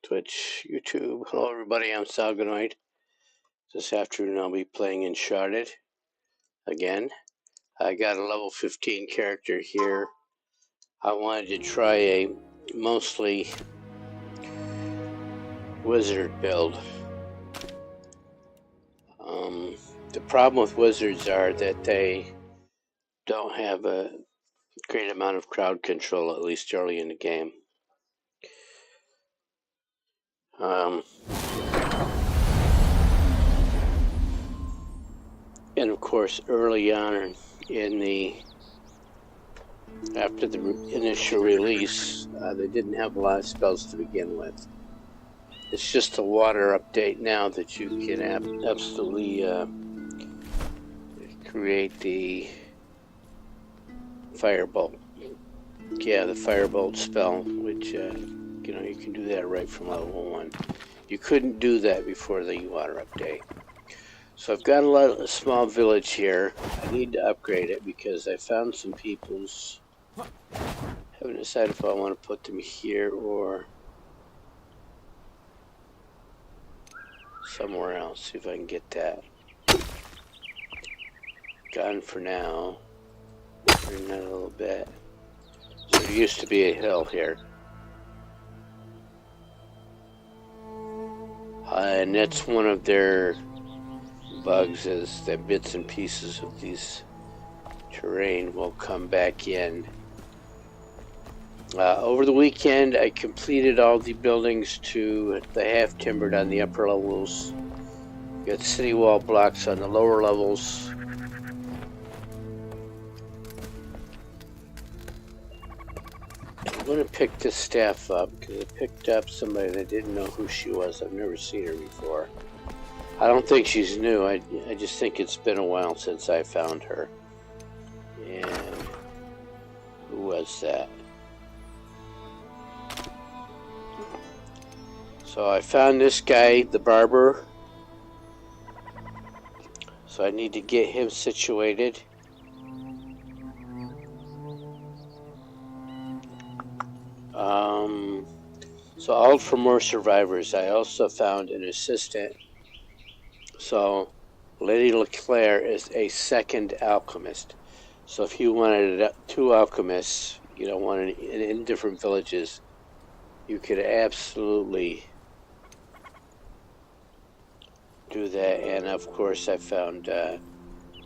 Twitch, YouTube. Hello everybody, I'm Salgonoid. This afternoon I'll be playing Enshrouded again. I got a level 15 character here. I wanted to try a mostly wizard build. The problem with wizards are that they don't have a great amount of crowd control, at least early in the game. And of course, early on after the initial release, they didn't have a lot of spells to begin with. It's just a water update now that you can absolutely create the firebolt. Yeah, the firebolt spell, which you can do that right from level 1. You couldn't do that before the water update. So I've got a small village here. I need to upgrade it because I found some people's. Haven't decided if I want to put them here or somewhere else. See if I can get that. Gone for now. Bring that a little bit. So there used to be a hill here. And that's one of their bugs, is that bits and pieces of these terrain will come back in. Over the weekend I completed all the buildings to the half timbered on the upper levels. Got city wall blocks on the lower levels. I'm going to pick this staff up because I picked up somebody that didn't know who she was. I've never seen her before. I don't think she's new. I just think it's been a while since I found her. And who was that? So I found this guy, the barber. So I need to get him situated. So all for more survivors. I also found an assistant. So Lady LeClaire is a second alchemist. So if you wanted 2 alchemists, one in different villages, you could absolutely do that. And of course I found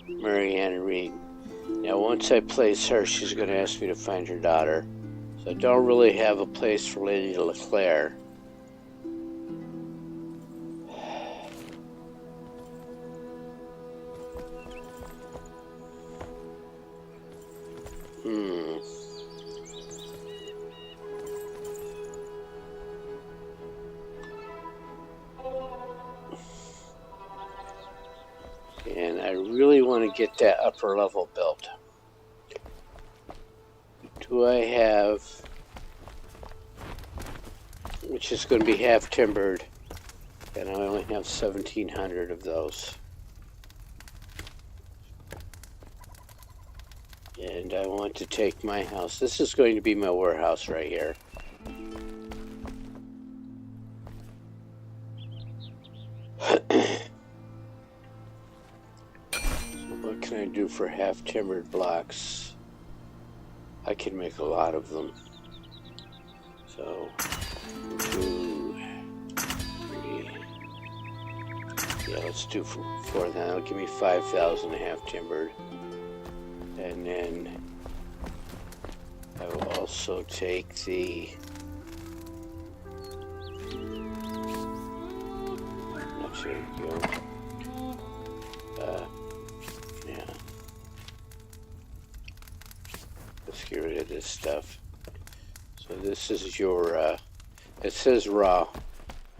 Marianne Reed. Now once I place her, she's going to ask me to find her daughter. So I don't really have a place for Lady LeClaire. And I really want to get that upper level built. Do I have, which is going to be half timbered, and I only have 1,700 of those. And I want to take my house. This is going to be my warehouse right here. What can I do for half timbered blocks? I can make a lot of them. So 2, 3. Yeah, let's do 4 now. It'll give me 5,000 half timbered. And then I will also take the yeah. Let's get rid of this stuff. So this is your it says raw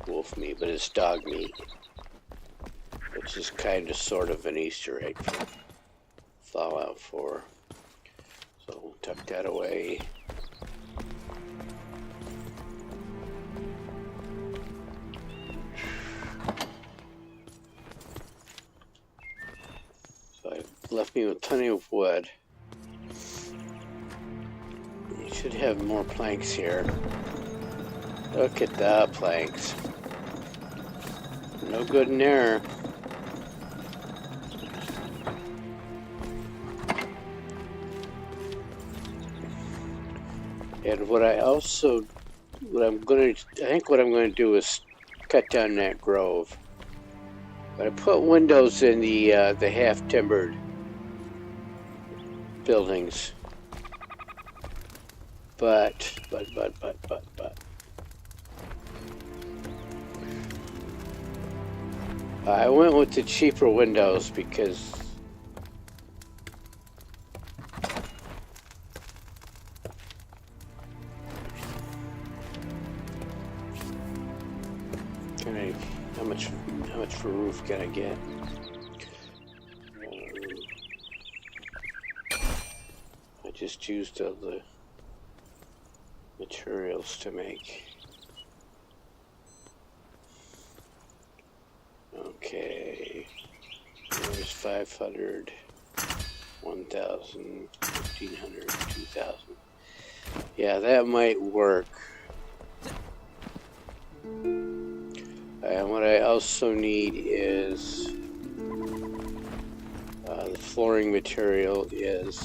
wolf meat, but it's dog meat, which is kind of sort of an Easter egg for Fallout 4. So we'll tuck that away. So it left me with plenty of wood. You should have more planks here. Look at the planks. No good in there. And what I'm going to do is cut down that grove. But I put windows in the half-timbered buildings. But. I went with the cheaper windows because how much for roof can I get? I just used all the materials to make. Okay, there's 500, 1,000, 1,500, 2,000. Yeah, that might work. And what I also need is the flooring material is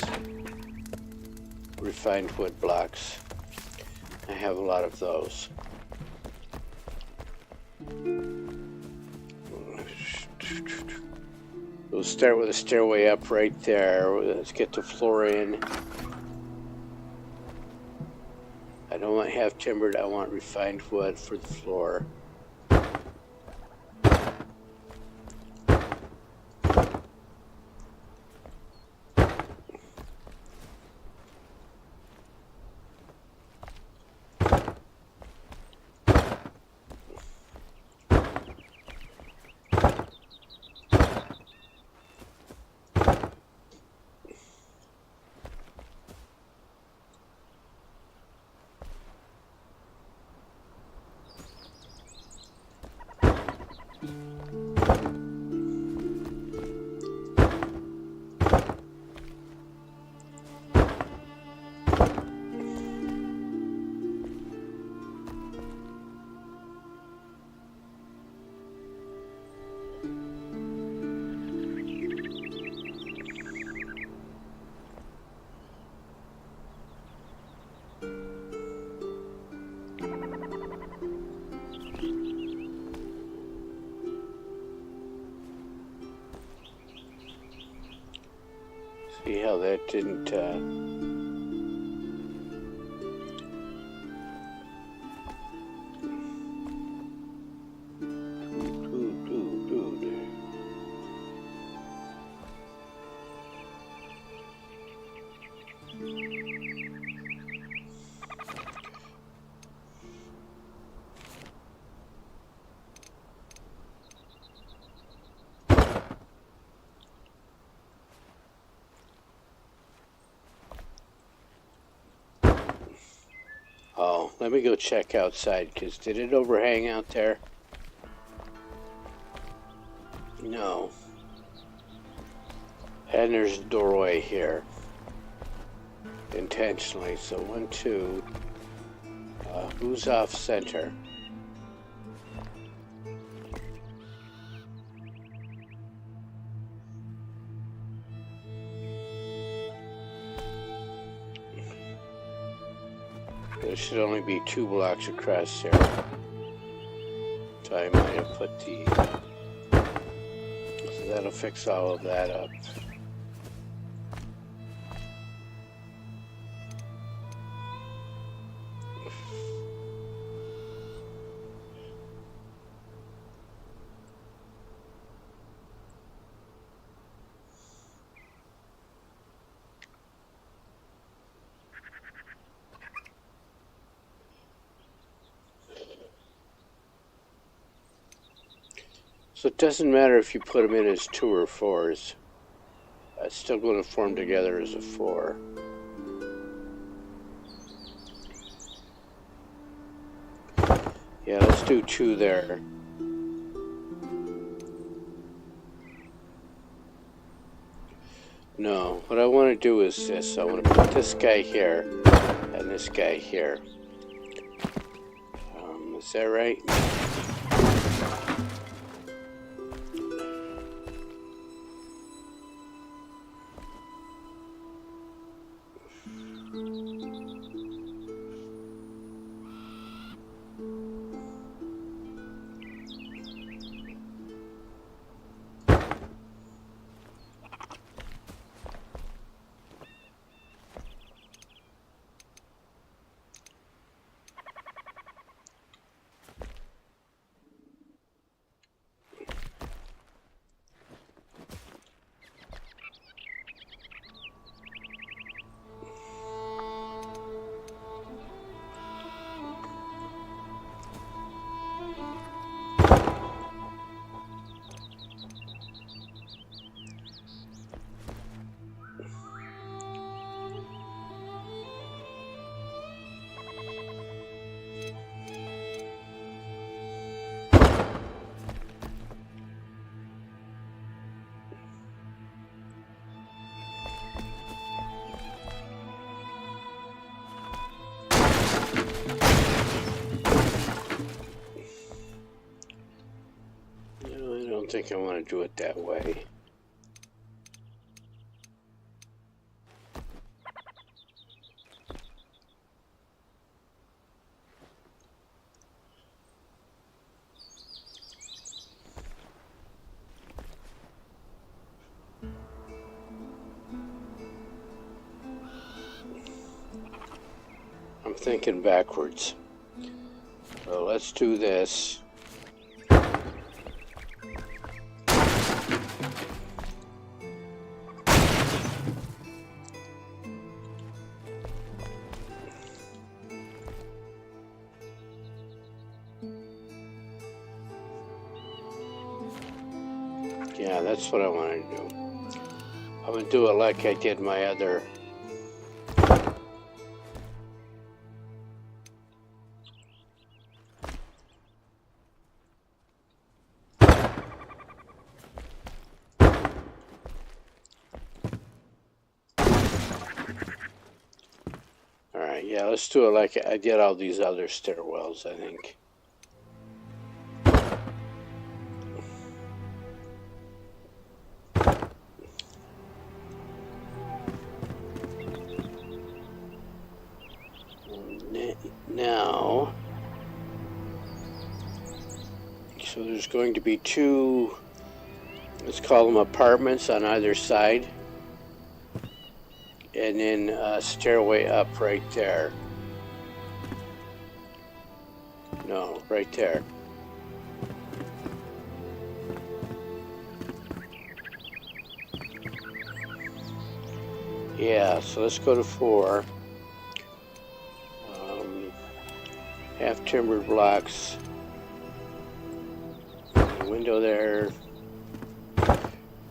refined wood blocks. I have a lot of those. We'll start with a stairway up right there. Let's get the floor in. I don't want half timbered, I want refined wood for the floor. See how that didn't, Oh, let me go check outside, because did it overhang out there? No. And there's a doorway here. Intentionally, so 1, 2. Who's off center? There should only be 2 blocks across here. So I might have put the... So that'll fix all of that up. So it doesn't matter if you put them in as 2 or 4s. It's still going to form together as a 4. Yeah, let's do 2 there. No, what I want to do is this. I want to put this guy here and this guy here. that right? I don't think I want to do it that way. I'm thinking backwards. So let's do this. Yeah, that's what I want to do. I'm going to do it like I did my other. Alright, yeah, let's do it like I did all these other stairwells, I think. Now, so there's going to be two, let's call them apartments on either side, and then a stairway up right there. No, right there. Yeah, so let's go to 4. Half timbered blocks. Window there.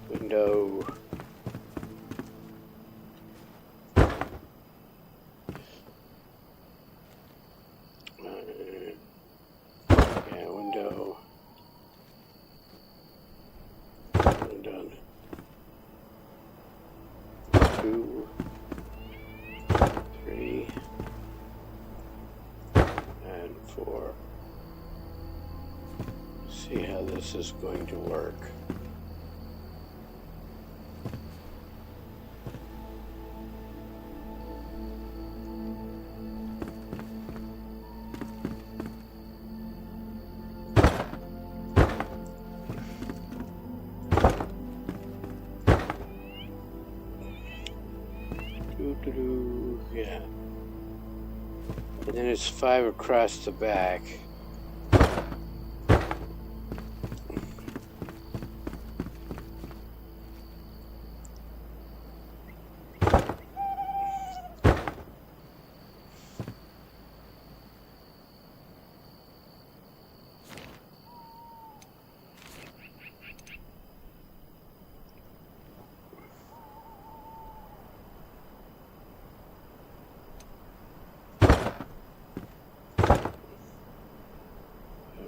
Window. Yeah, window. Window. 2, 3, and 4. See how this is going to work. Yeah. And then it's 5 across the back.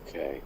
Okay.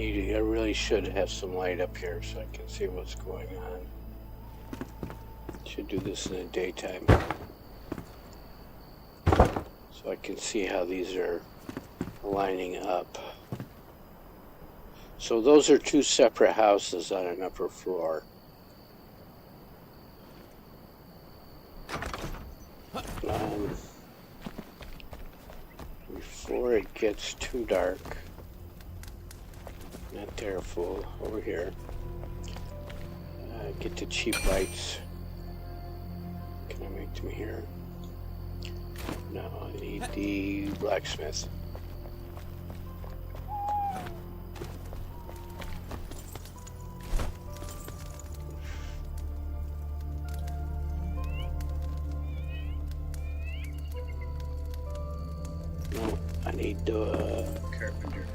I really should have some light up here so I can see what's going on. Should do this in the daytime so I can see how these are lining up. So those are two separate houses on an upper floor. Before it gets too dark, not there, fool, over here, get the cheap lights. Can I make them here? No, I need the blacksmith. No, I need the carpenter.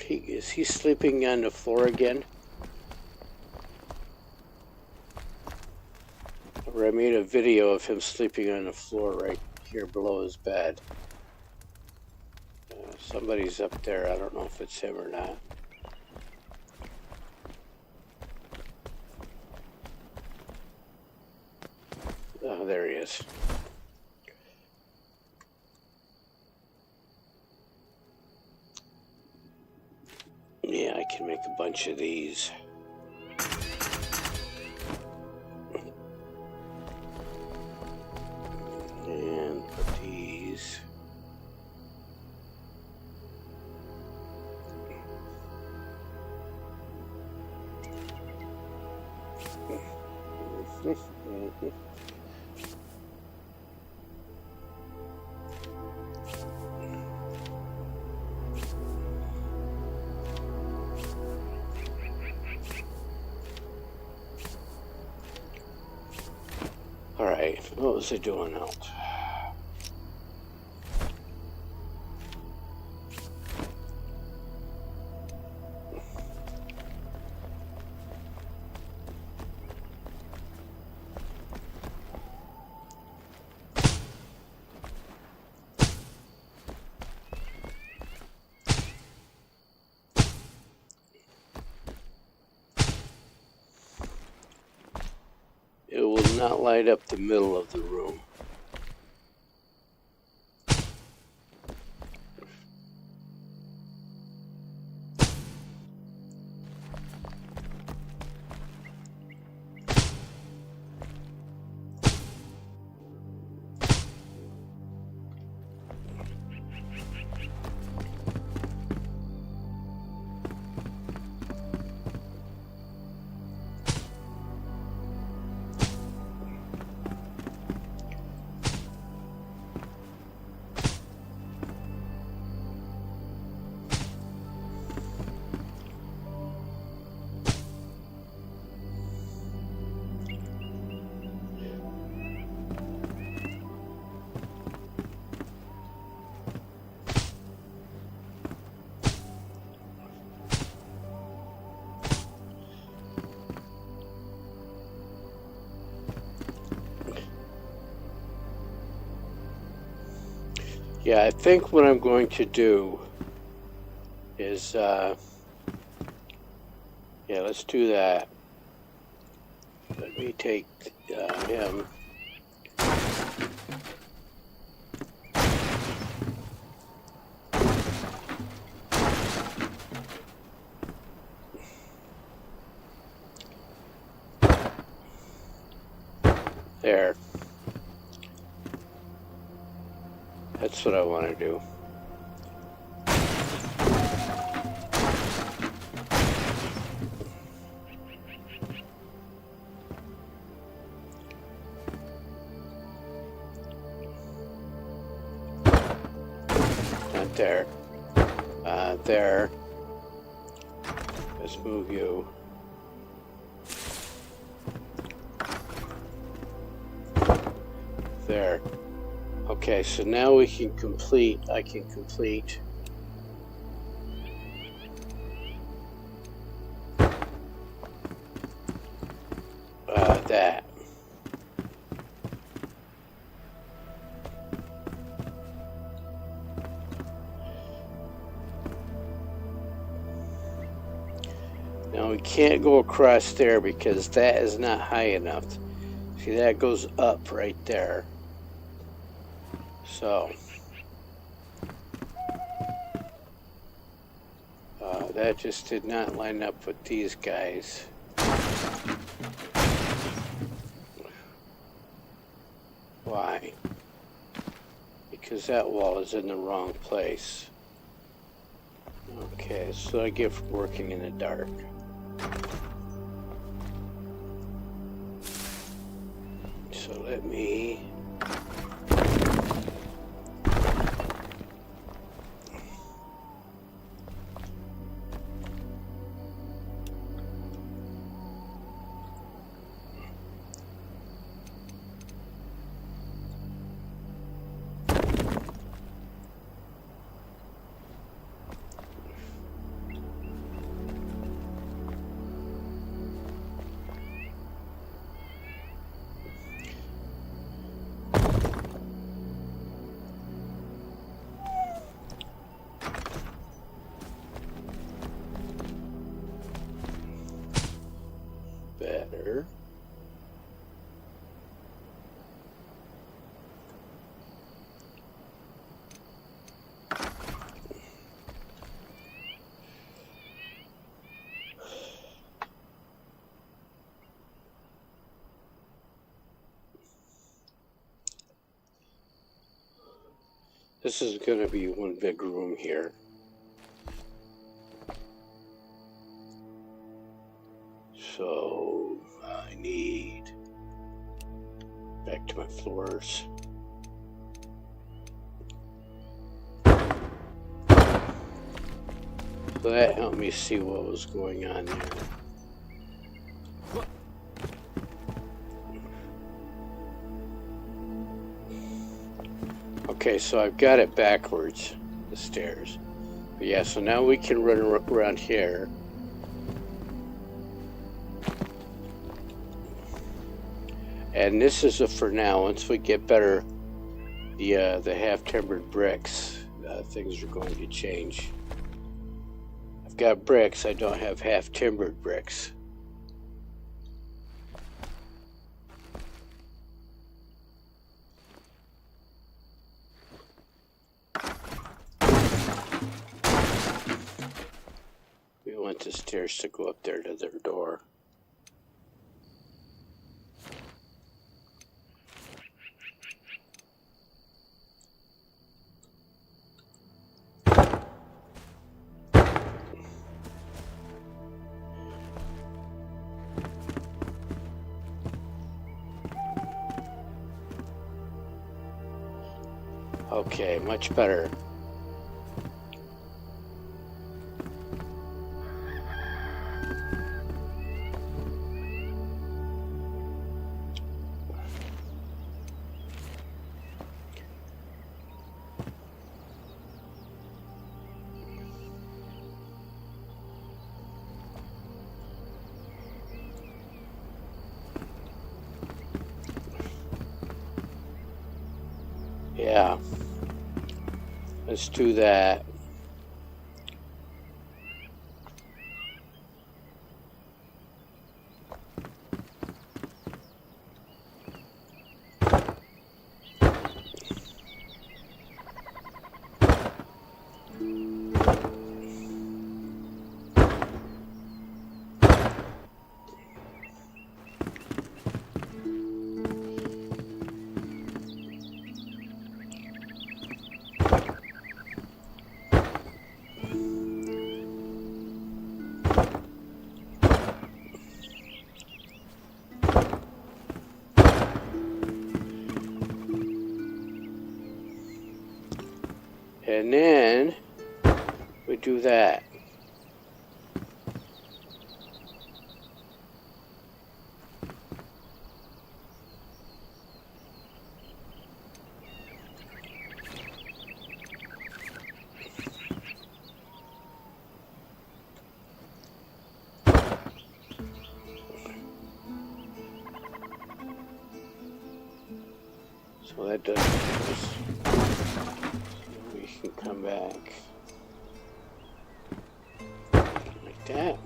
Is he sleeping on the floor again? Or I made a video of him sleeping on the floor right here below his bed. Somebody's up there. I don't know if it's him or not. Oh, there he is. Yeah, I can make a bunch of these. And put these. Alright, what was I doing out? It will not light up the middle of the room. Yeah, I think what I'm going to do is, yeah, let's do that. Let me take him. There. That's what I want to do. Not there. There. Let's move you. There. Okay, so now we can complete, I can complete can't go across there because that is not high enough. See, that goes up right there. So that just did not line up with these guys. Why? Because that wall is in the wrong place. Okay, so I get for working in the dark. So let me... better. This is going to be one big room here. So I need back to my floors. So that helped me see what was going on there. Okay, so I've got it backwards, the stairs. But yeah, so now we can run around here. And this is a for now. Once we get better, the half-timbered bricks, things are going to change. I've got bricks, I don't have half-timbered bricks. We want the stairs to go up there to their door. Okay, much better. Yeah. Let's do that. And then we do that. So that does this. We can come back like that.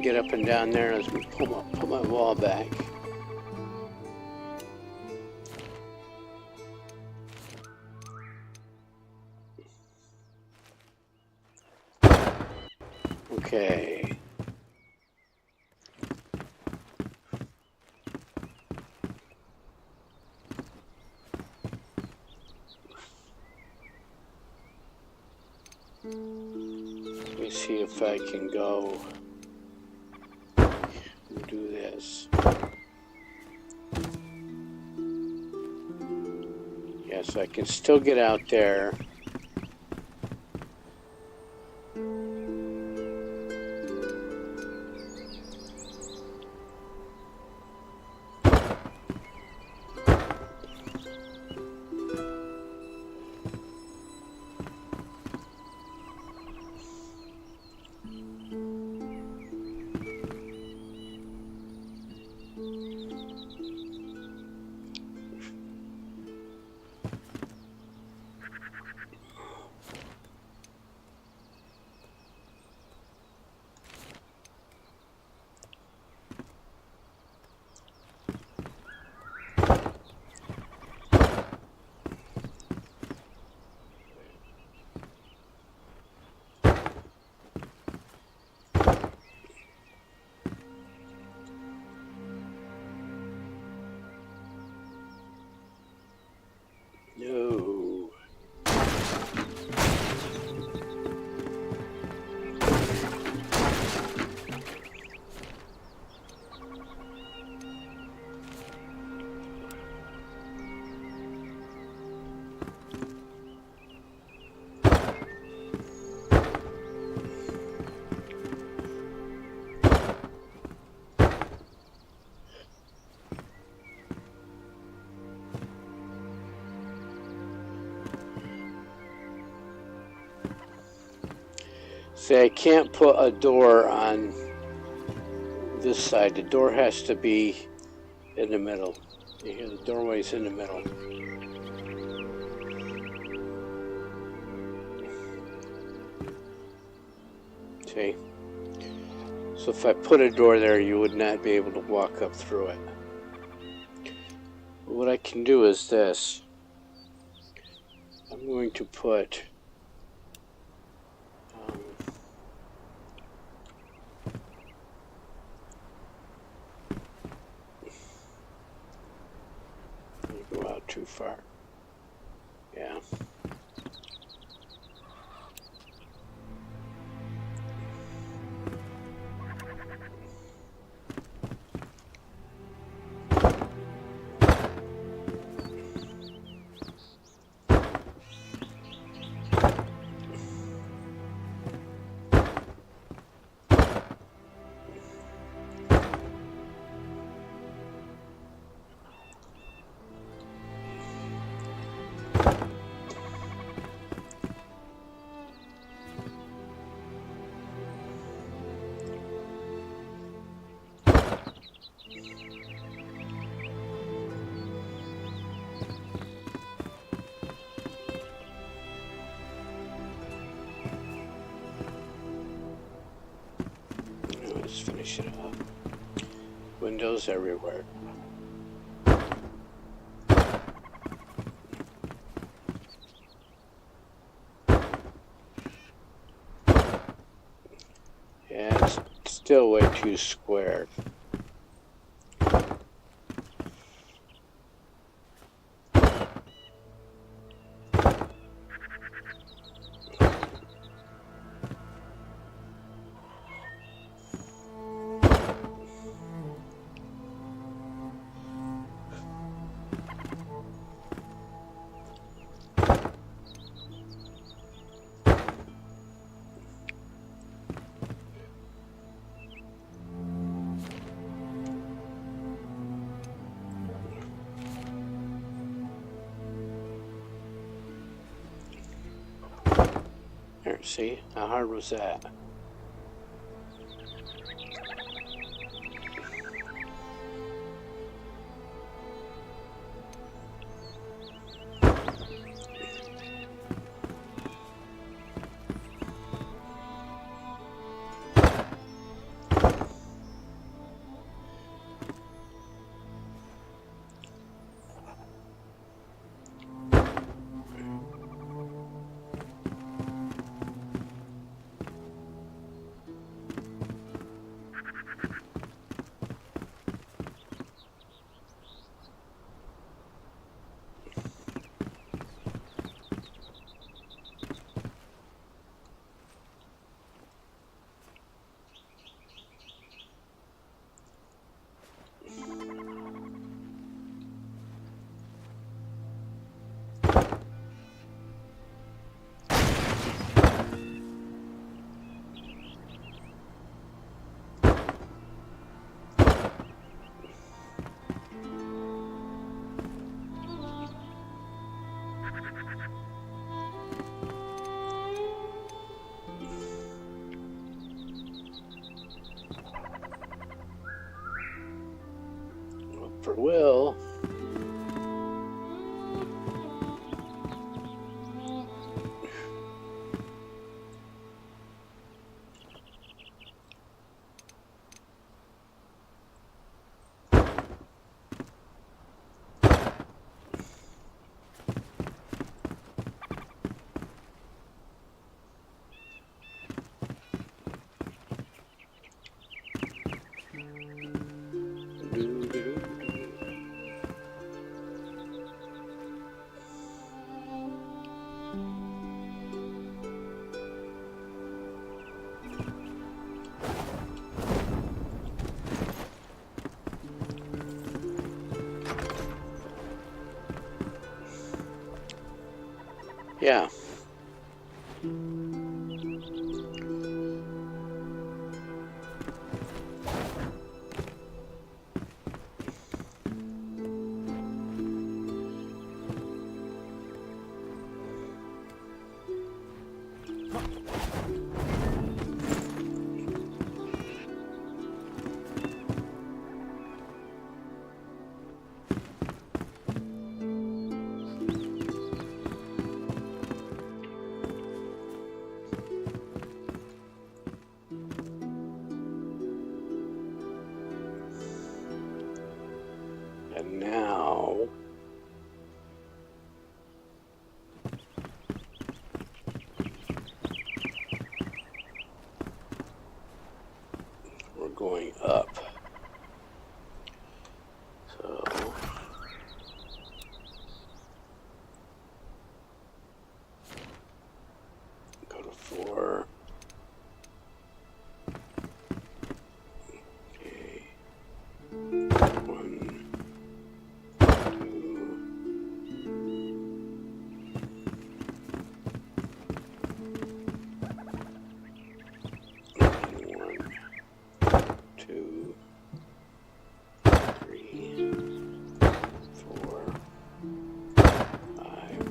get up and down there. Let's pull my wall back. Okay. Let me see if I can go and do this. Yes, I can still get out there. No. See, I can't put a door on this side. The door has to be in the middle. You hear the doorway's in the middle. See? So if I put a door there, you would not be able to walk up through it. What I can do is this. I'm going to put go out too far. Yeah. Let's finish it up. Windows everywhere. Yeah, it's still way too square. There, see? How hard was that? never will. Yeah. And now we're going up. So go to 4. Okay. 1, 2, 3, 4, 5.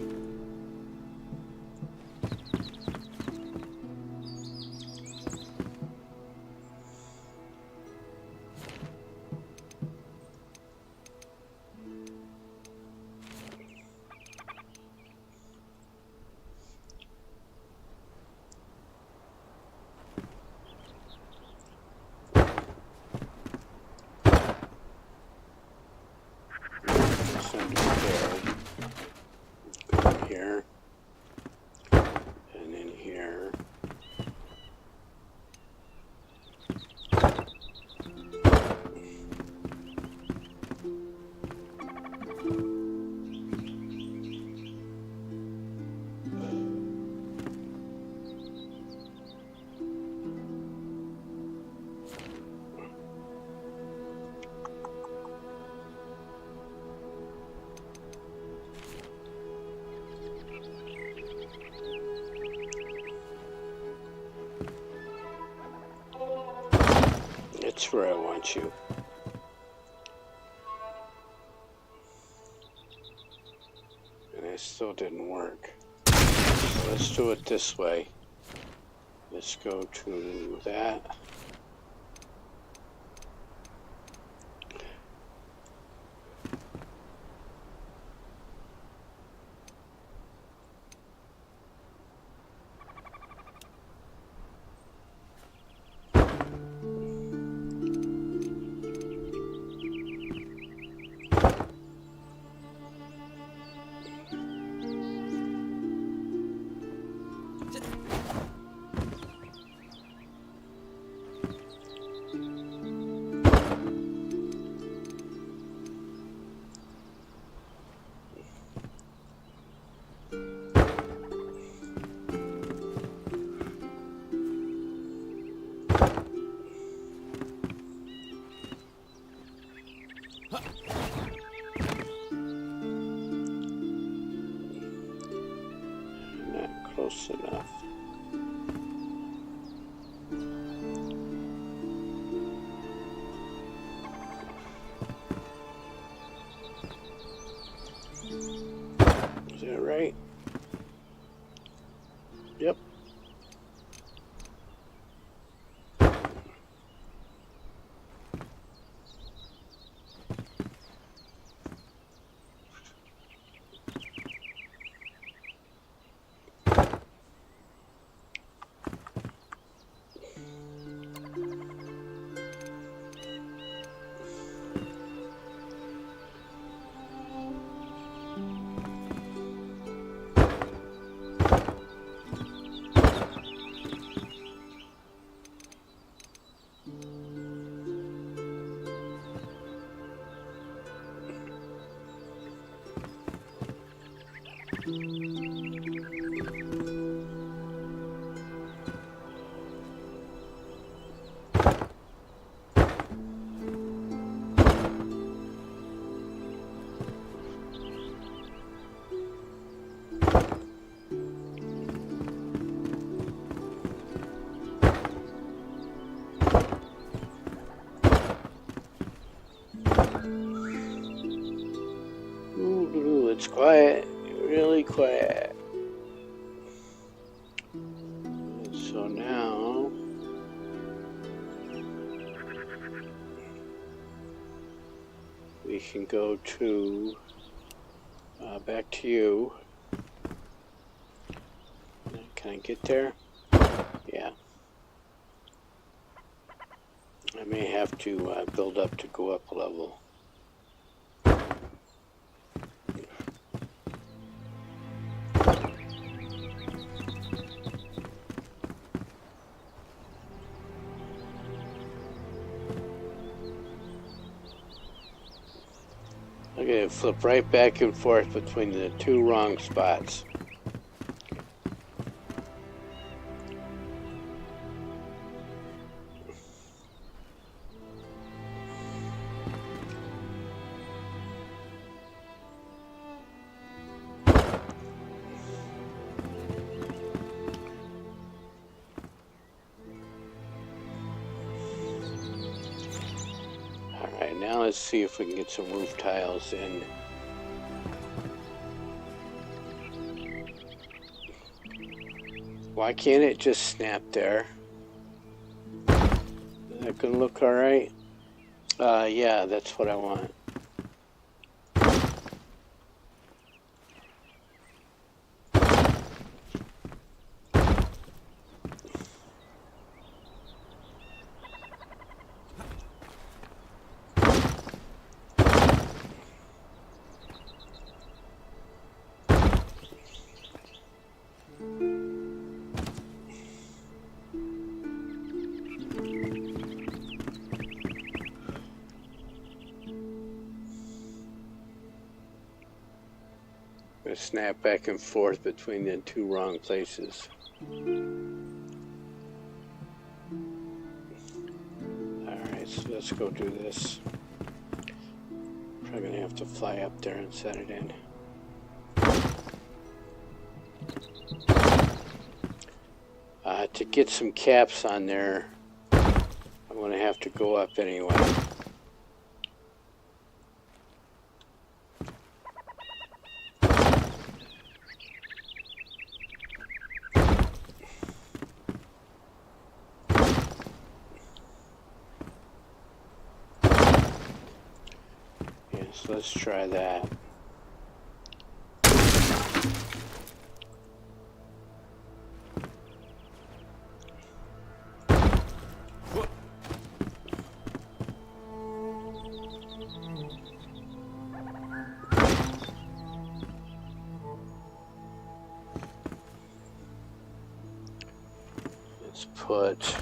Here and then here. That's where I want you. And it still didn't work. So let's do it this way. Let's go to that. Not close enough. Is that right? Yep. Ooh, it's quiet, really quiet. So now we can go to back to you. Can I get there? Yeah. I may have to build up to go up a level. Look at it, flip right back and forth between the two wrong spots. Alright, now let's see if we can get some roof tiles in. Why can't it just snap there? Is that gonna look alright? Yeah, that's what I want. Snap back and forth between the two wrong places. Alright, so let's go do this. Probably gonna have to fly up there and set it in. To get some caps on there, I'm gonna have to go up anyway. So let's try that. Let's put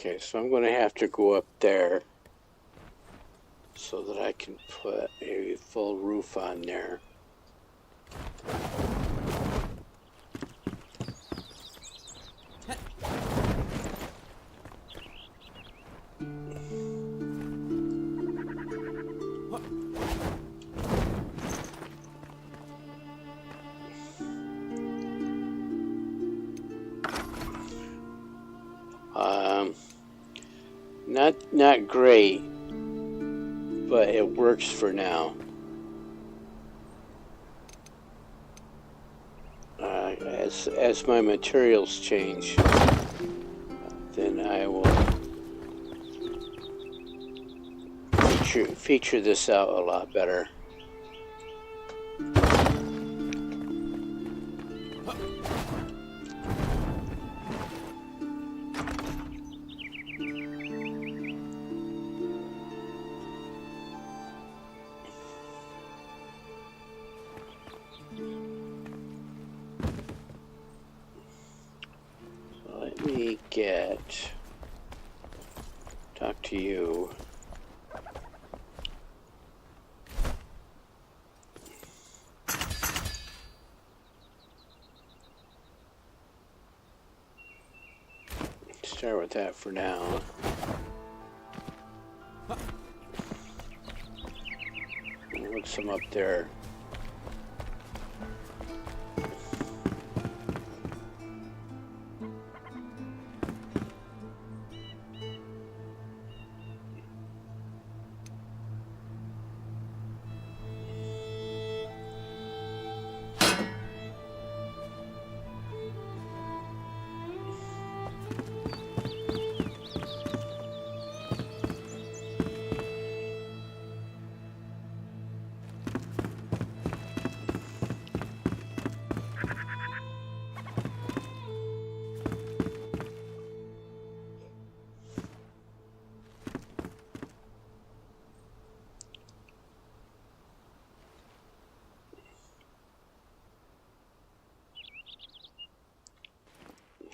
okay, so I'm going to have to go up there so that I can put a full roof on there. Not great, but it works for now. As my materials change, then I will feature this out a lot better. Let me talk to you. Start with that for now. Look some up there.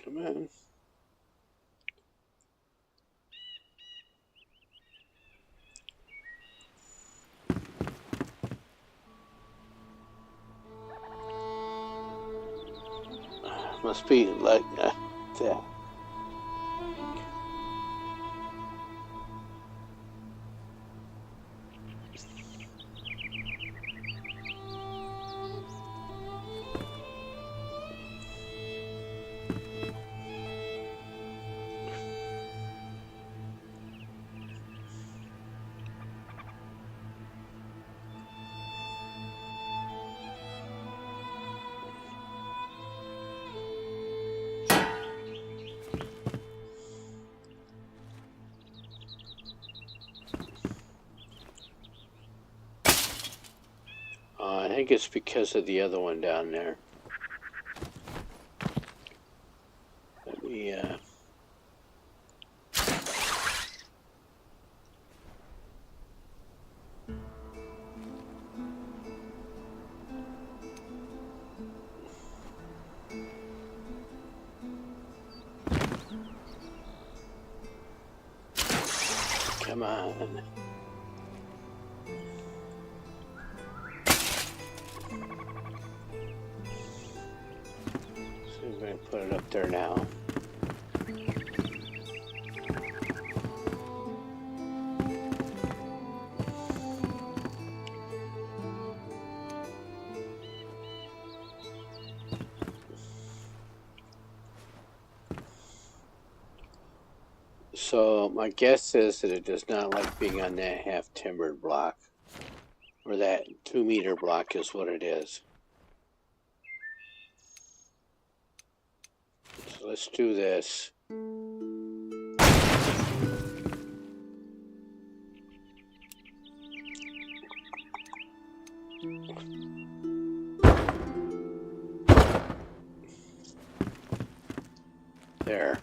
Come on. Must be like that. I think it's because of the other one down there. Let me, come on. I'm going to put it up there now. So my guess is that it does not like being on that half-timbered block. Or that 2-meter block is what it is. So let's do this. There.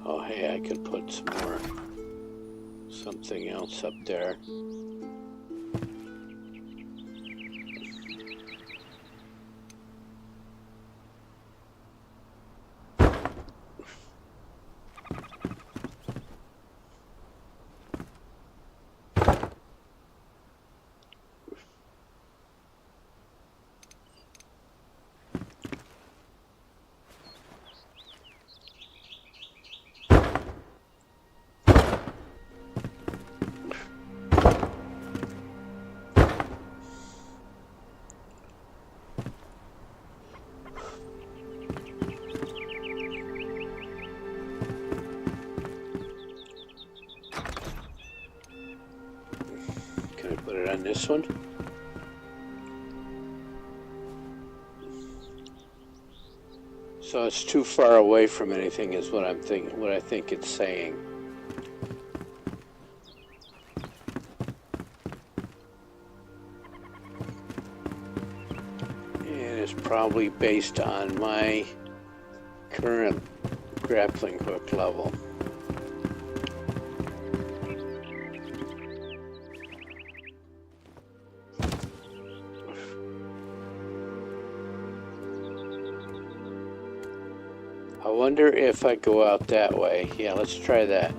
Oh, hey, I could put something else up there. Put it on this one. So it's too far away from anything is what I'm thinking, what I think it's saying. And it's probably based on my current grappling hook level. I wonder if I go out that way. Yeah, let's try that.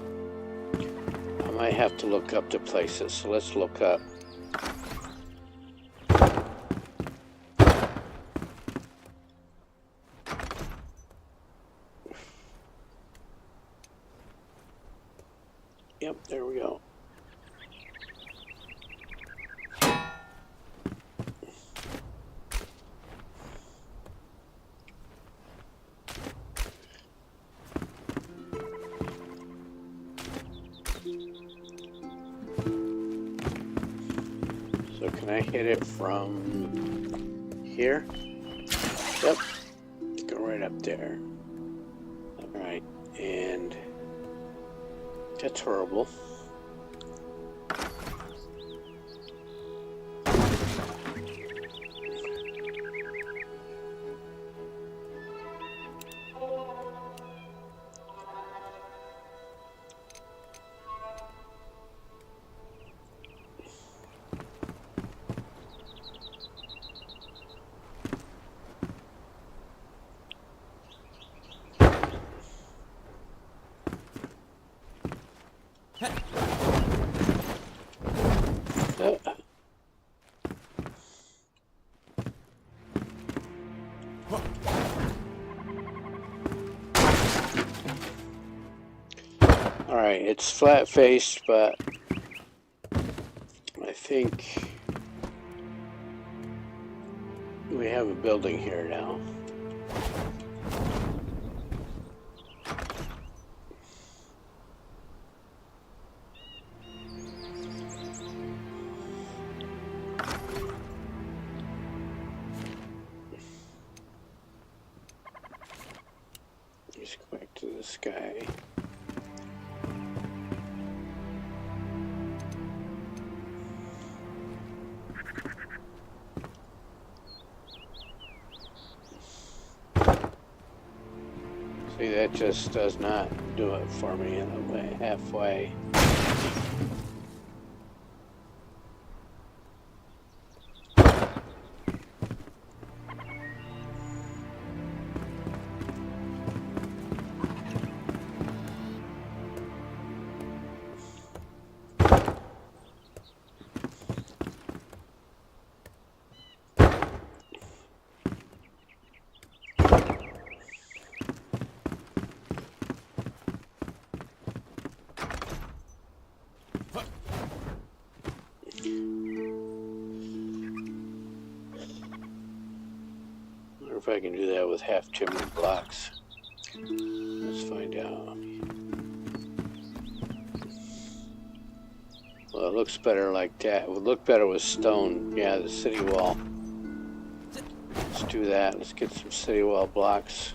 I might have to look up the places, so let's look up. Yep, there we go. So can I hit it from here? Yep. Go right up there. Alright, and that's horrible. Alright, it's flat-faced, but I think we have a building here now. Let's go back to this guy. See, that just does not do it for me in the way, halfway. If I can do that with half timbered blocks. Let's find out. Well, it looks better like that. It would look better with stone. Yeah, the city wall. Let's do that. Let's get some city wall blocks.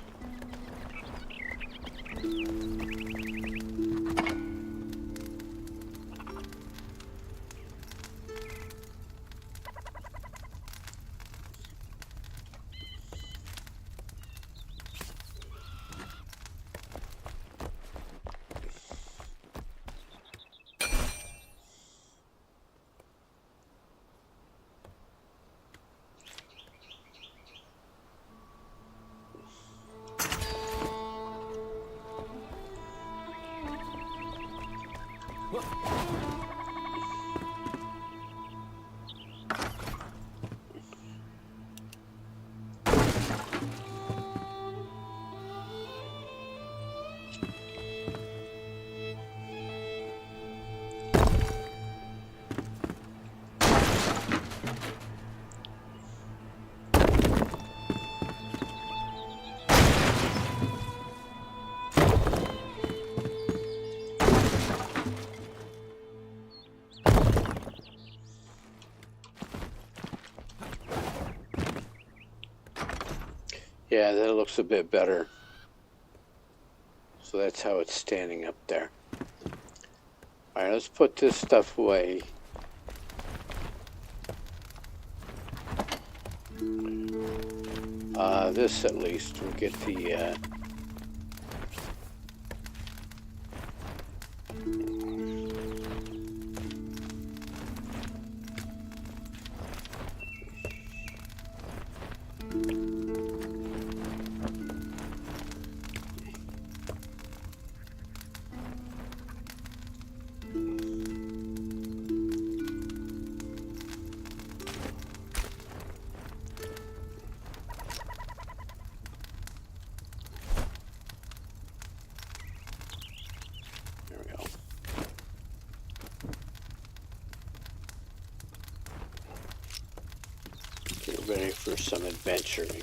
Yeah, that looks a bit better. So that's how it's standing up there. Alright, let's put this stuff away. This at least will get the ready for some adventuring.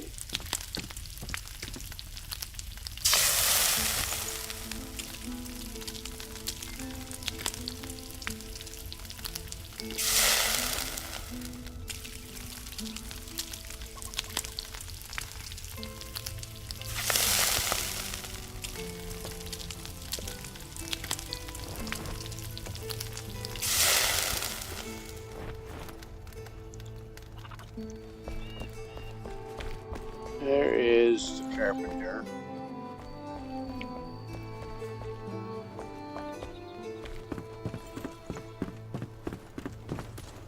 There is the carpenter.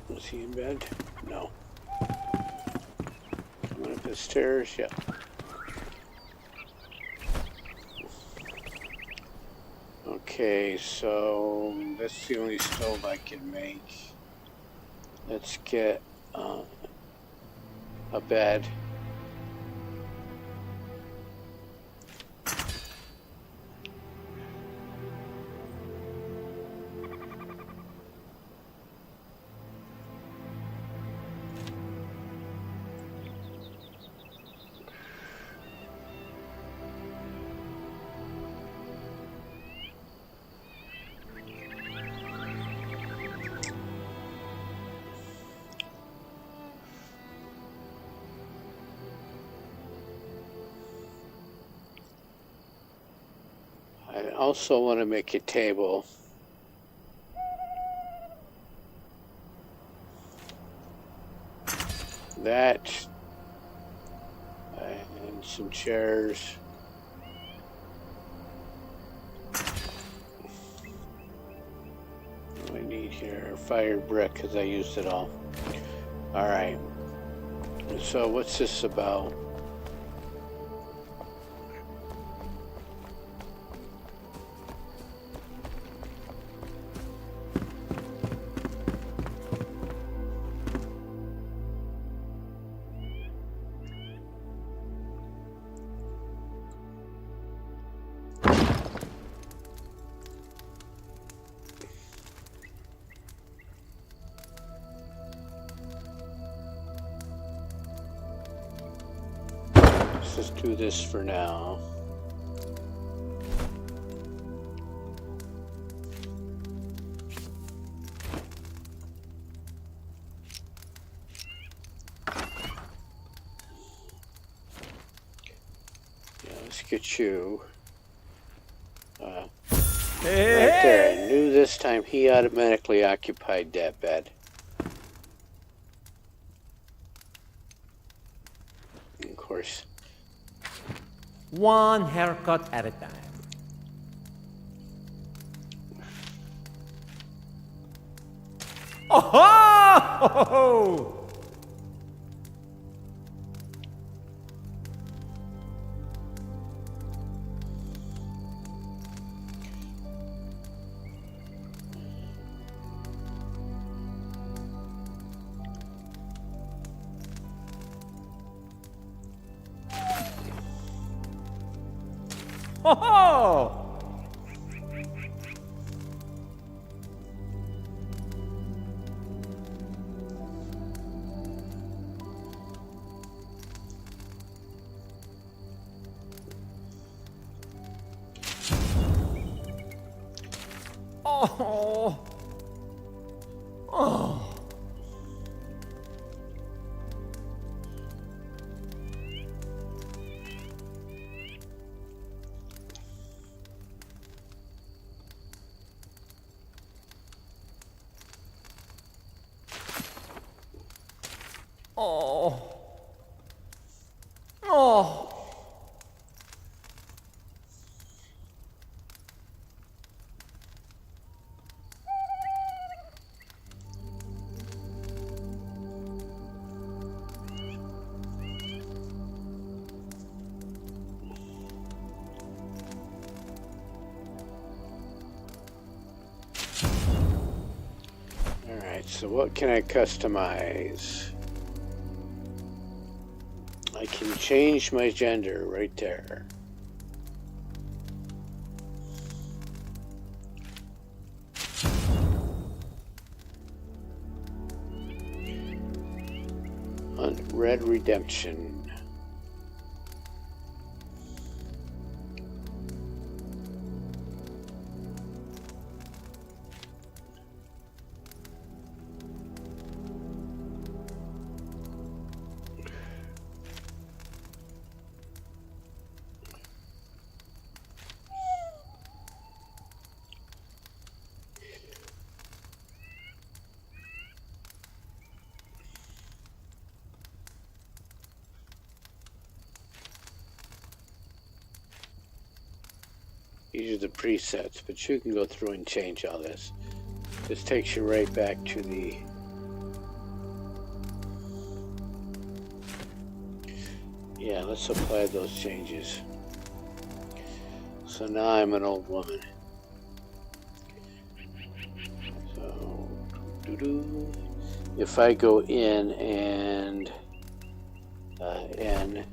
Was he in bed? No. Coming up the stairs, yeah. Okay, so that's the only stove I can make. Let's get a bed. I also want to make a table. That and some chairs. What do I need here? Fired brick because I used it all. Alright. So what's this about? Let's do this for now. Yeah, let's get you. Right there. I knew this time he automatically occupied that bed. And of course. One haircut at a time. Oh! Oh! Oh! Oh! Alright, so what can I customize? I can change my gender right there. On Red Redemption. These are the presets, but you can go through and change all this. This takes you right back to the... Yeah, let's apply those changes. So now I'm an old woman. So, if I go in and N,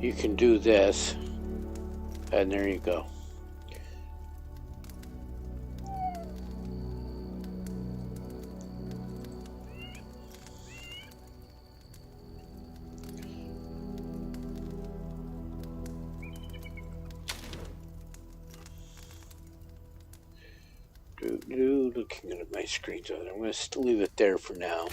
you can do this, and there you go. Looking at my screen, so I'm going to leave it there for now.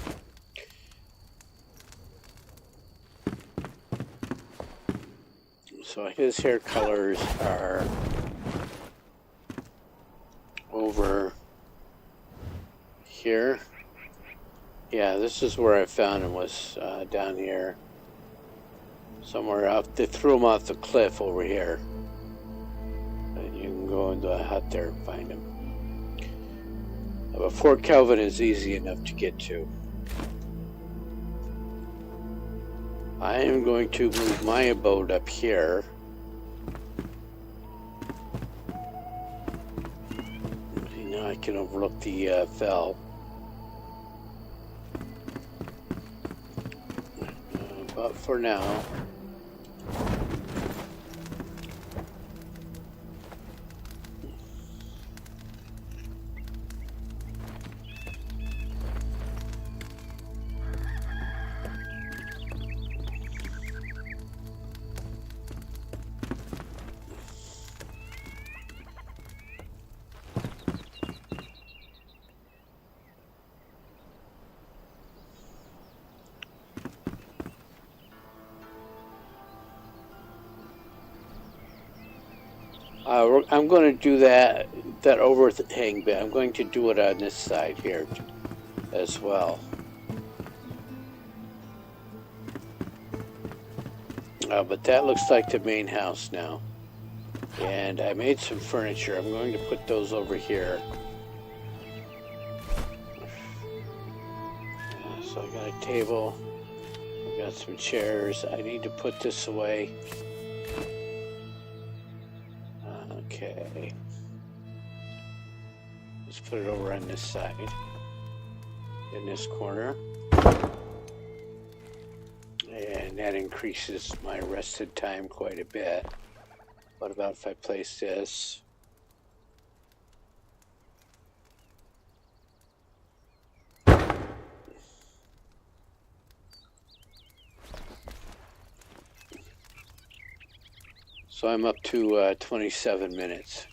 So his hair colors are over here. Yeah, this is where I found him, was down here. Somewhere out. They threw him off the cliff over here. And you can go into a hut there and find him. But Fort Calvin is easy enough to get to. I am going to move my abode up here. See, now I can overlook the fell. But for now, I'm going to do that overhang bit. I'm going to do it on this side here as well. But that looks like the main house now. And I made some furniture. I'm going to put those over here. So I got a table. I got some chairs. I need to put this away. Okay. Let's put it over on this side. In this corner. And that increases my rested time quite a bit. What about if I place this? So I'm up to 27 minutes.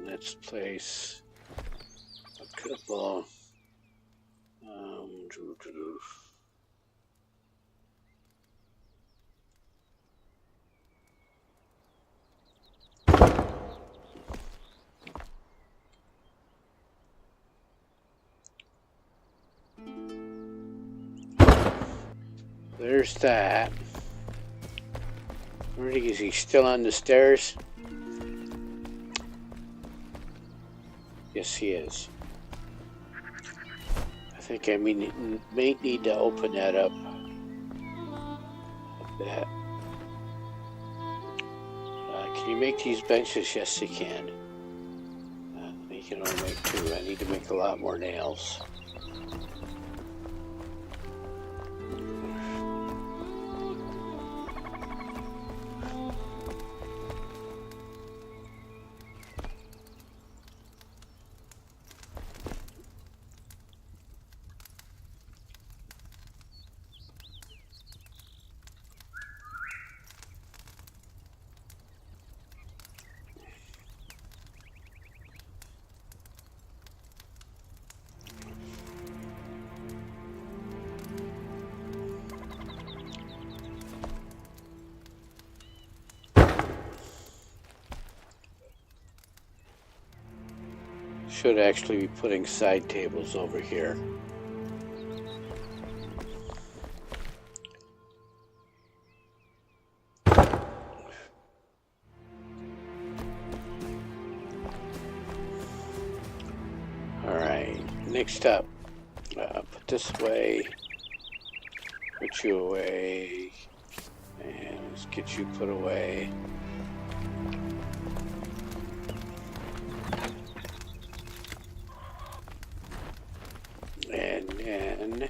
Let's place a couple. There's that. Where is he? Still on the stairs? Yes, he is. I think I may need to open that up a bit. Can you make these benches? Yes, you can. You can only make 2. I need to make a lot more nails. Should actually be putting side tables over here. Alright, next up, put this away, put you away, and let's get you put away. And then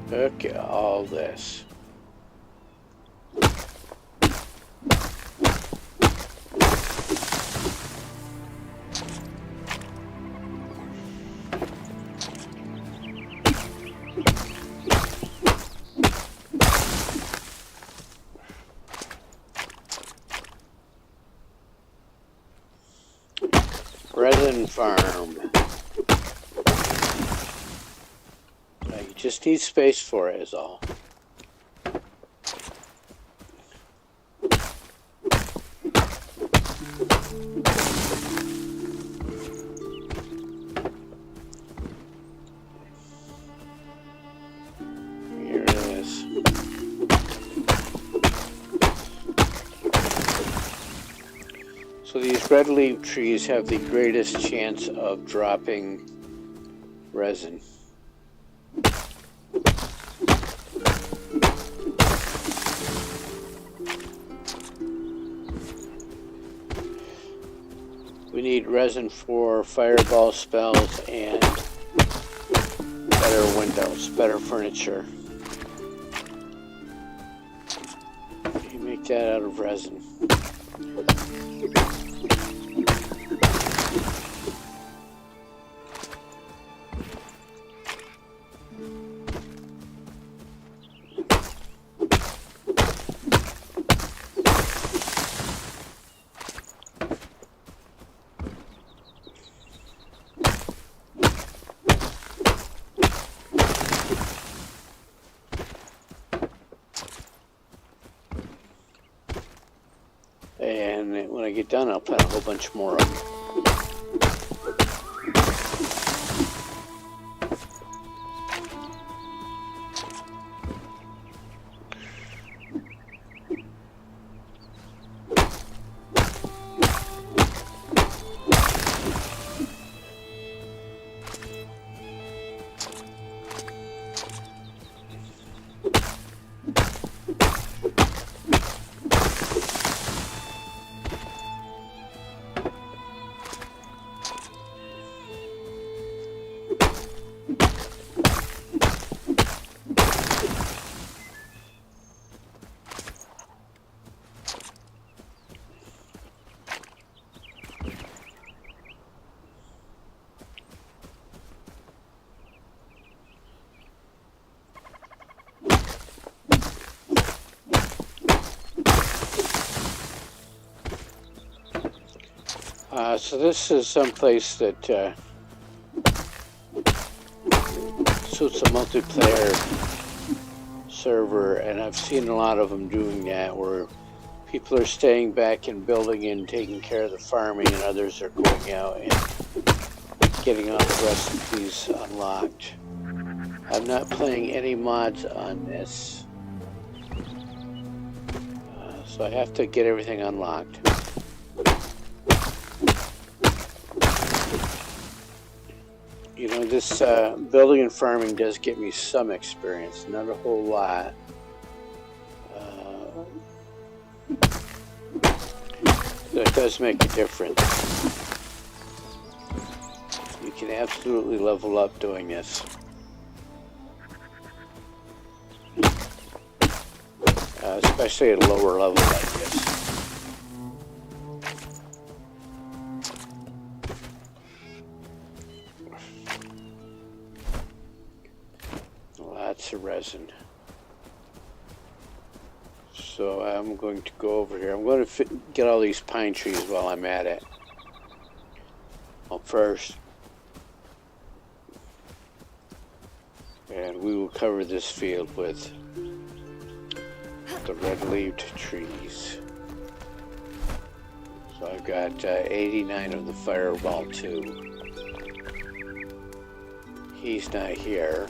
look at all this. Resin farm. You just need space for it is all. Here it is. So these red leaf trees have the greatest chance of dropping resin. We need resin for fireball spells and better windows, better furniture. You make that out of resin. And when I get done, I'll plant a whole bunch more of them. So this is someplace that suits a multiplayer server, and I've seen a lot of them doing that, where people are staying back and building and taking care of the farming, and others are going out and getting all the recipes unlocked. I'm not playing any mods on this. So I have to get everything unlocked. You know, this building and farming does get me some experience, not a whole lot. That does make a difference. You can absolutely level up doing this. Especially at a lower level like this. Lots of resin. So I'm going to go over here. I'm going to get all these pine trees while I'm at it. Well, first. And we will cover this field with the red-leaved trees. So I've got 89 of the Fireball 2. He's not here.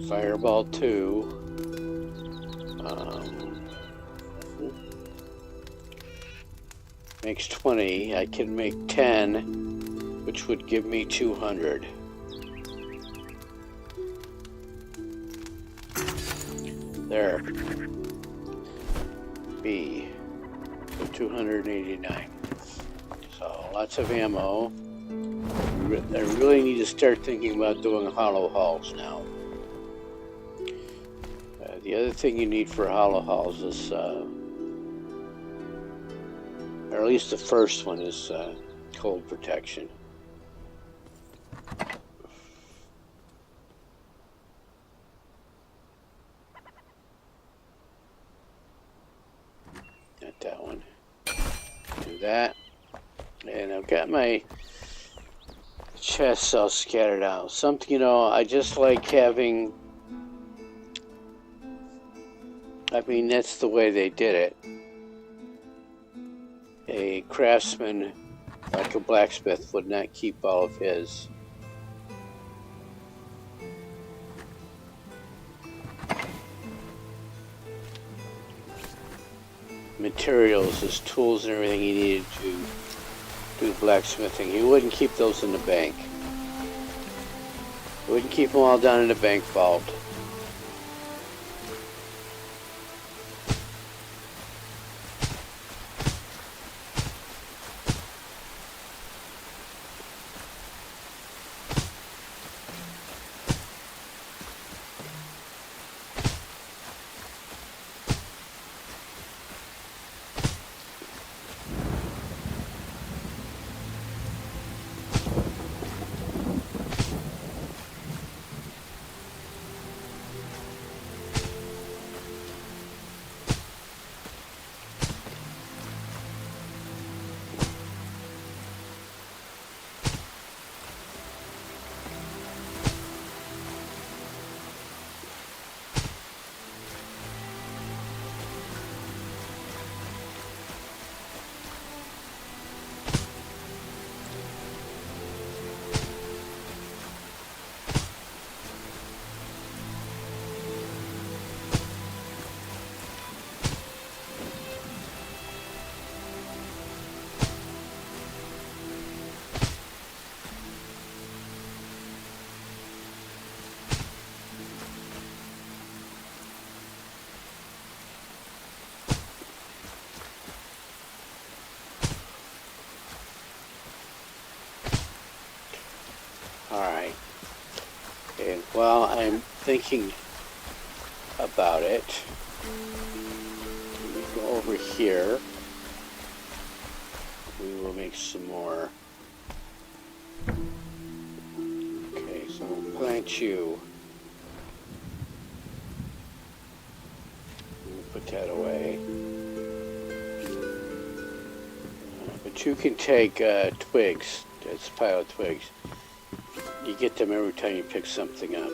Fireball 2. Makes 20. I can make 10, which would give me 200. There. B. So 289. So lots of ammo. I really need to start thinking about doing hollow hulls now. The other thing you need for hollow hulls is, or at least the first one, is cold protection. Not that one. Do that. And I've got my chests all scattered out. Something, you know, I just like having... I mean, that's the way they did it. A craftsman, like a blacksmith, would not keep all of his. Materials, his tools and everything he needed to do blacksmithing. He wouldn't keep those in the bank. He wouldn't keep them all down in the bank vault. Alright. And while I'm thinking about it, we go over here. We will make some more. Okay, so we'll plant you. We'll put that away. But you can take twigs. That's a pile of twigs. You get them every time you pick something up.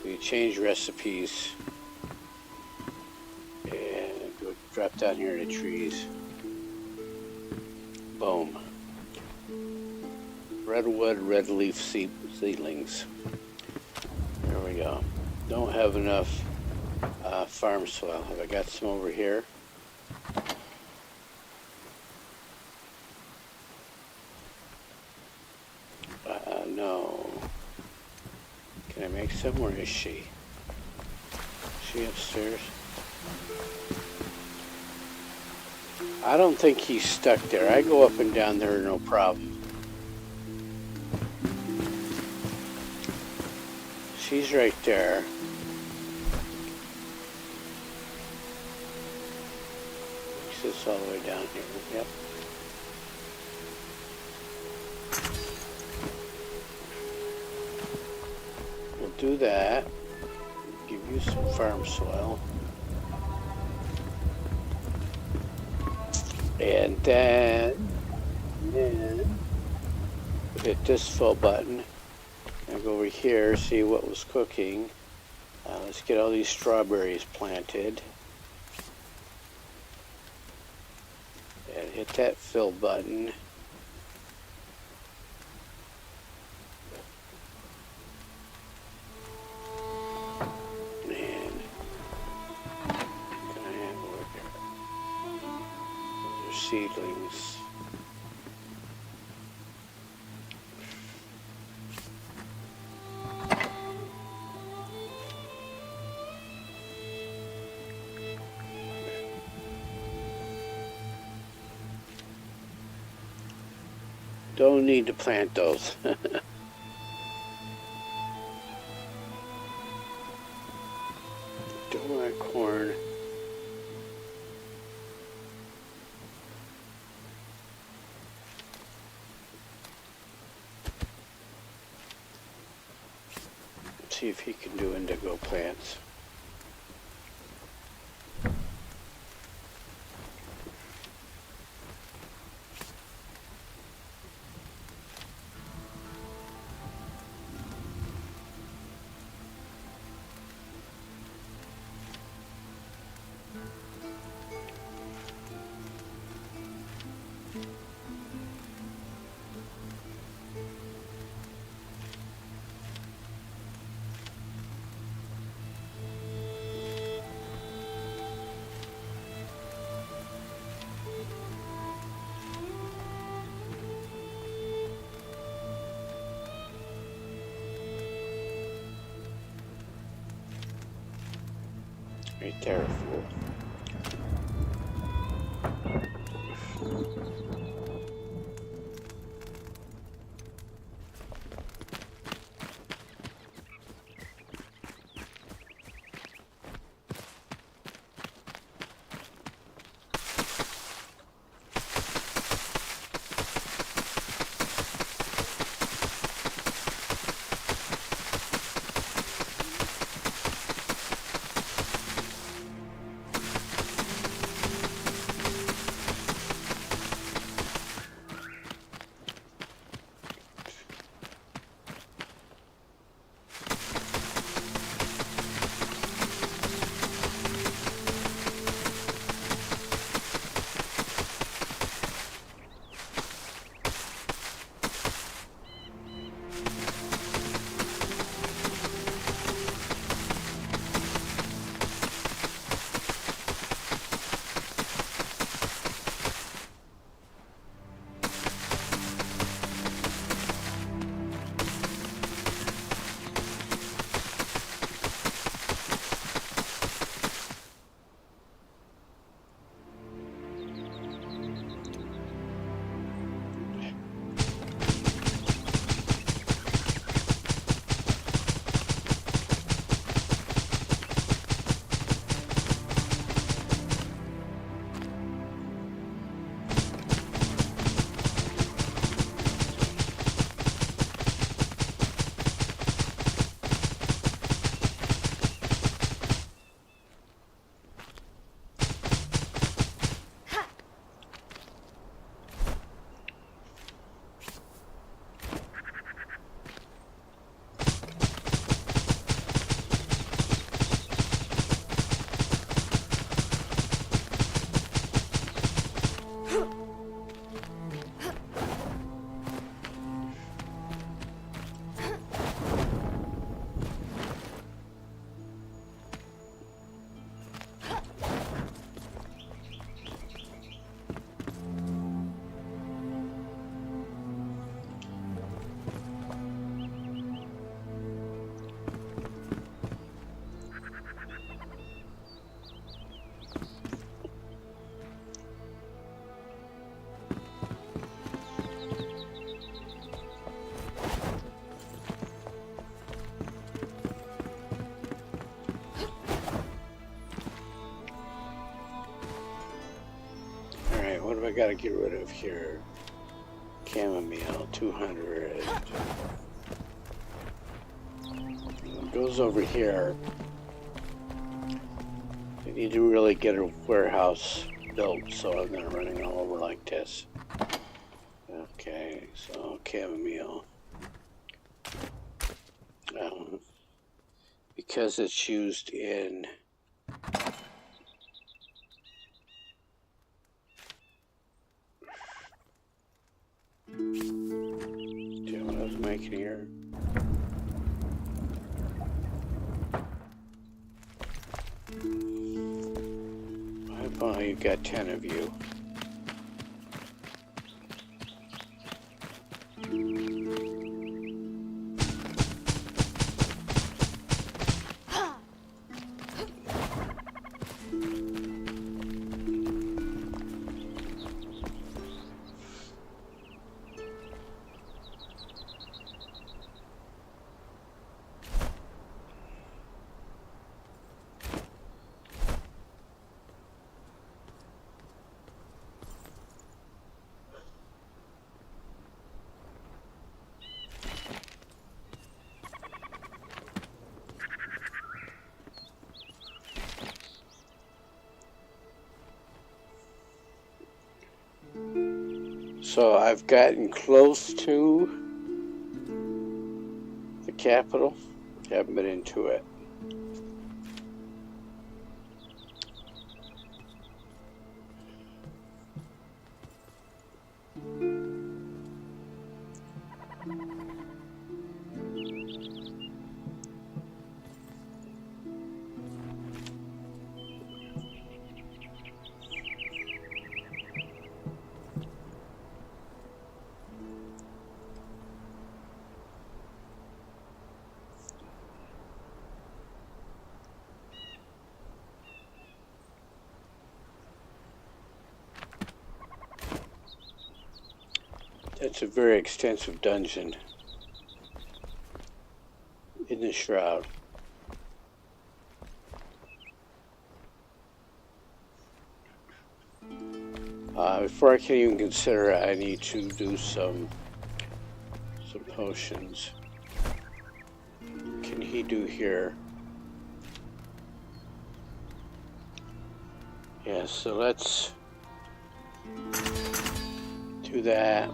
We change recipes and go drop down here in the trees. Boom. Redwood, red leaf seedlings. There we go. Don't have enough farm soil. Have I got some over here? No. Can I make some? Where is she? Is she upstairs? I don't think he's stuck there. I go up and down there no problem. She's right there. He sits all the way down here. Yep. We'll do that. Give you some farm soil. And then hit this full button. And go over here, see what was cooking. Let's get all these strawberries planted. And hit that fill button. And can I have those are seedlings. Don't need to plant those. Don't want corn. Let's see if he can do indigo plants. Right there, fool. gotta get rid of here. Chamomile, 200. It goes over here. I need to really get a warehouse built, so I'm not running all over like this. Okay, so chamomile. Because it's used in see what I was making here. Well, you've got 10 of you. So I've gotten close to the capital. Haven't been into it. That's a very extensive dungeon in the Shroud. Before I can even consider it, I need to do some potions. What can he do here? Yeah, so let's do that.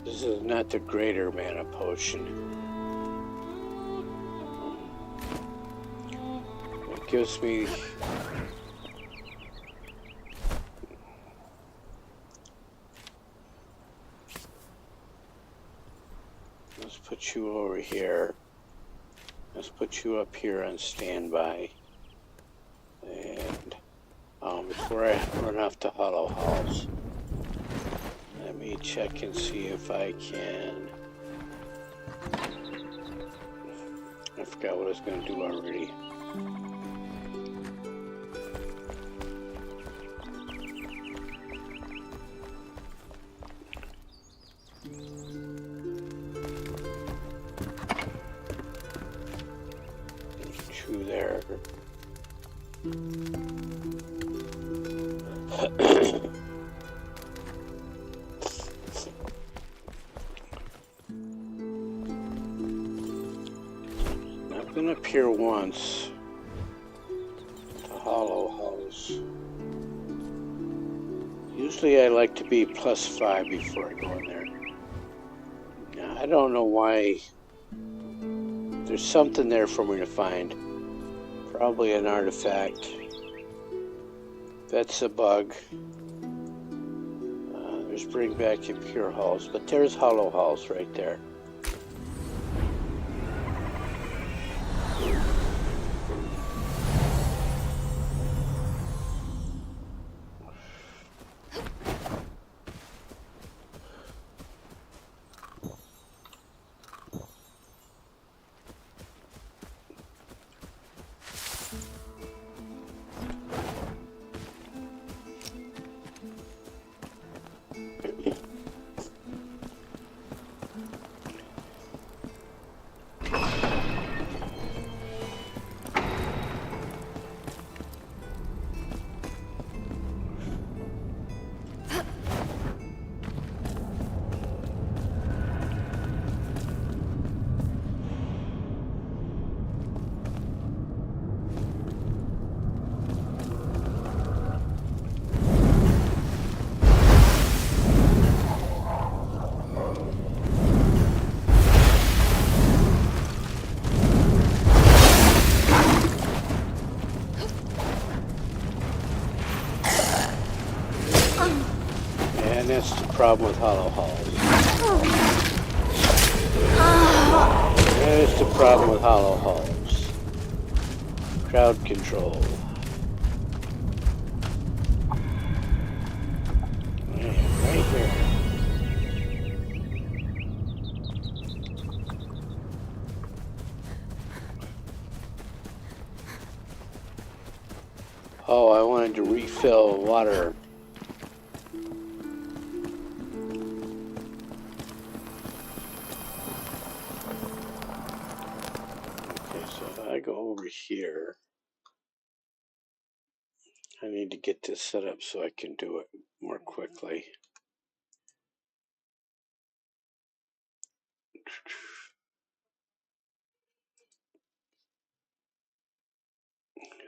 This is not the greater mana potion. It gives me let's put you over here. Let's put you up here on standby. And before I run off to Hollow Halls, let me check and see if I can. I forgot what I was going to do already. There's 2 there. I've been up here once to Hollow Halls. Usually I like to be +5 before I go in there. Now, I don't know why. There's something there for me to find. Probably an artifact. That's a bug. There's bring back impure halls, but there's Hollow Halls right there. And that's the problem with hollow halls. There's the problem with hollow halls. Crowd control. Right here. Oh, I wanted to refill water. Okay, so if I go over here, I need to get this set up so I can do it more quickly.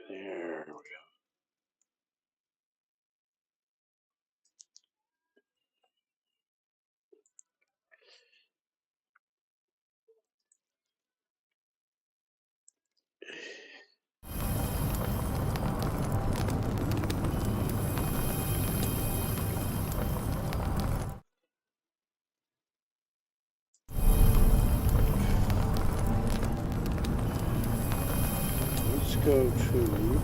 There we go. Let's go to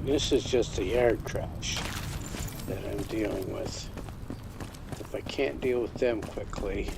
this is just the yard trash that I'm dealing with. If I can't deal with them quickly,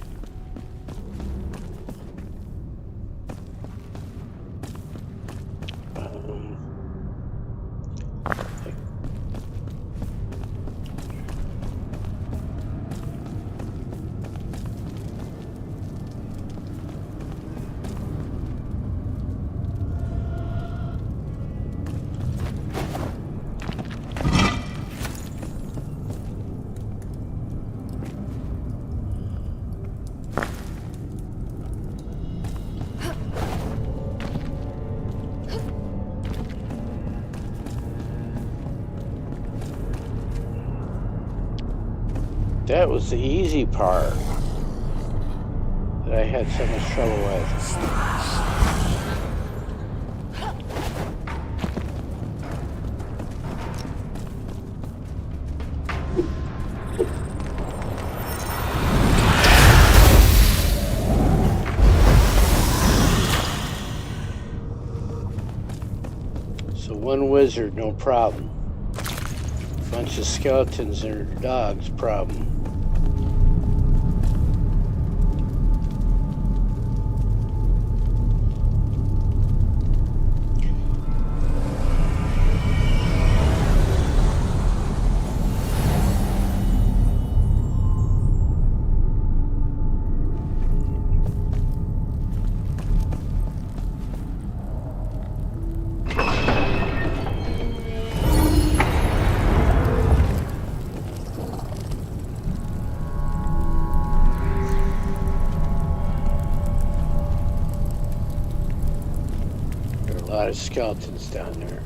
that was the easy part that I had so much trouble with. So one wizard, no problem. Bunch of skeletons and their dogs, problem. of skeletons down there.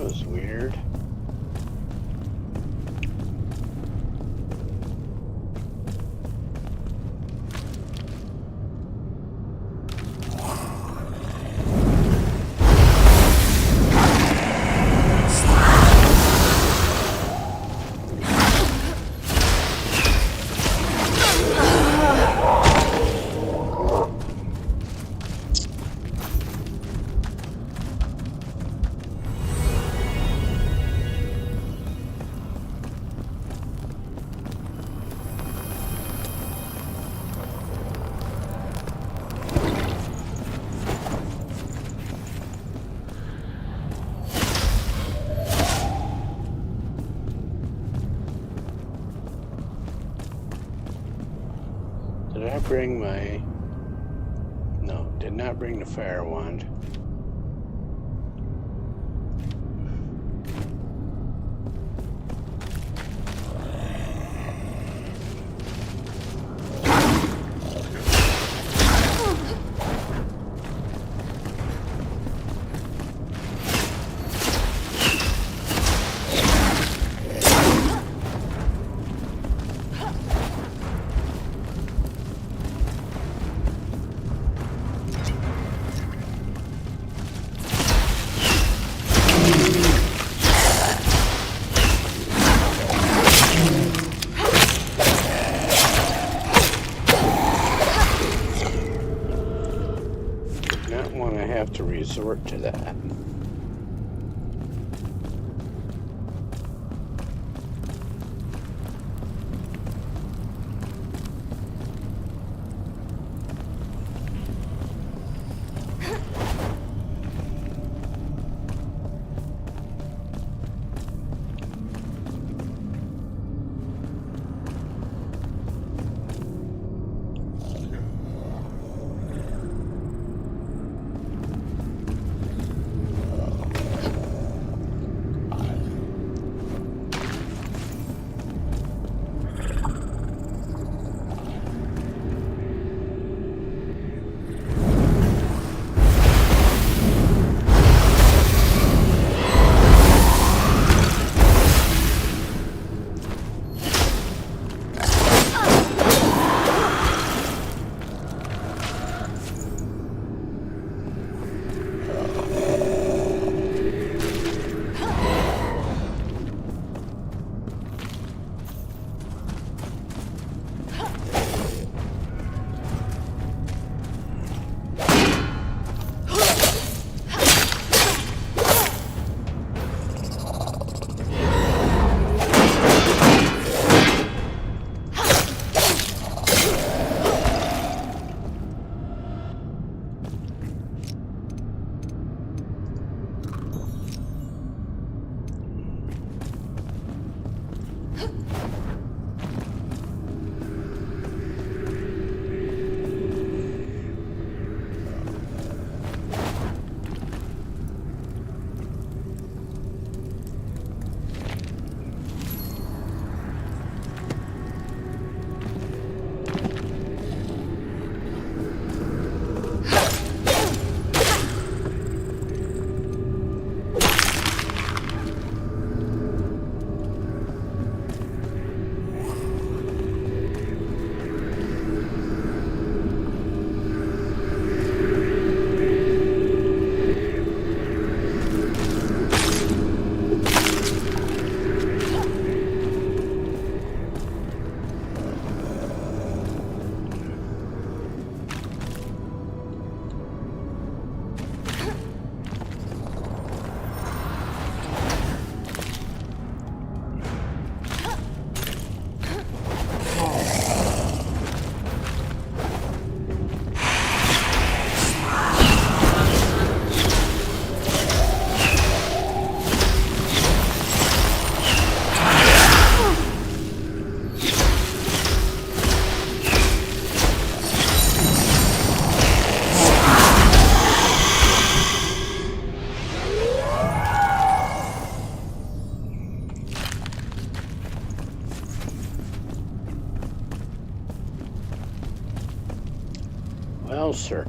That was weird. Did I bring my... No, did not bring the fire wand. Not want to have to resort to that. Well, sir.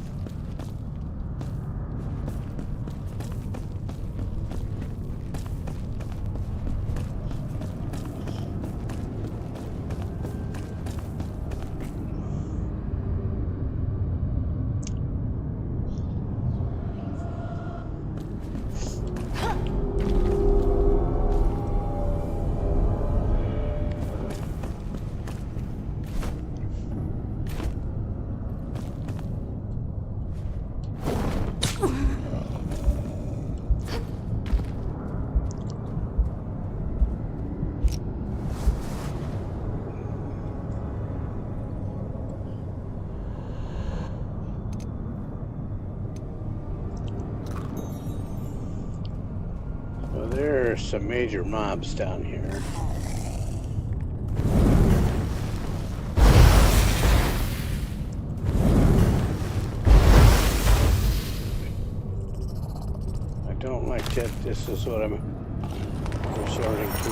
there are some major mobs down here. I don't like that. This is what I'm resorting to.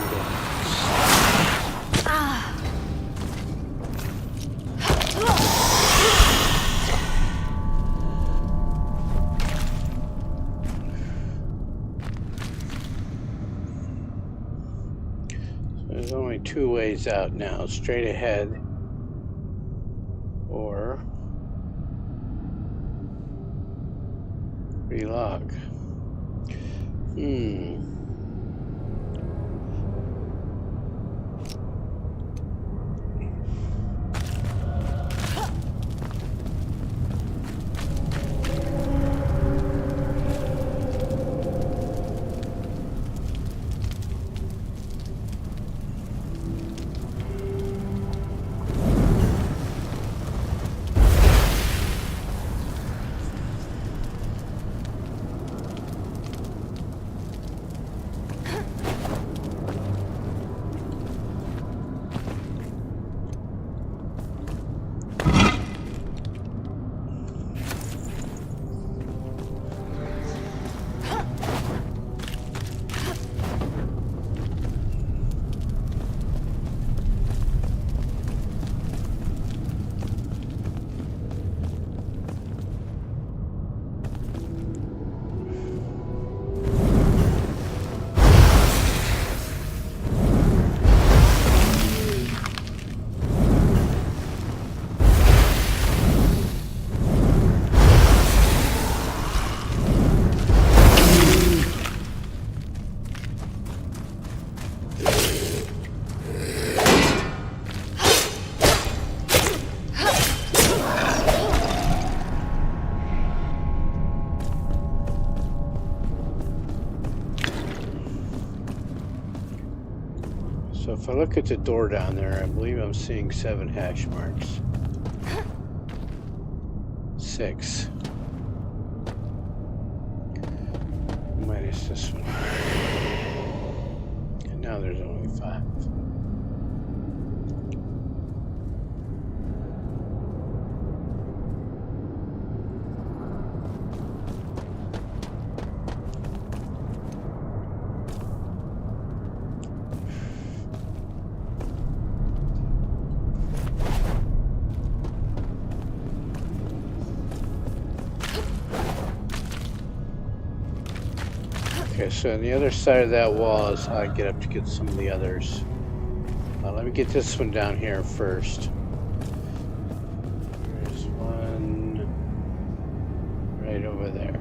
There's only two ways out now, straight ahead or relog. So if I look at the door down there, I believe I'm seeing 7 hash marks. 6. Minus this one. And now there's only 5. Okay, so on the other side of that wall is how I get up to get some of the others. Let me get this one down here first. There's one right over there.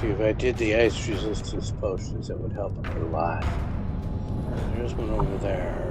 If I did the ice resistance potions, it would help a lot. There's one over there.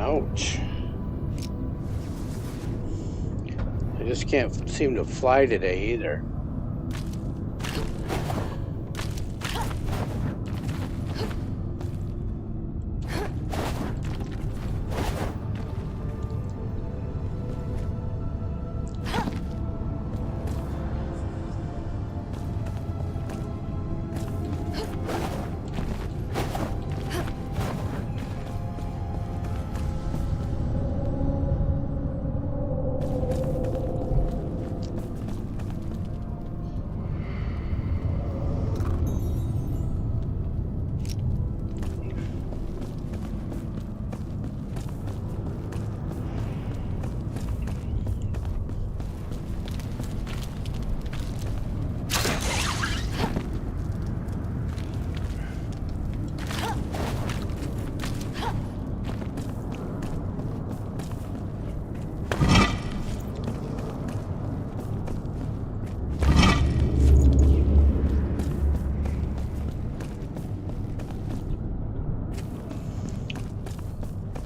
Ouch. I just can't seem to fly today either.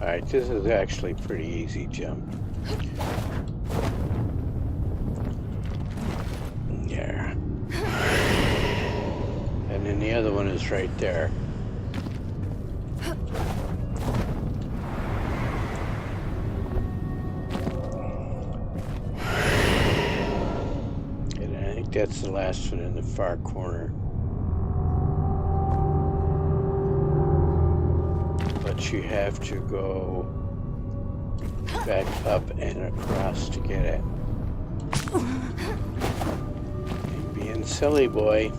Alright, this is actually a pretty easy jump. There. And then the other one is right there. And I think that's the last one in the far corner. But you have to go back up and across to get it. You're being silly, boy.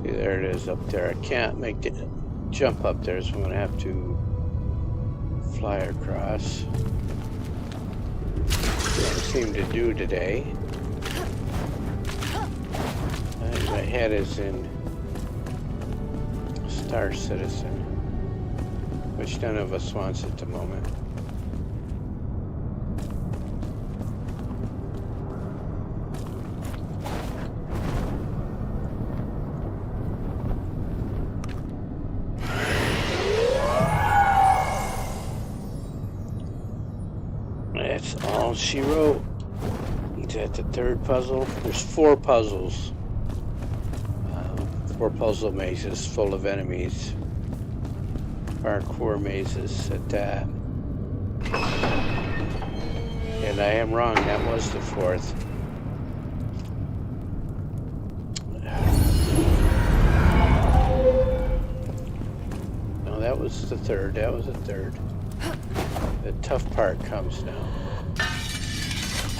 See, there it is up there. I can't make the jump up there, so I'm going to have to fly across. Can't seem to do today. My head is in Star Citizen, which none of us wants at the moment. That's all she wrote. Is that the third puzzle? There's 4 puzzles. 4 puzzle mazes full of enemies. Parkour mazes at that. And I am wrong, that was the 4th. No, that was the 3rd. That was the 3rd. The tough part comes now.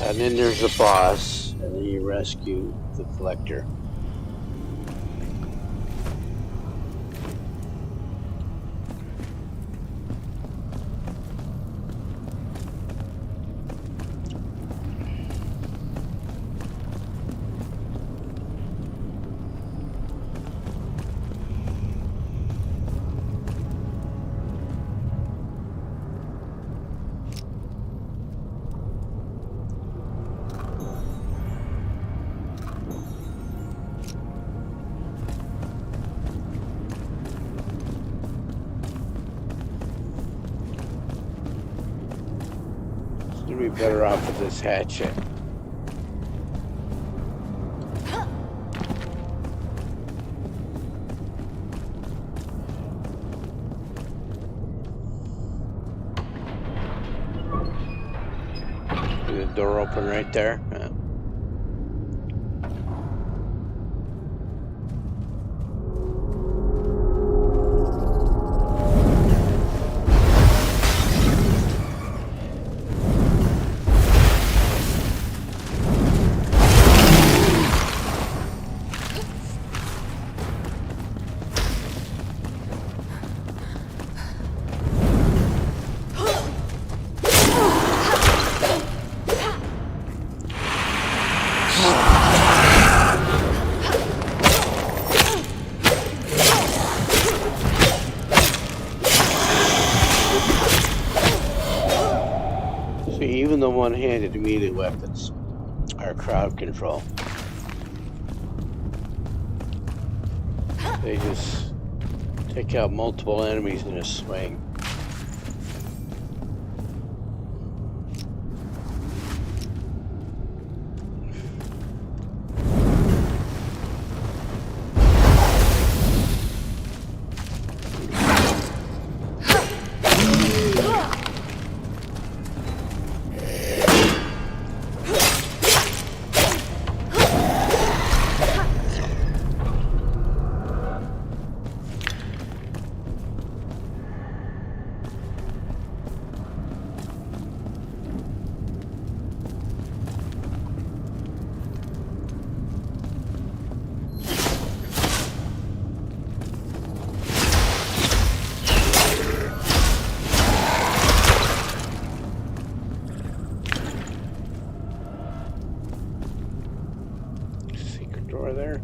And then there's a boss, and then you rescue the collector. We'd be better off with this hatchet. Is the door open right there? Yeah. Even the one-handed melee weapons are crowd control. They just take out multiple enemies in a swing. Door there.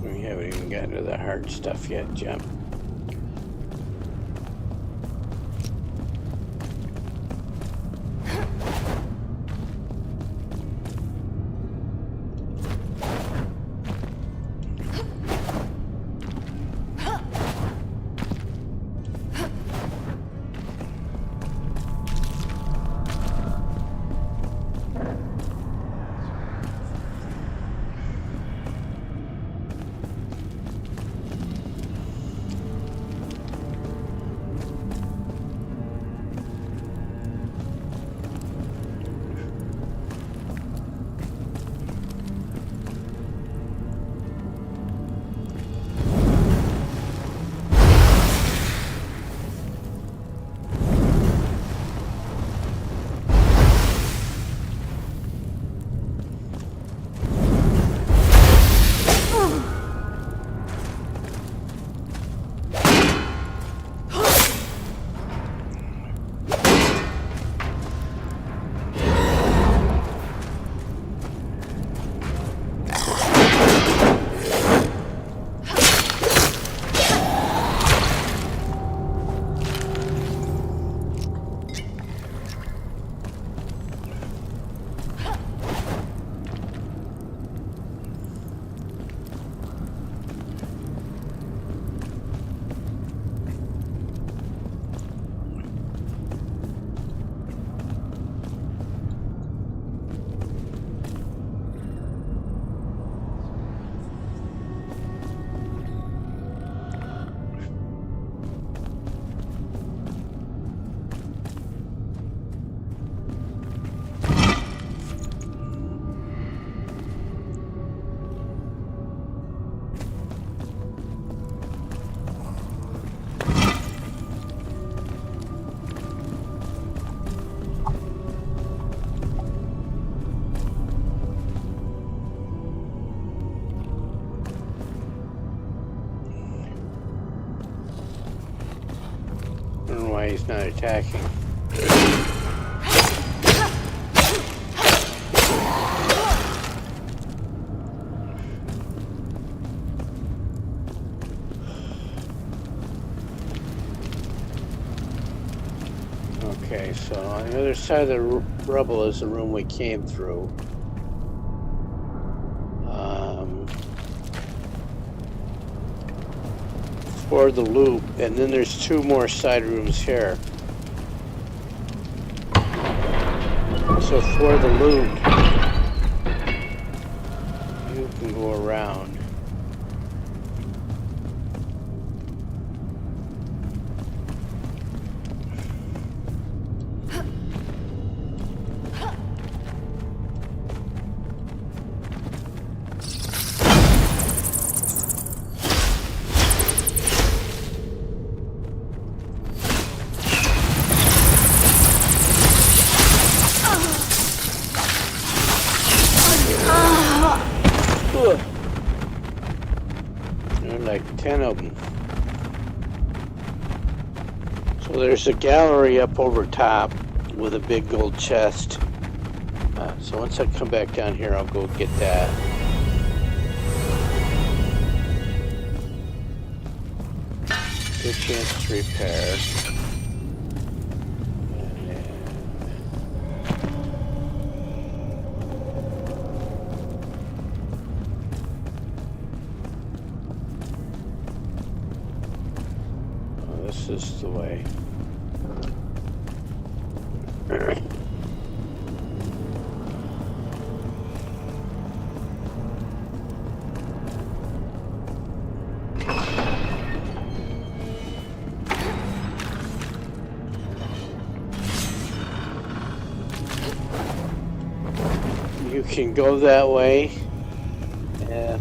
We haven't even gotten to the hard stuff yet, Jim. I don't know why he's not attacking. Okay, so on the other side of the rubble is the room we came through. For the loop, and then there's two more side rooms here. So for the loop, you you can go around. There are like 10 of them. So there's a gallery up over top with a big gold chest. So once I come back down here, I'll go get that. Good chance to repair. This is the way. You can go that way. Yeah.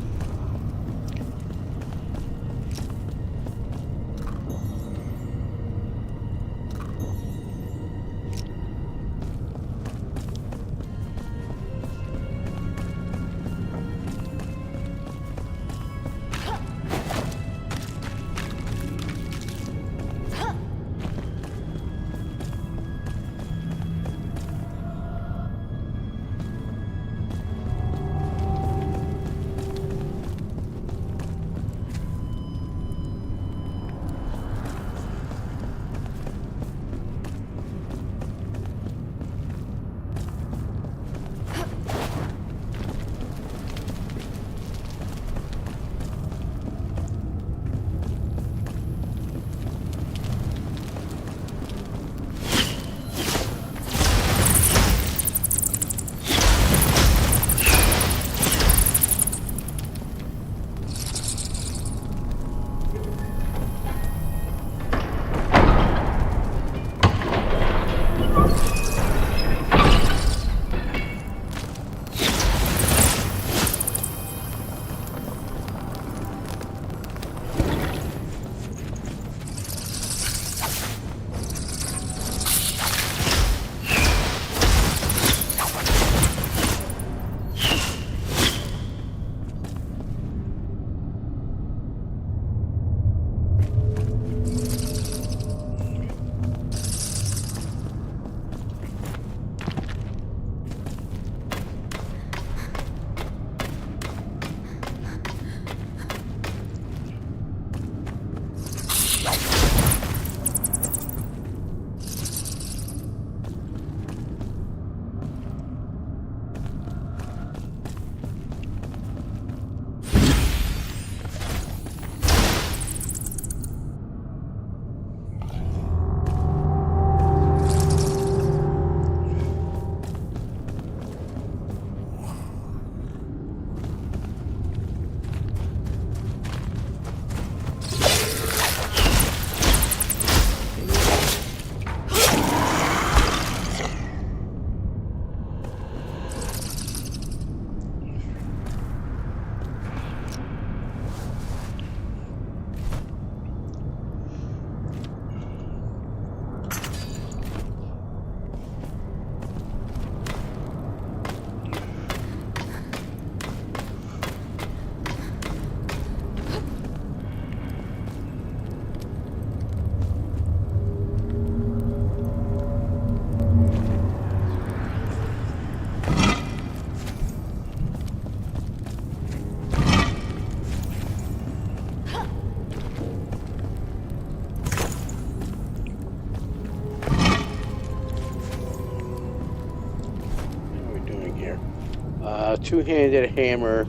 Two-handed hammer.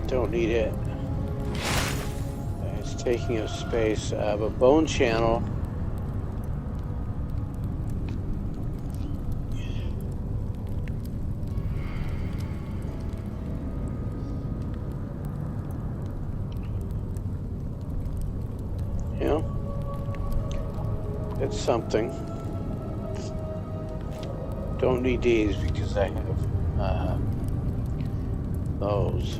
Don't need it. It's taking up space. I have a bone channel. That's something. Don't need these because I have those.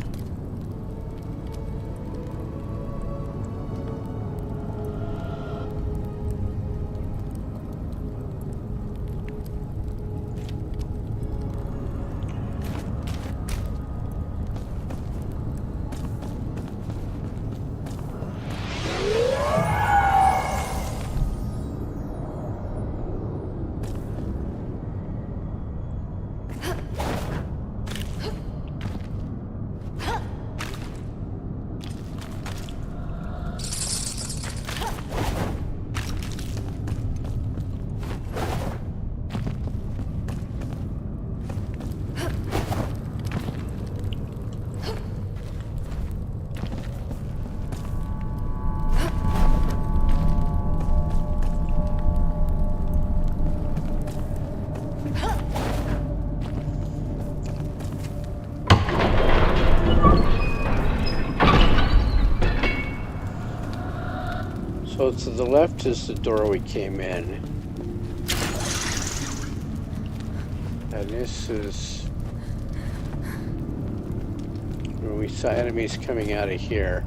So to the left is the door we came in. And this is where we saw enemies coming out of here.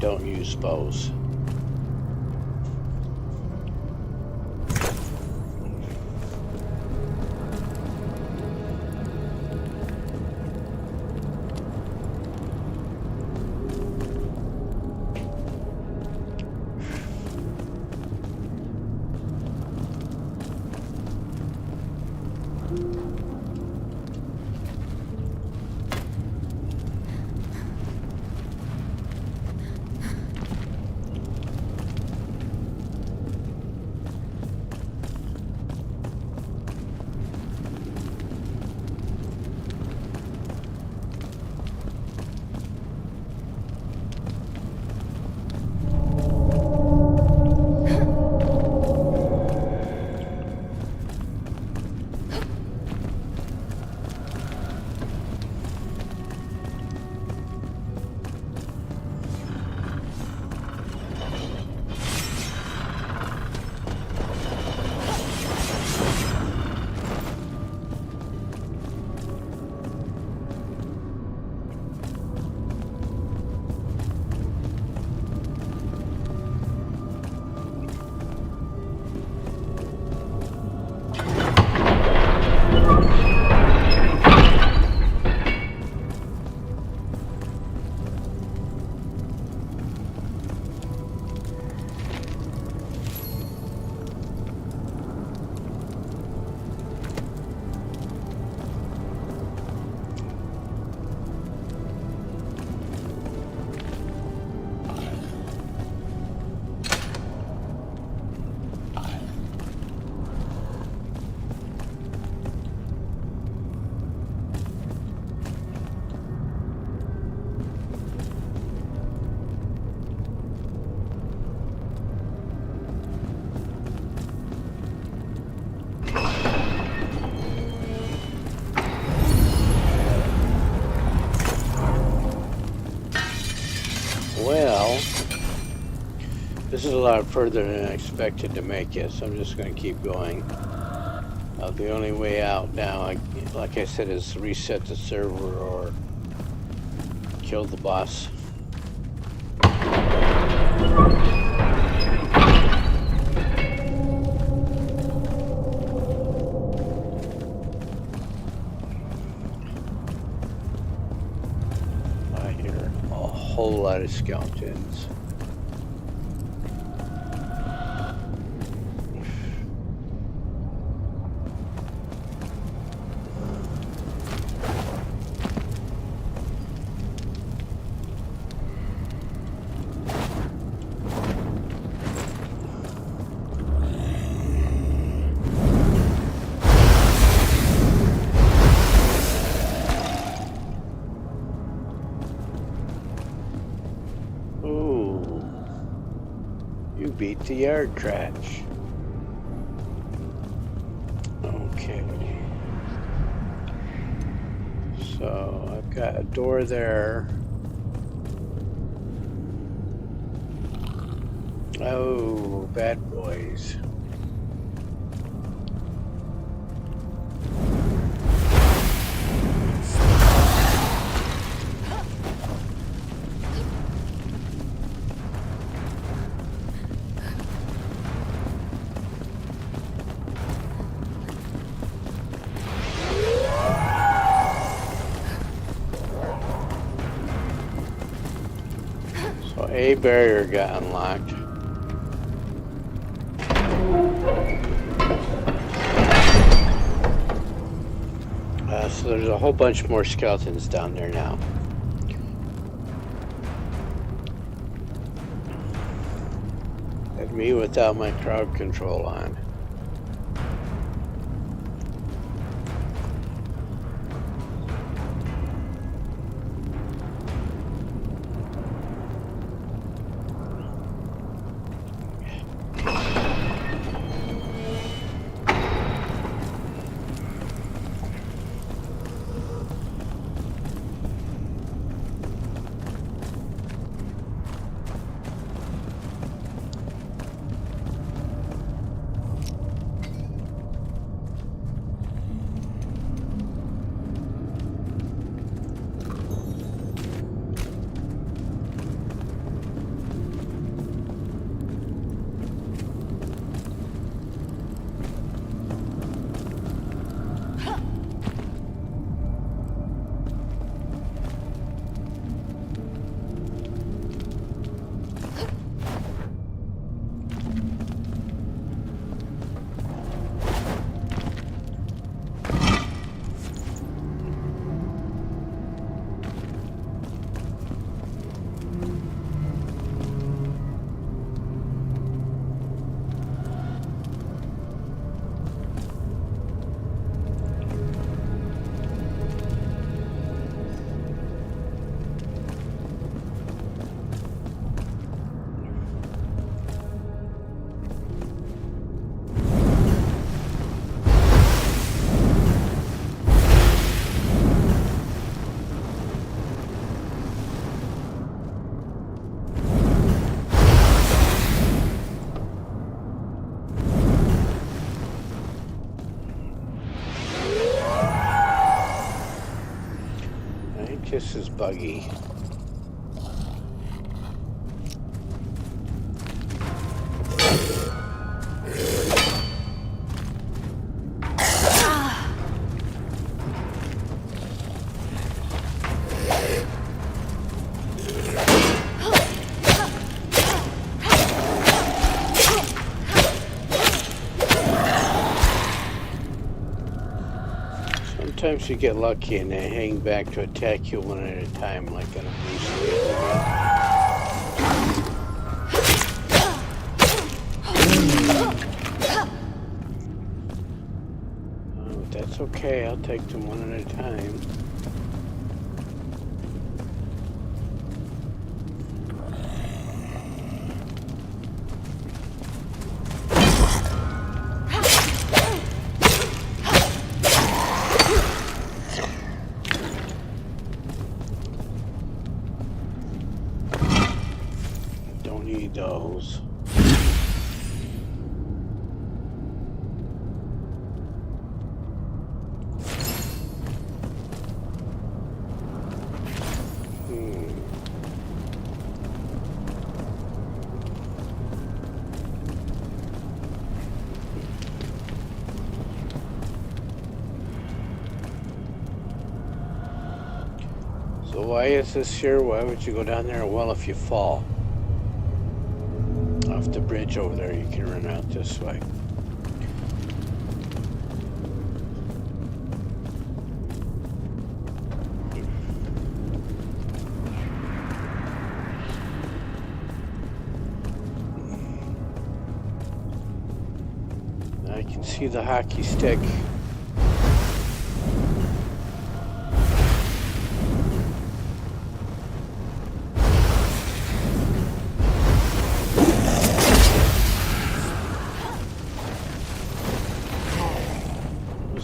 Don't use bows. Well, this is a lot further than I expected to make it, so I'm just going to keep going. The only way out now, like I said, is reset the server or kill the boss. I hear a whole lot of skeletons. You beat the yard trash. Okay. So I've got a door there. Oh, bad boys. So a barrier got unlocked. So there's a whole bunch more skeletons down there now. And me without my crowd control on. This is buggy. Sometimes you get lucky and they hang back to attack you one at a time, like in a police station. Oh, that's okay, I'll take them one at a time. Those. So why is this here? Why would you go down there? Well, if you fall off the bridge over there, you can run out this way. I can see the hockey stick.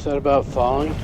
Is that about falling?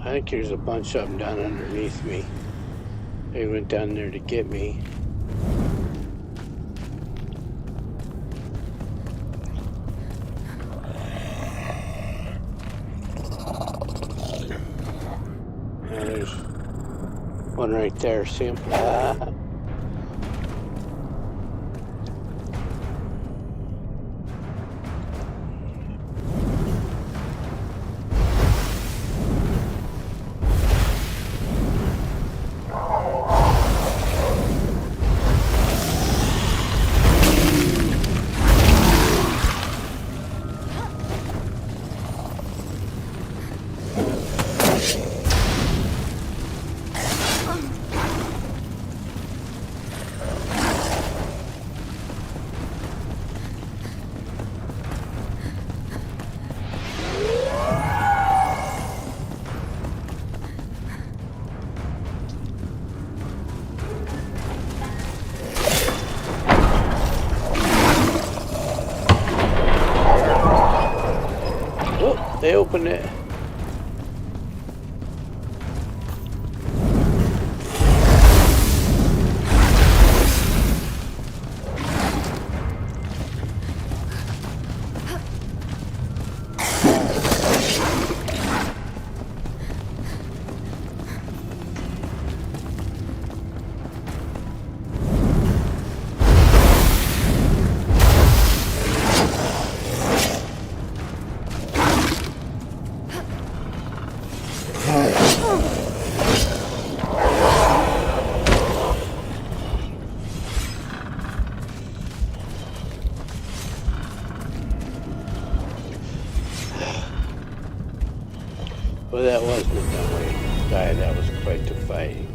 I think there's a bunch of them down underneath me. They went down there to get me. There's one right there, see him? They opened it. Well, that wasn't a dumb way to die. That was quite the fighting.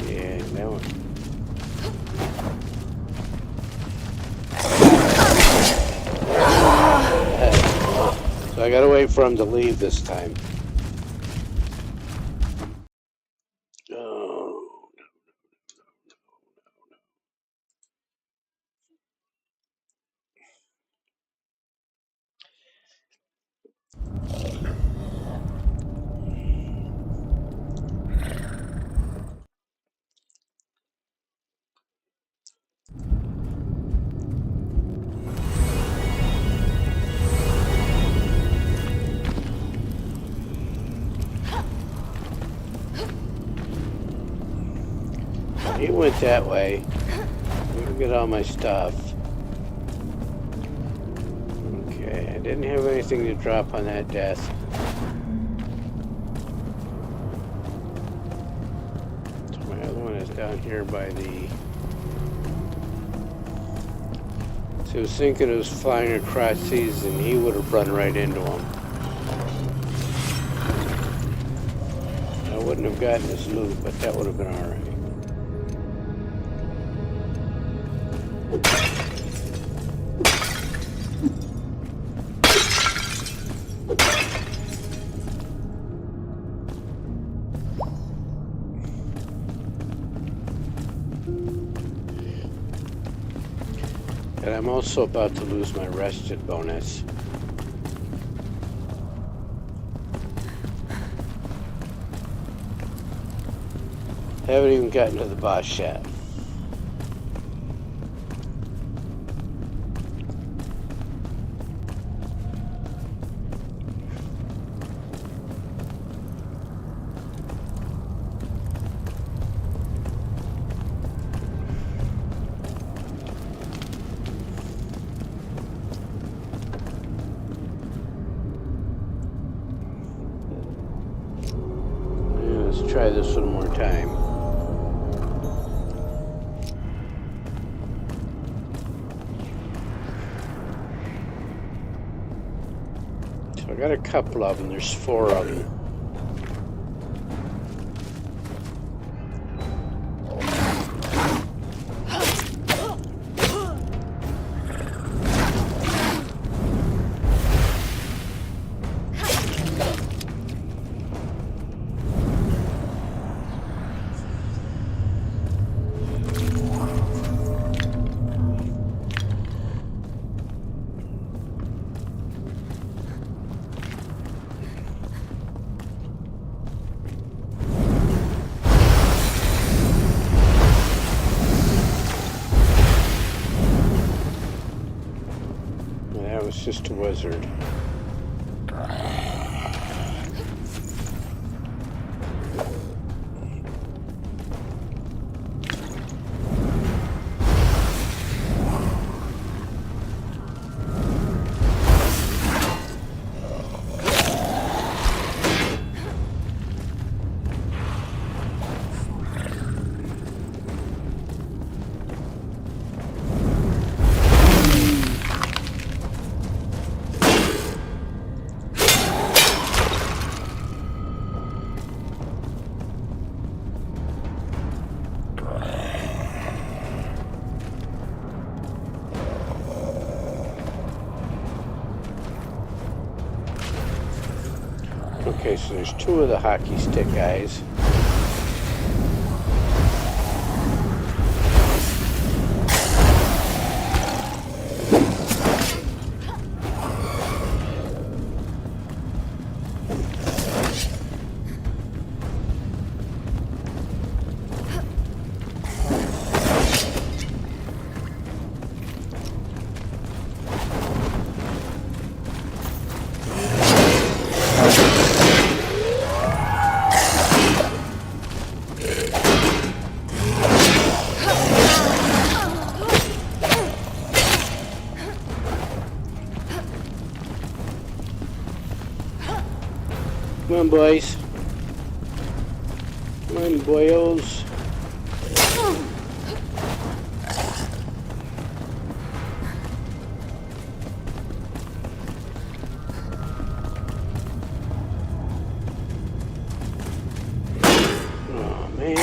Yeah, that one. So I gotta wait for him to leave this time. Oh. He went that way. Let me get all my stuff. Okay, I didn't have anything to drop on that desk. down here by the... So he was thinking it was flying across these and he would have run right into him. I wouldn't have gotten his loot, but that would have been alright. And I'm also about to lose my rested bonus. Haven't even gotten to the boss yet. Let's try this one more time. So I got a couple of them. There's 4 of them. It's just a wizard. Okay, so there's 2 of the hockey stick guys. Come on, boys. Come on, boyos. Oh, man.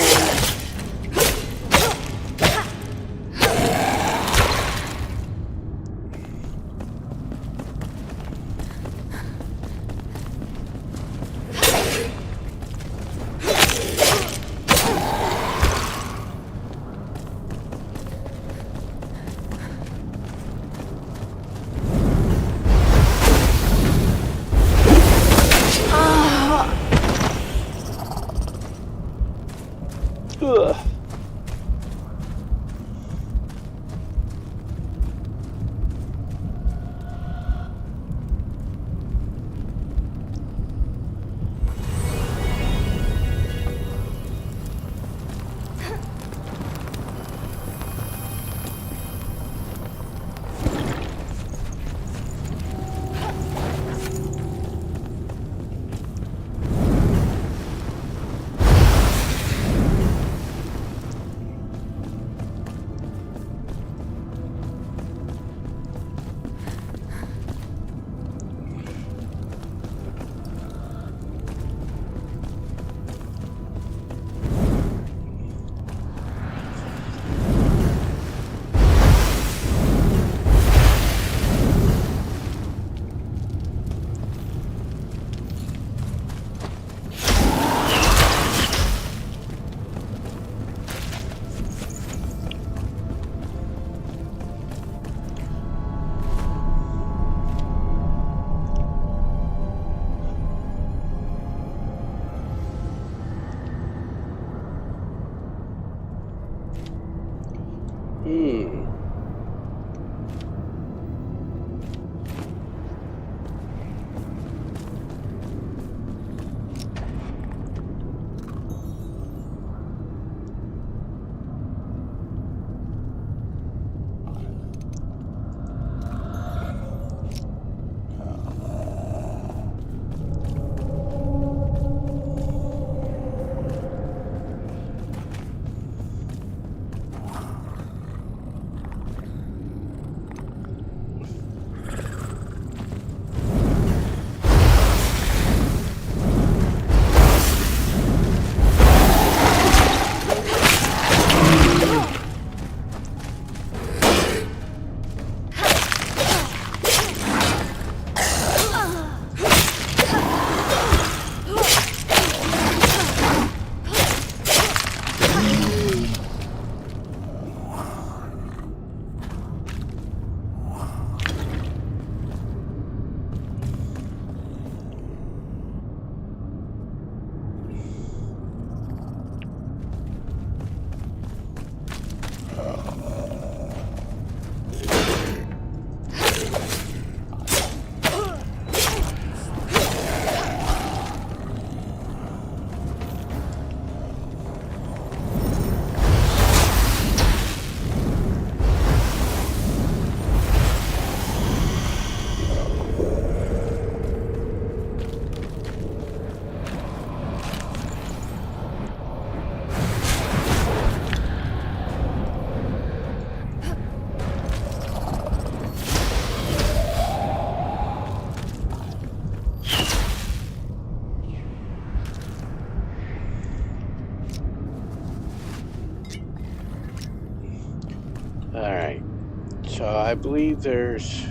I believe there's...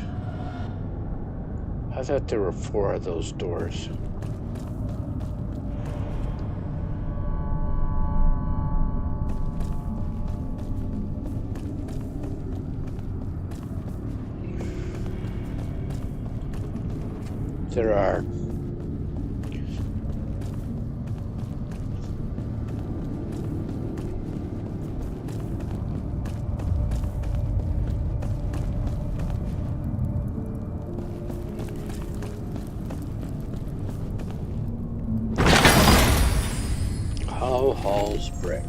I thought there were 4 of those doors. There are. Hollow Halls brick.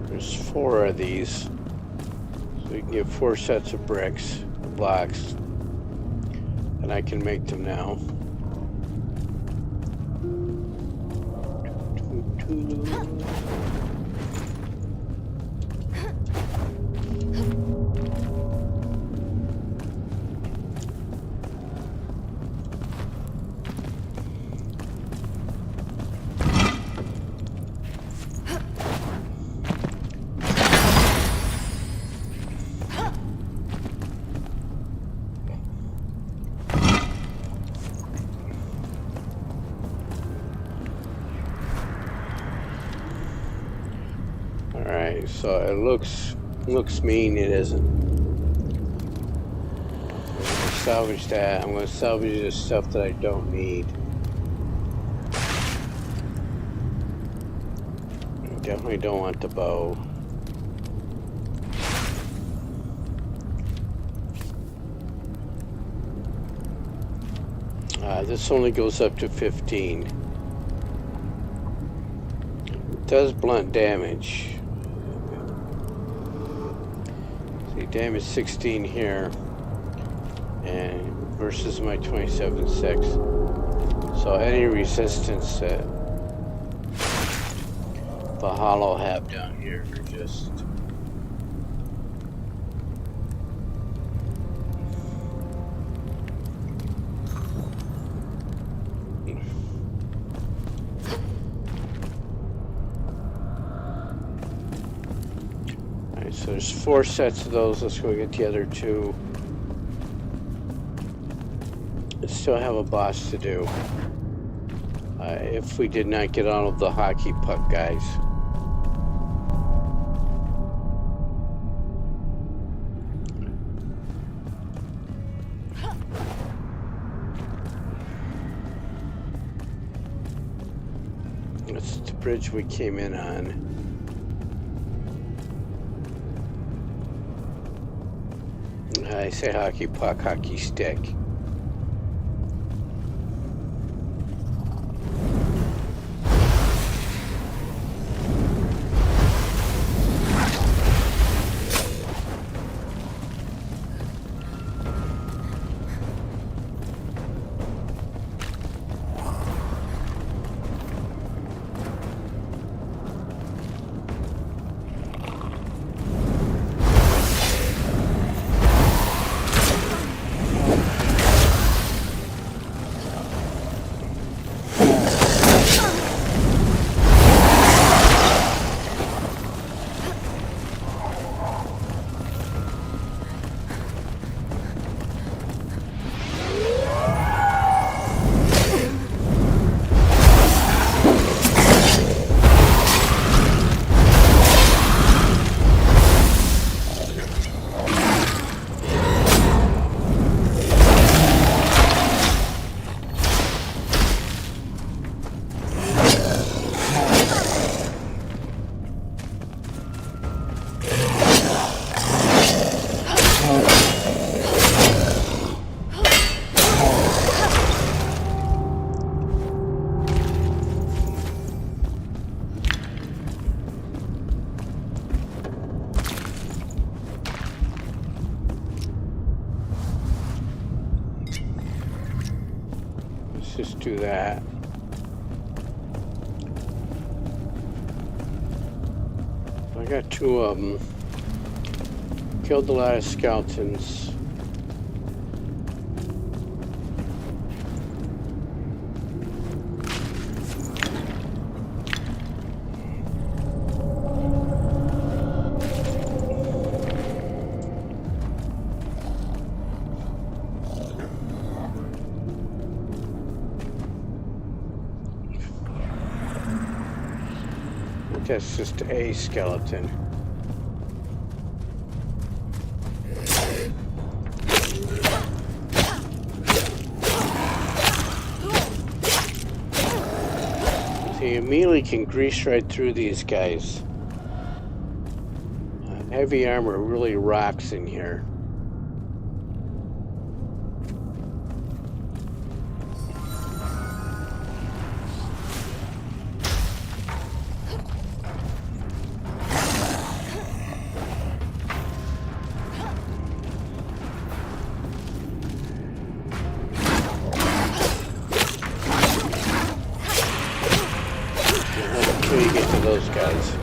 There's 4 of these, so we can get 4 sets of bricks, blocks, and I can make them now. Alright, so it looks mean, it isn't. I'm gonna salvage that. I'm gonna salvage the stuff that I don't need. I definitely don't want the bow. This only goes up to 15. It does blunt damage. Damage 16 here, and versus my 27.6. So any resistance that the hollow have down here are just so there's 4 sets of those. Let's go get the other 2. I still have a boss to do. If we did not get all of the hockey puck guys. That's the bridge we came in on. I say hockey puck, hockey stick. Just do that. got 2 of them. Killed a lot of skeletons. That's just a skeleton. So you immediately can grease right through these guys. Heavy armor really rocks in here. Until you get to those guys.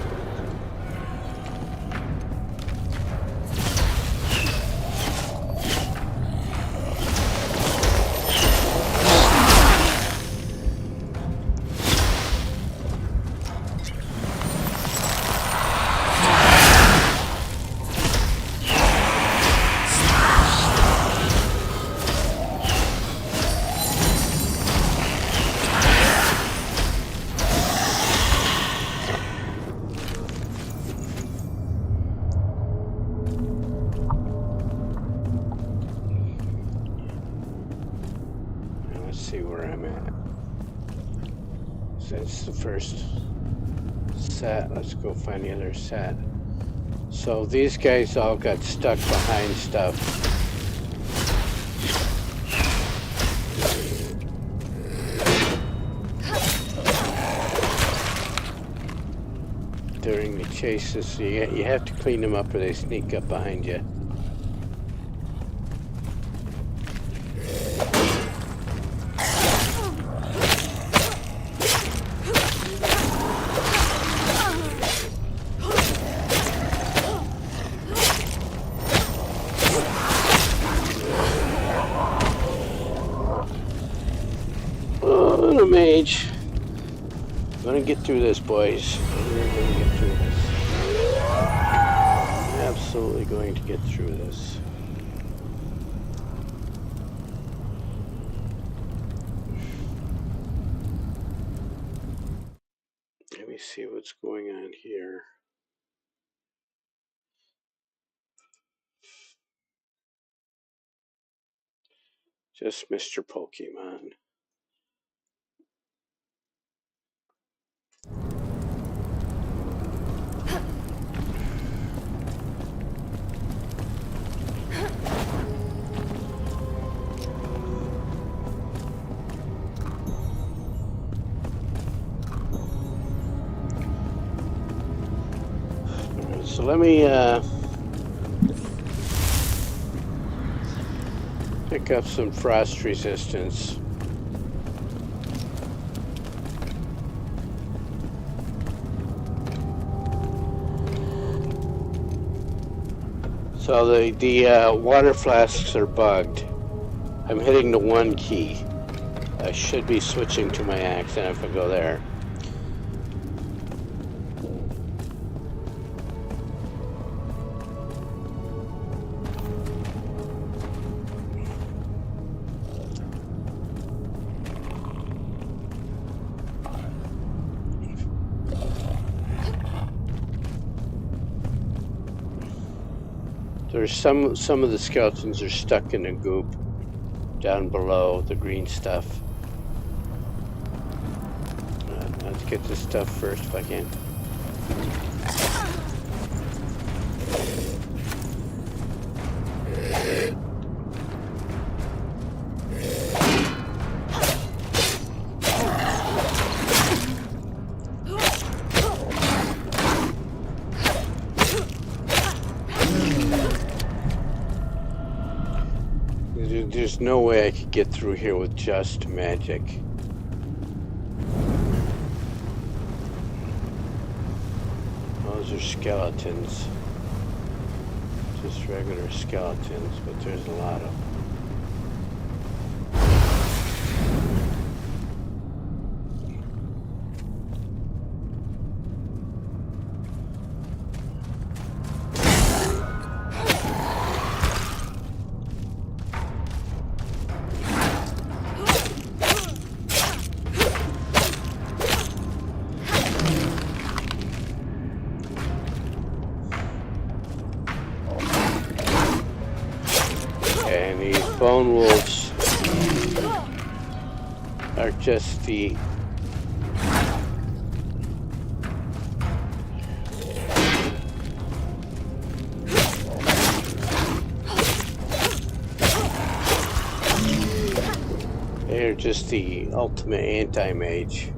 See where I'm at. So that's the first set. Let's go find the other set. So these guys all got stuck behind stuff. During the chases, so you have to clean them up or they sneak up behind you. Oh, mage. I'm gonna get through this, boys. We're gonna get through this. Absolutely going to get through this. Let me see what's going on here. Just Mr. Pokemon. So let me pick up some frost resistance. So the water flasks are bugged. I'm hitting the 1 key. I should be switching to my axe, and if I go there. There's some of the skeletons are stuck in a goop down below the green stuff. Let's get this stuff first if I can. There's no way I could get through here with just magic. Those are are skeletons. Just regular skeletons, but there's a lot of them. And these bone wolves are just the they're just the ultimate anti-mage.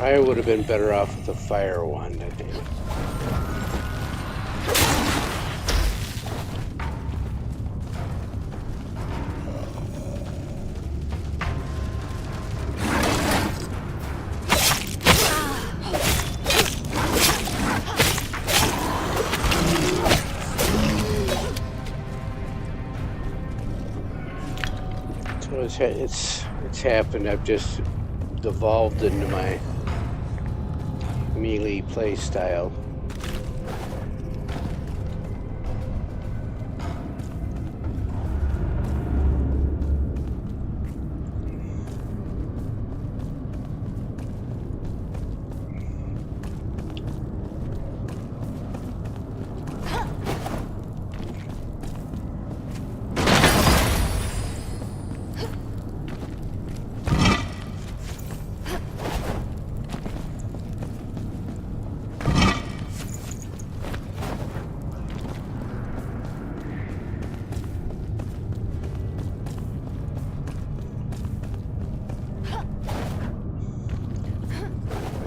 I would have been better off with a fire wand, I think. So it's happened. I've just devolved into my melee play style.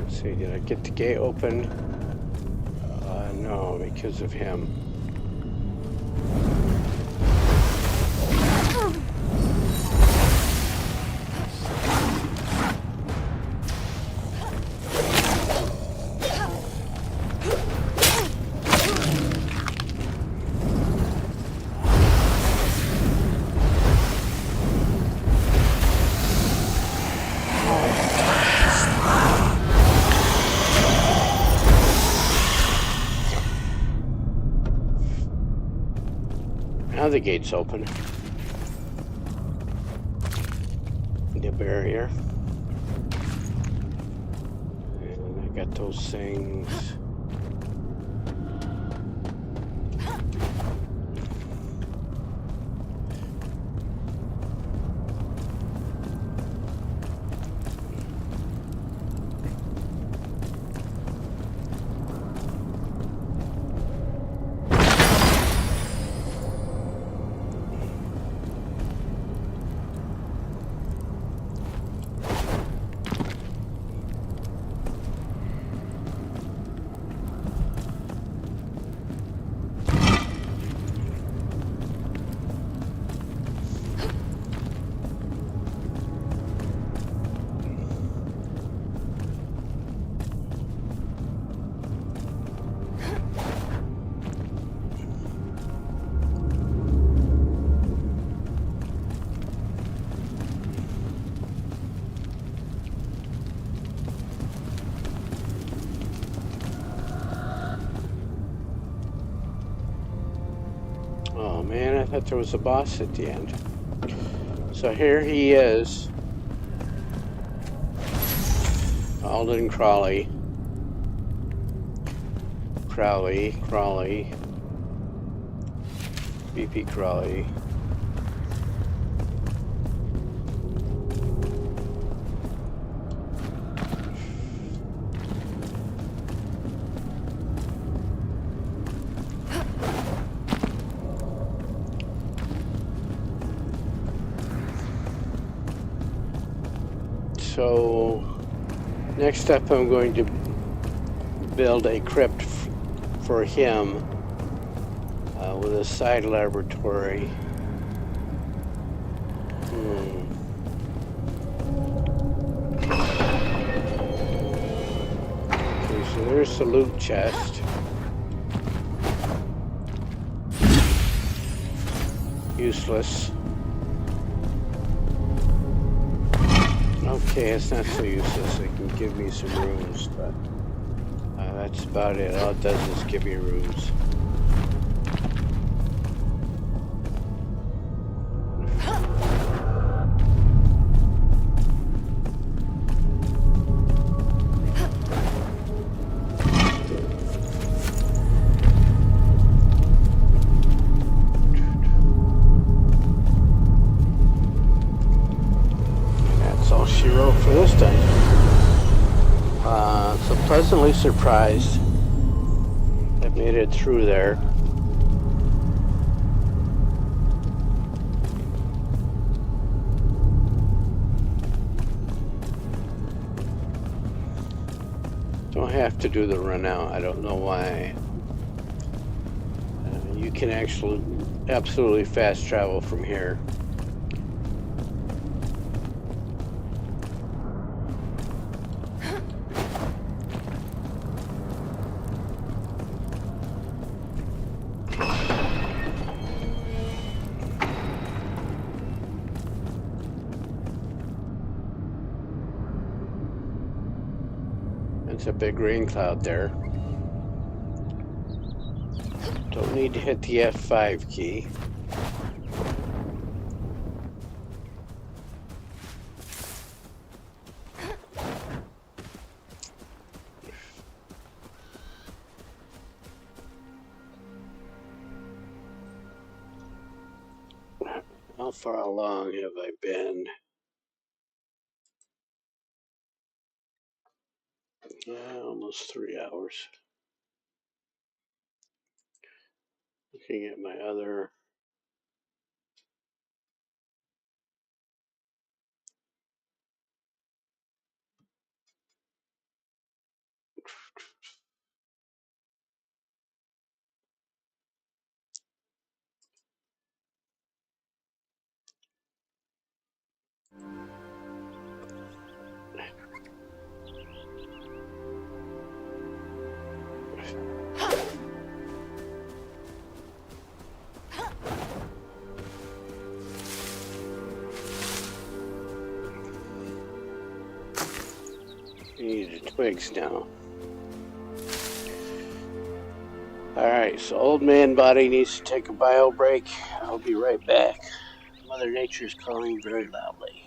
See, did I get the gate open? No, because of him. Now the gate's open. The barrier. And I got those things. Oh man, I thought there was a boss at the end. So here he is. Alden Crowley. Crowley. BP Crawley. So next up I'm going to build a crypt for him with a side laboratory. Okay, so there's the loot chest. Useless. Okay, it's not so useless. It can give me some runes, but that's about it. All it does is give me runes. For this dungeon. So pleasantly surprised I made it through there. Don't have to do the run out. I don't know why. You can actually absolutely fast travel from here. It's a big rain cloud there. Don't need to hit the F5 key. How far along have I been? Almost 3 hours. Looking at my other... Need twigs now. Alright, so old man body needs to take a bio break. I'll be right back. Mother Nature's calling very loudly.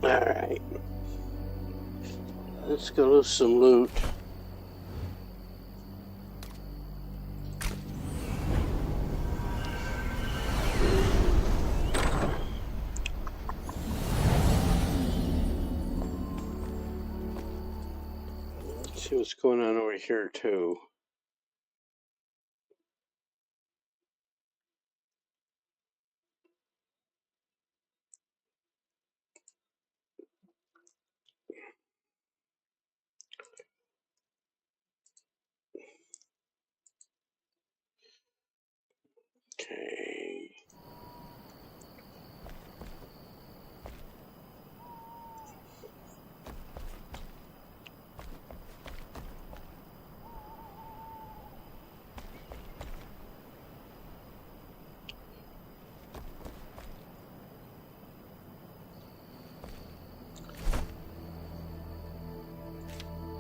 Alright. Let's go to some loot. Let's see what's going on over here too. Okay.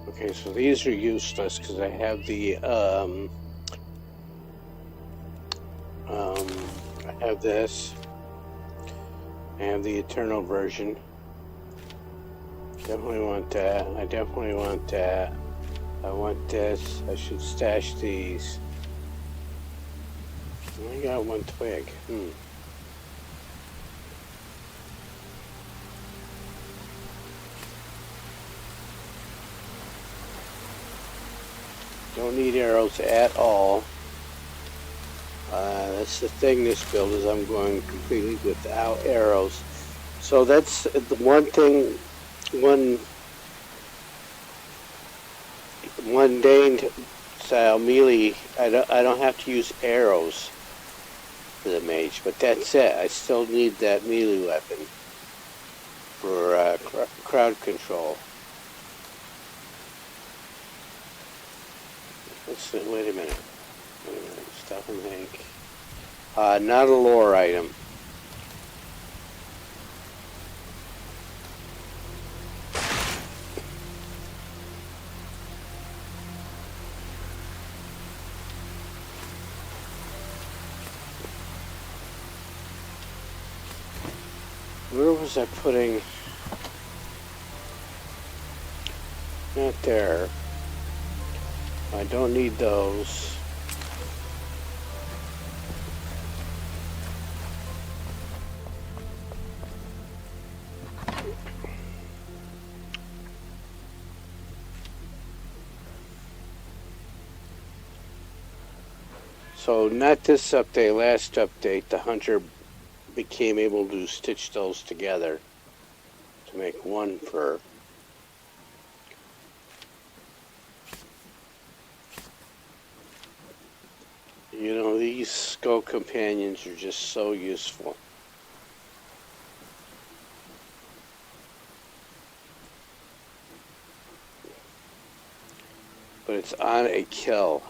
Okay, so these are useless because I have the I have this. I have the eternal version. Definitely want that. I definitely want that. I want this. I should stash these. I only got one twig. Don't need arrows at all. That's the thing this build is I'm going completely without arrows. So that's the one thing, one mundane style melee. I don't have to use arrows for the mage, but that's it. I still need that melee weapon for crowd control. Wait a minute. Stop and think. Not a lore item. Where was I putting? Not there. I don't need those. So not this update, last update, the hunter became able to stitch those together to make one fur. You know, these skull companions are just so useful. But it's on a kill.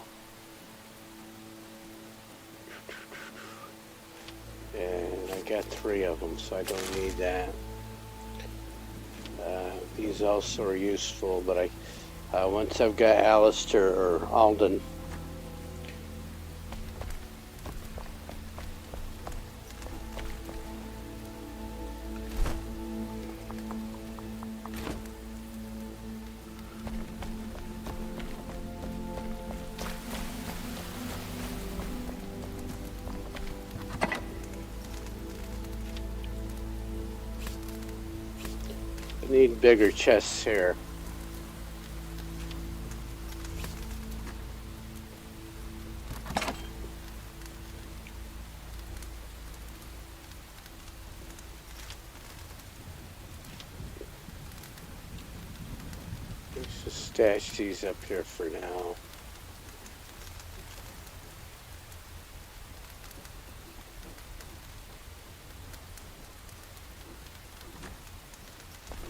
And I got 3 of them, so I don't need that. These also are useful, but once I've got Alistair or Alden, I need bigger chests here. Let's just stash these up here for now.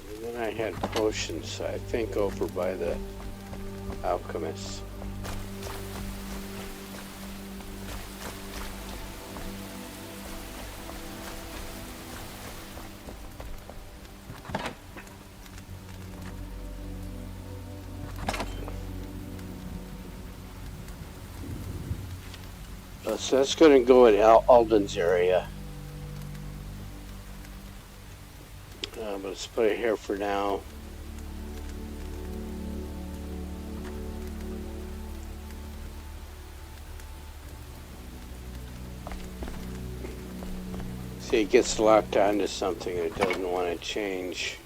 And then I had potions, I think, over by the alchemist. So that's going to go in Alden's area. But let's put it here for now. See, it gets locked onto something it doesn't want to change.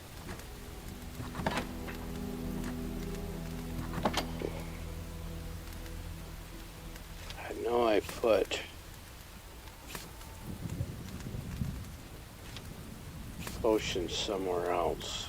I know I put potions somewhere else.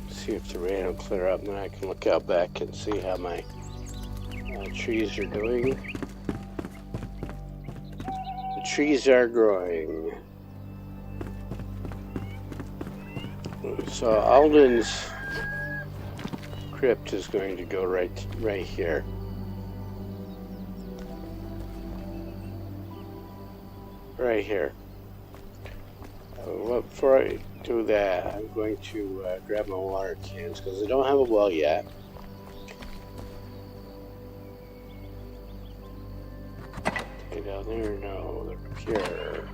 See if the rain will clear up, and then I can look out back and see how my trees are doing. The trees are growing. So Alden's crypt is going to go right here. Right here. Well, before I do that, I'm going to grab my water cans because I don't have a well yet. Get down there? No, they're up here.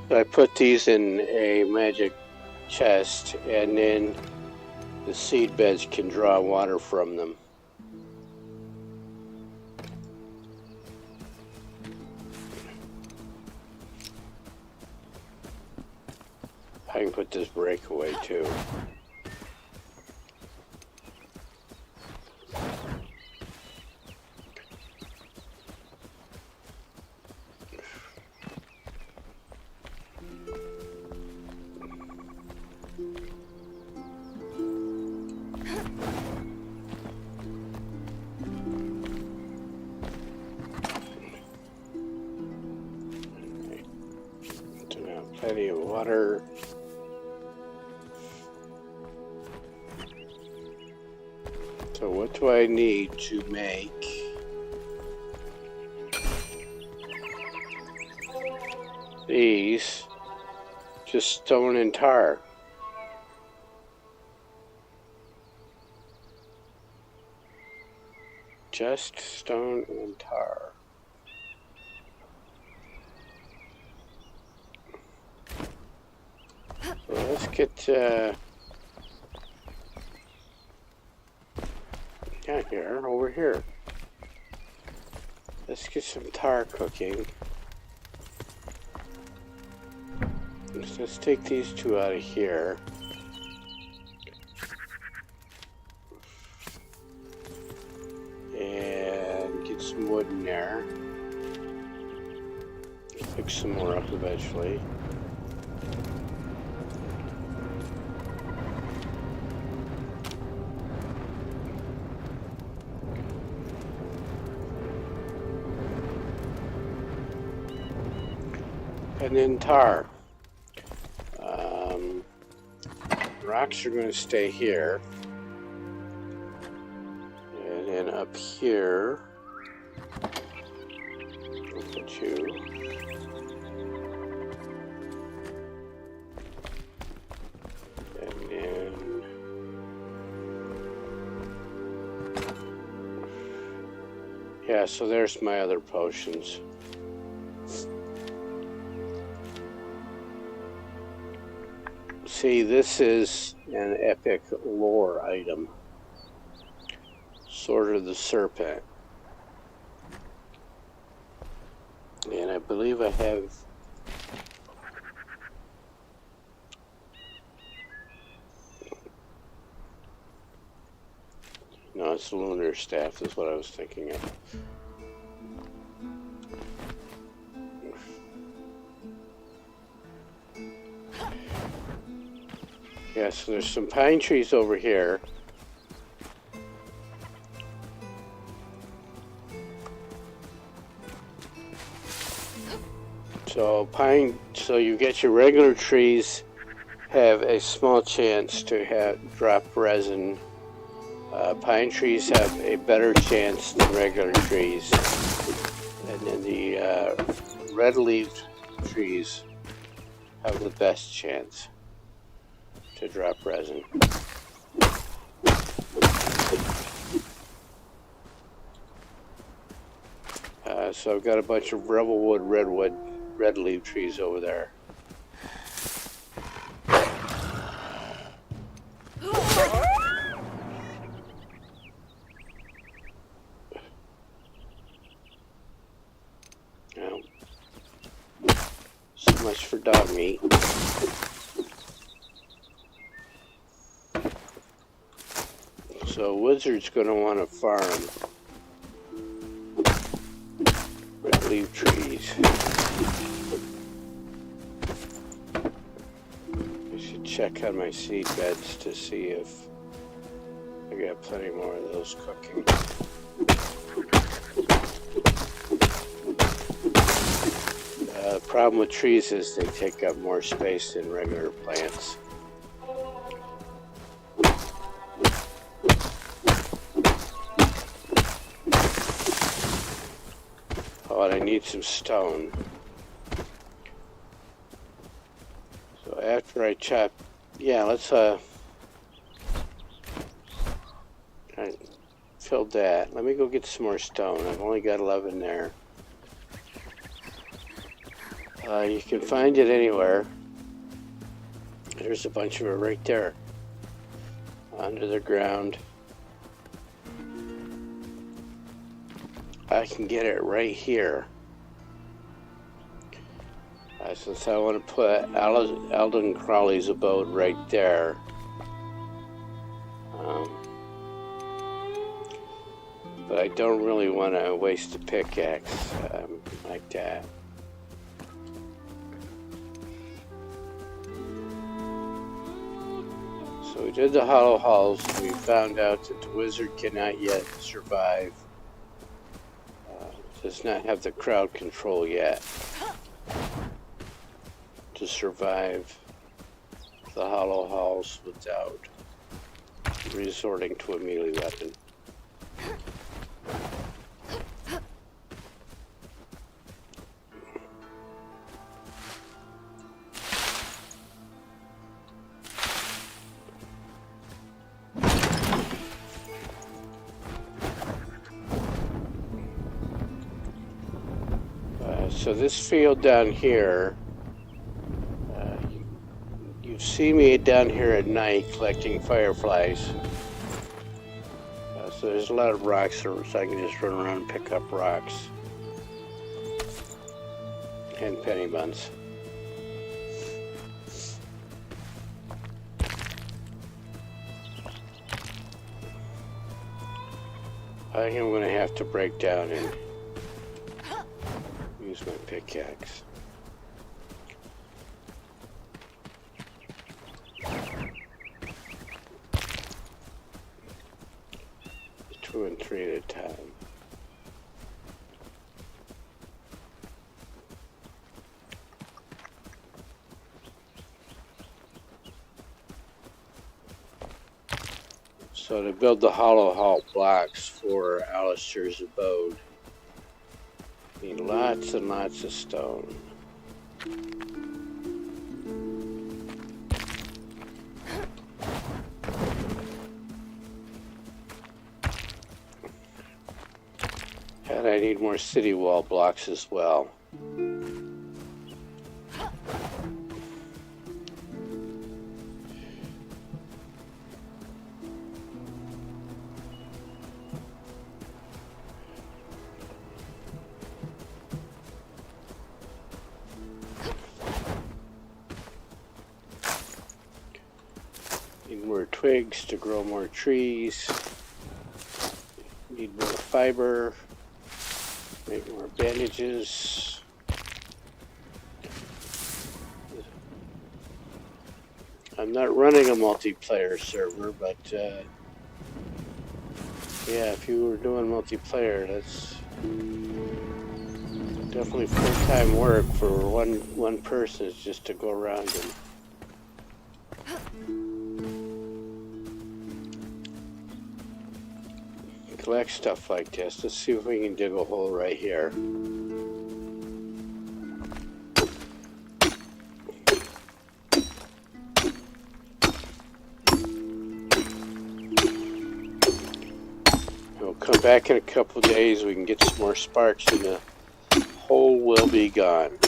I put these in a magic chest, and then the seed beds can draw water from them. I can put this breakaway too. Plenty of water. So what do I need to make these? Just stone and tar. Just stone and tar. Well, let's get not here, over here. Let's get some tar cooking. Let's take these two out of here. And get some wood in there. Pick some more up eventually. And then tar. Rocks are going to stay here. And then up here, we'll put you. And then Yeah, so there's my other potions. See, this is an epic lore item. Sword of the Serpent. And I believe I have... No, it's the Lunar Staff is what I was thinking of. Yeah, so there's some pine trees over here. So you get your regular trees have a small chance to drop resin. Pine trees have a better chance than regular trees. And then the red-leaved trees have the best chance to drop resin. So I've got a bunch of revelwood, redwood, red-leaf trees over there. Now, so much for dog meat. So Wizard's going to want to farm red-leaf trees. I should check on my seed beds to see if I got plenty more of those cooking. The problem with trees is they take up more space than regular plants. Oh, and I need some stone. So after I chop, yeah, let's I filled that. Let me go get some more stone. I've only got 11 there. You can find it anywhere. There's a bunch of it right there, under the ground. I can get it right here. Since I want to put Alden Crowley's abode right there. But I don't really want to waste a pickaxe like that. So we did the hollow halls. We found out that the wizard cannot yet survive. Does not have the crowd control yet to survive the hollow halls without resorting to a melee weapon. So this field down here, you see me down here at night collecting fireflies. So there's a lot of rocks, so I can just run around and pick up rocks and penny buns. I think I'm going to have to break down and use my pickaxe. Two and three at a time. So to build the hollow halt blocks for Alistair's abode, need lots and lots of stone. And I need more city wall blocks as well. Need more twigs to grow more trees. Need more fiber. Make more bandages. I'm not running a multiplayer server, but yeah, if you were doing multiplayer, that's definitely full-time work for one person, is just to go around and collect stuff like this. Let's see if we can dig a hole right here. We'll come back in a couple days. We can get some more sparks and the hole will be gone.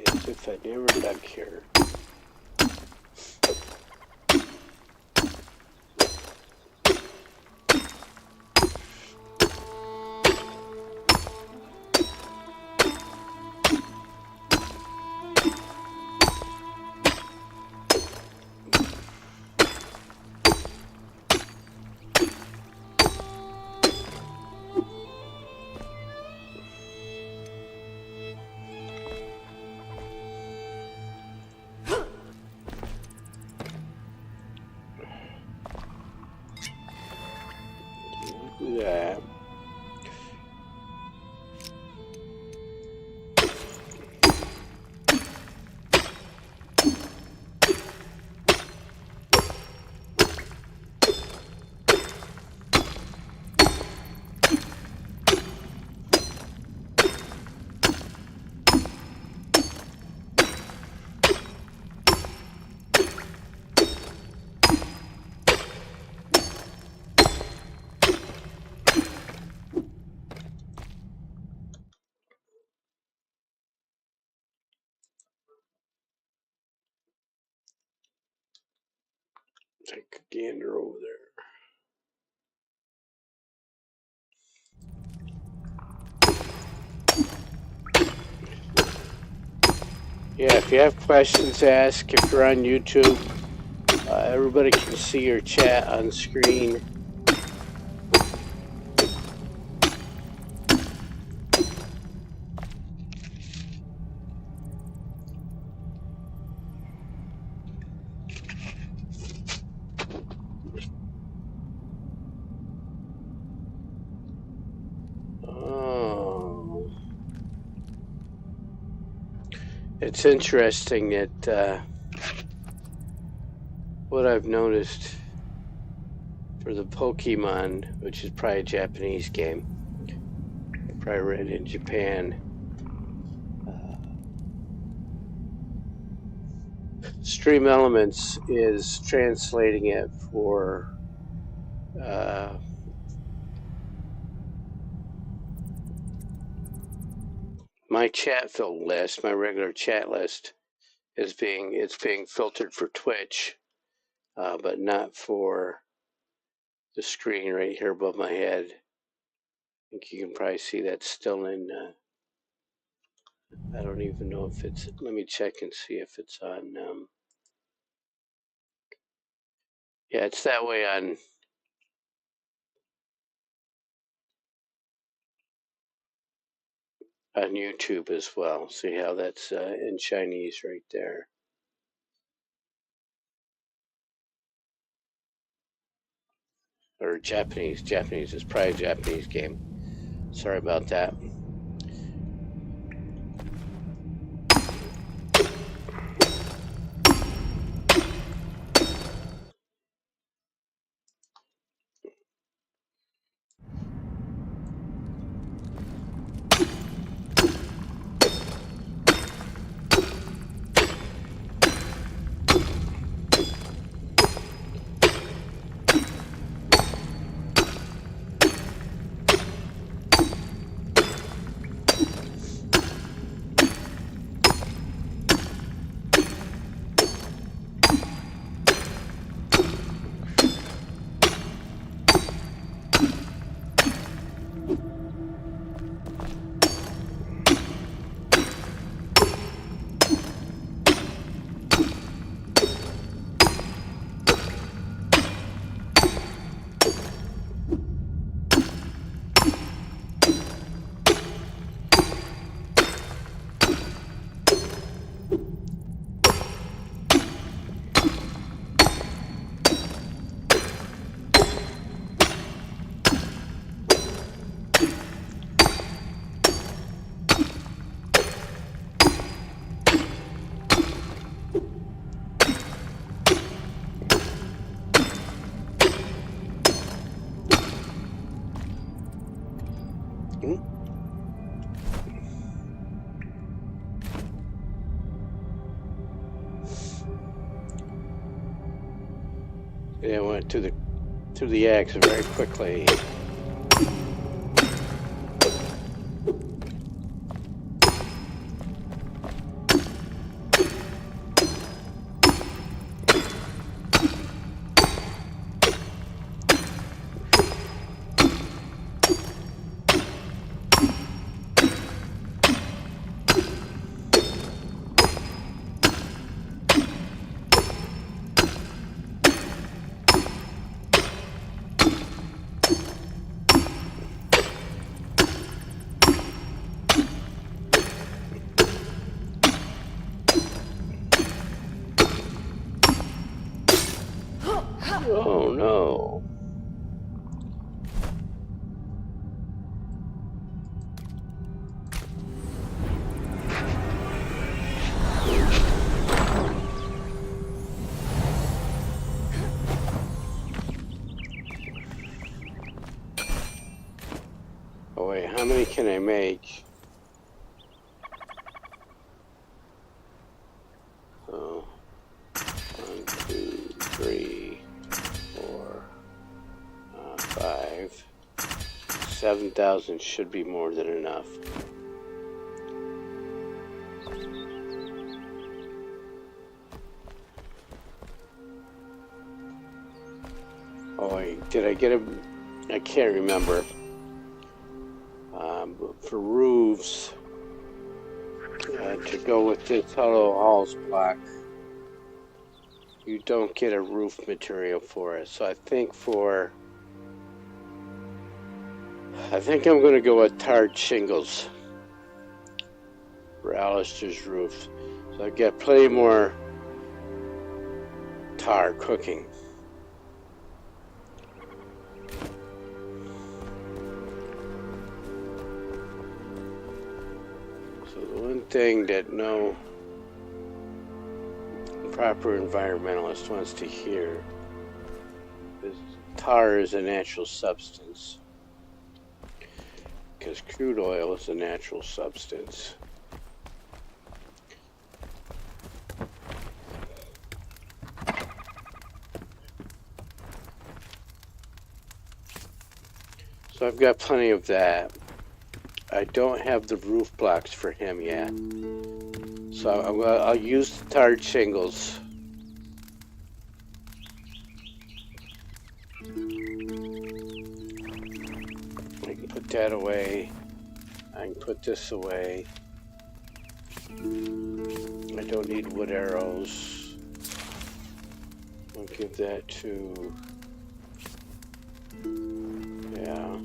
As if I never dug here. Yeah. Take a gander over there. Yeah, if you have questions, ask. If you're on YouTube, everybody can see your chat on screen. Oh. It's interesting that what I've noticed for the Pokemon, which is probably a Japanese game, probably written in Japan, Stream Elements is translating it for my chat list, my regular chat list is being filtered for Twitch, but not for the screen right here above my head. I think you can probably see that's still in. I don't even know if it's. Let me check and see if it's on. Yeah, it's that way on. On YouTube as well. See how that's in Chinese right there. Or Japanese. Japanese is probably a Japanese game. Sorry about that. It went to the axe very quickly. Oh no. Oh wait, how many can I make? Oh, 1, 2, 3, 4, 5. 7,000 should be more than enough. Oh wait, did I get a... I can't remember. For roofs, to go with this hollow halls block, you don't get a roof material for it. So I think I'm going to go with tarred shingles for Alistair's roof. So I've got plenty more tar cooking. So the one thing that no proper environmentalist wants to hear is tar is a natural substance. Because crude oil is a natural substance. So I've got plenty of that. I don't have the roof blocks for him yet. So I'll use the tarred shingles. I can put that away. I can put this away. I don't need wood arrows. I'll give that to... yeah.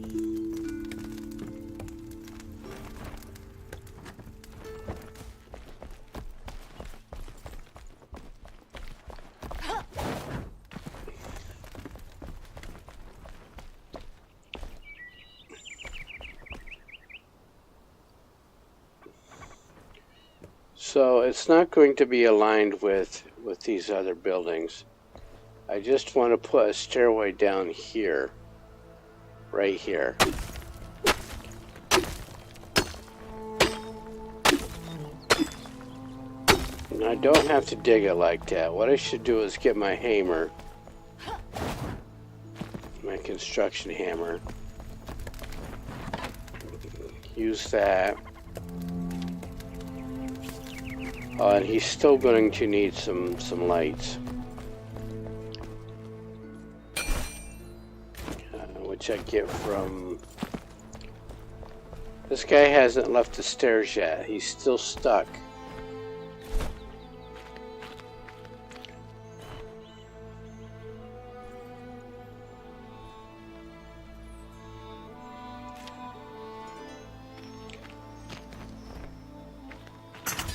So it's not going to be aligned with these other buildings. I just want to put a stairway down here, right here. And I don't have to dig it like that. What I should do is get my hammer, my construction hammer, use that. And he's still going to need some lights, which I get from... This guy hasn't left the stairs yet. He's still stuck.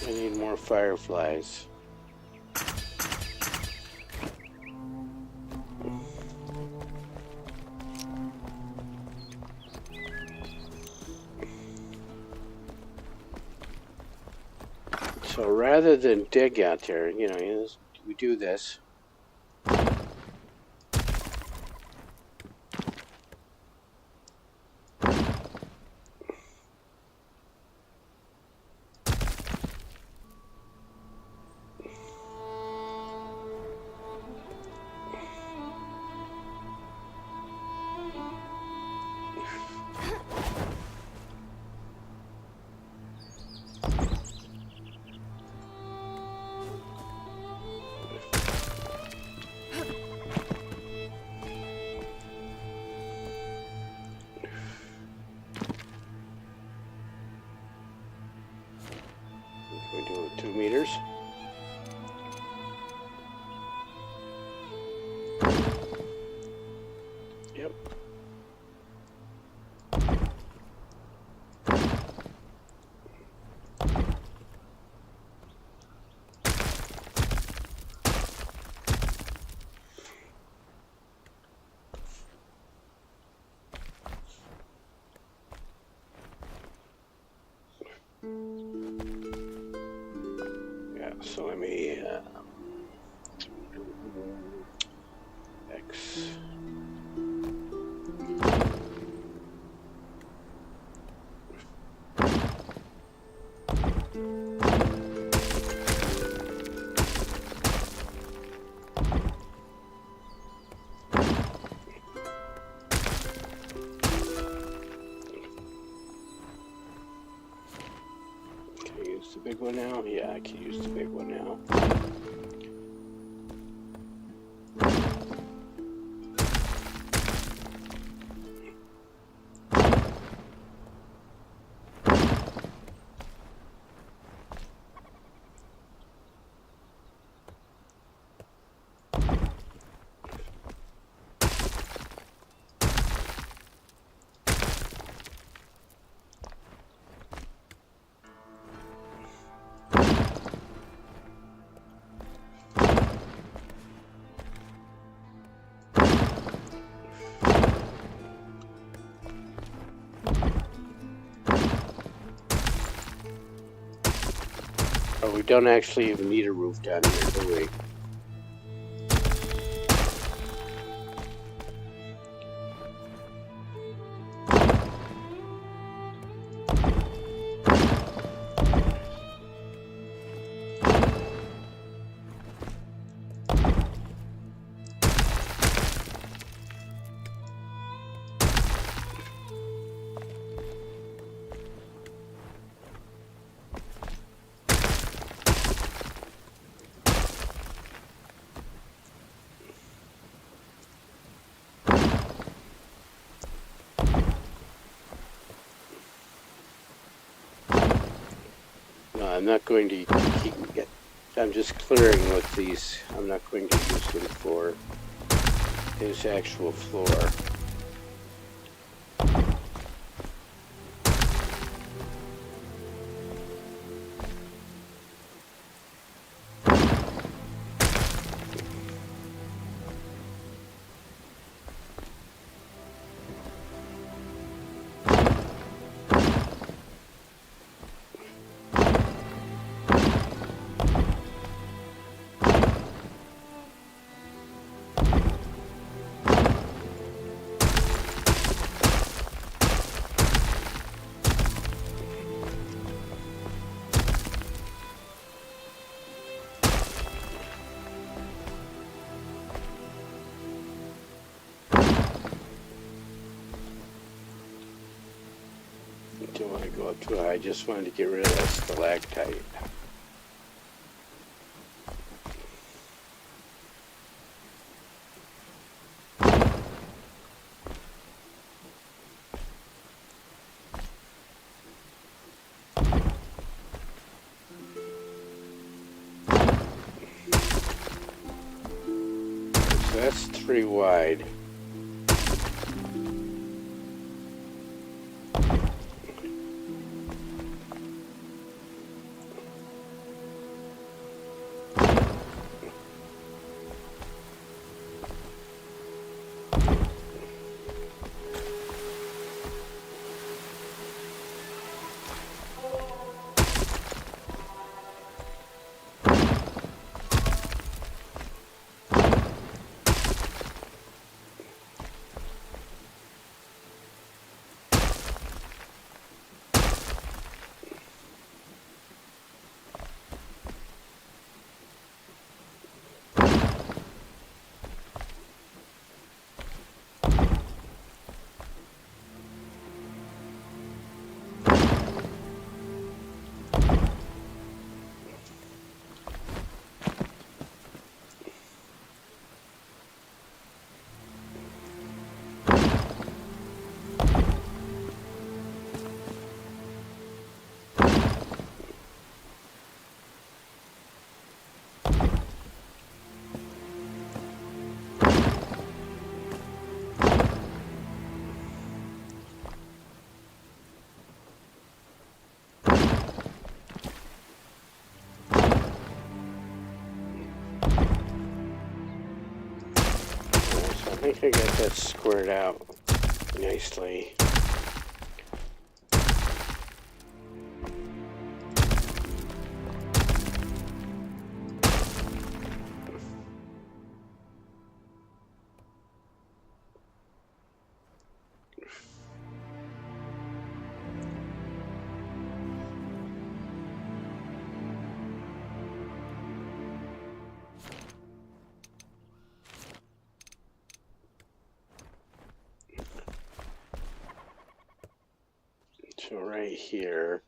I need more fireflies. So rather than dig out there, we do this. Yep. Yeah, so let me X. Can I use the big one now? Yeah, I can use the big one now. Oh, we don't actually even need a roof down here, do we? No, I'm not going to keep. I'm just clearing with these. I'm not going to use them for his actual floor. Don't want to go up too high. I just wanted to get rid of that stalactite. So that's 3 wide. think I got that squared out nicely. So right here,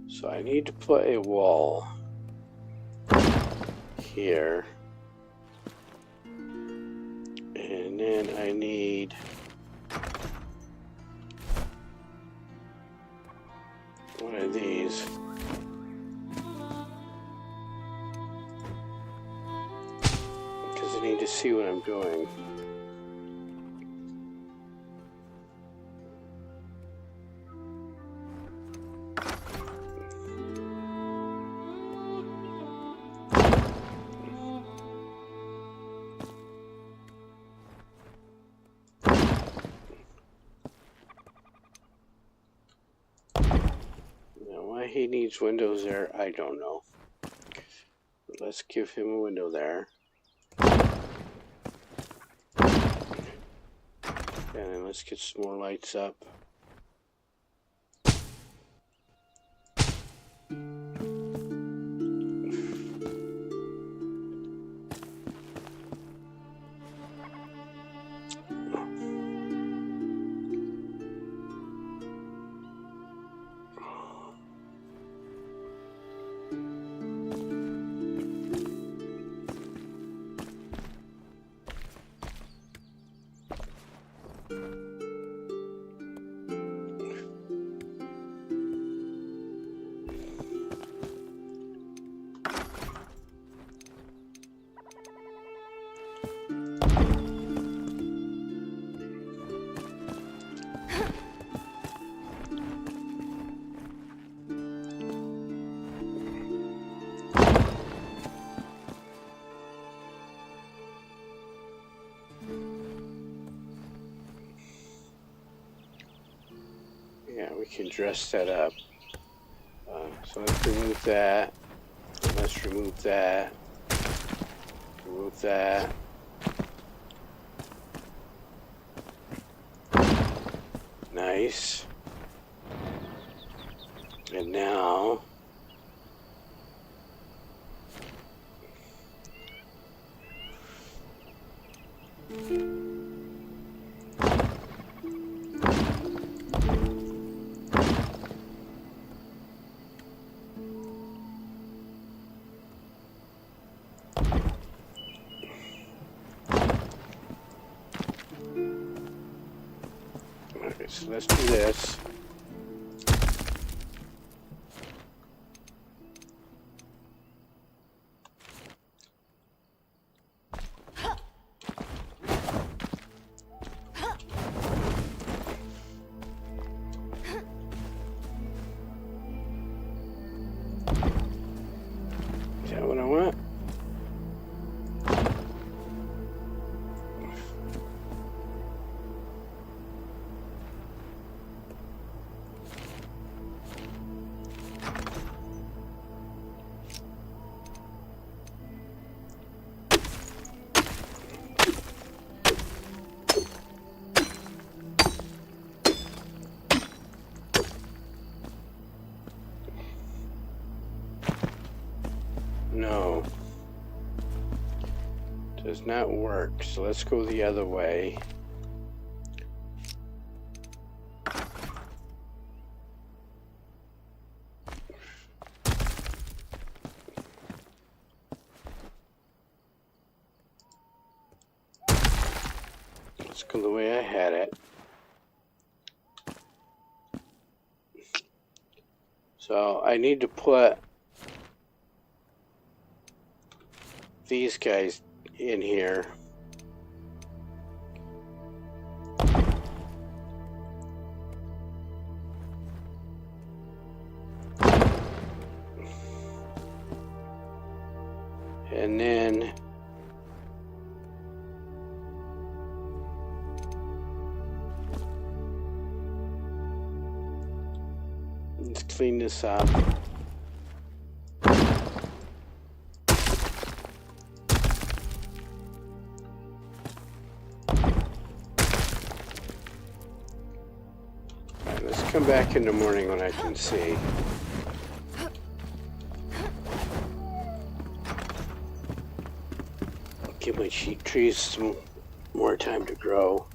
so I need to put a wall here, and then I need one of these. Because I need to see what I'm doing. Why he needs windows there, I don't know. But let's give him a window there. And then let's get some more lights up. Yeah, we can dress that up. So let's remove that. And let's remove that. Remove that. Nice. And now okay, so let's do this. No. Does not work, so let's go the other way. Let's go the way I had it. So I need to put these guys in here. And then let's clean this up. Alright, let's come back in the morning when I can see. Give my sheep trees some more time to grow.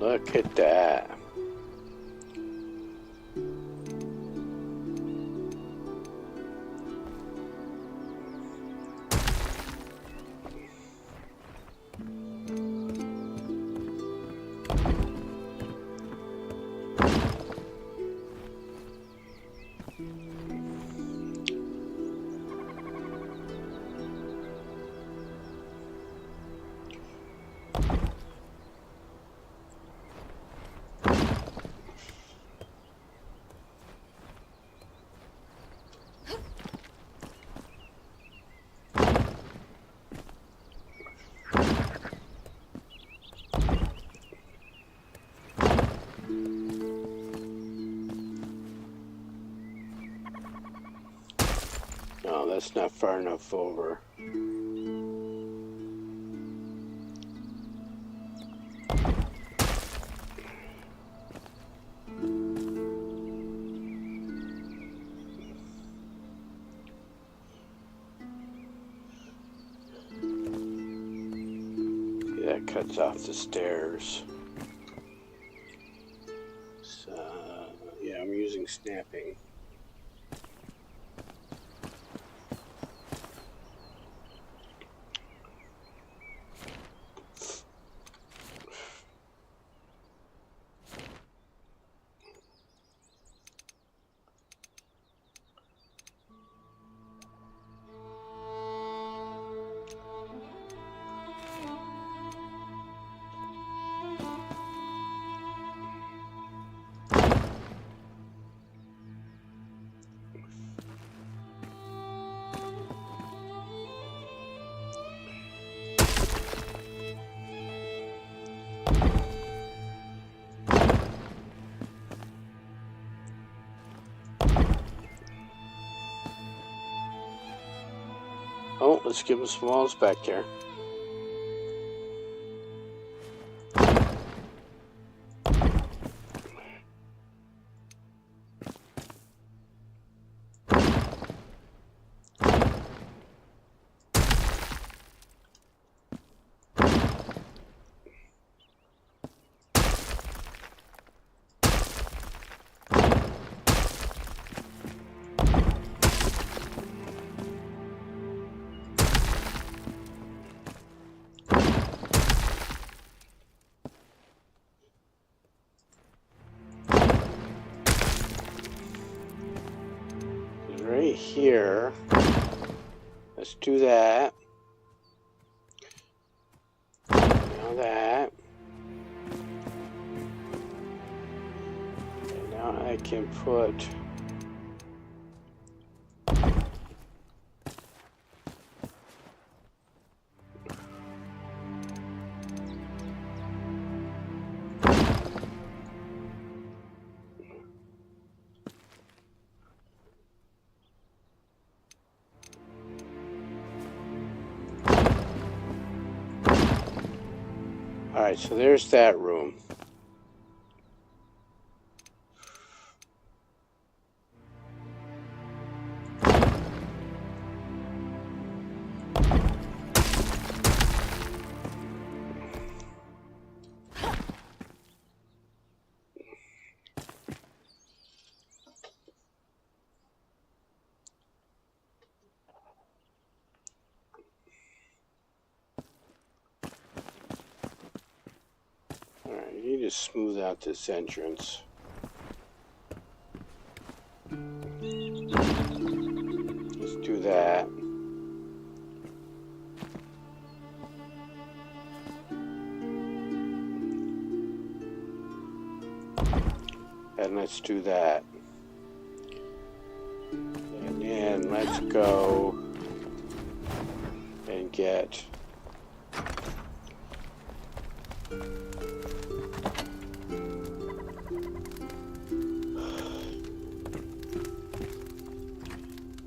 Look at that. No, that's not far enough over. Yeah, that cuts off the stairs. So, yeah, I'm using snapping. Oh, let's give him some walls back there. Right here. Let's do that. Now that. And now I can put... Alright, so there's that room. Alright, you need to smooth out this entrance. Let's do that. And let's do that. And then let's go and get...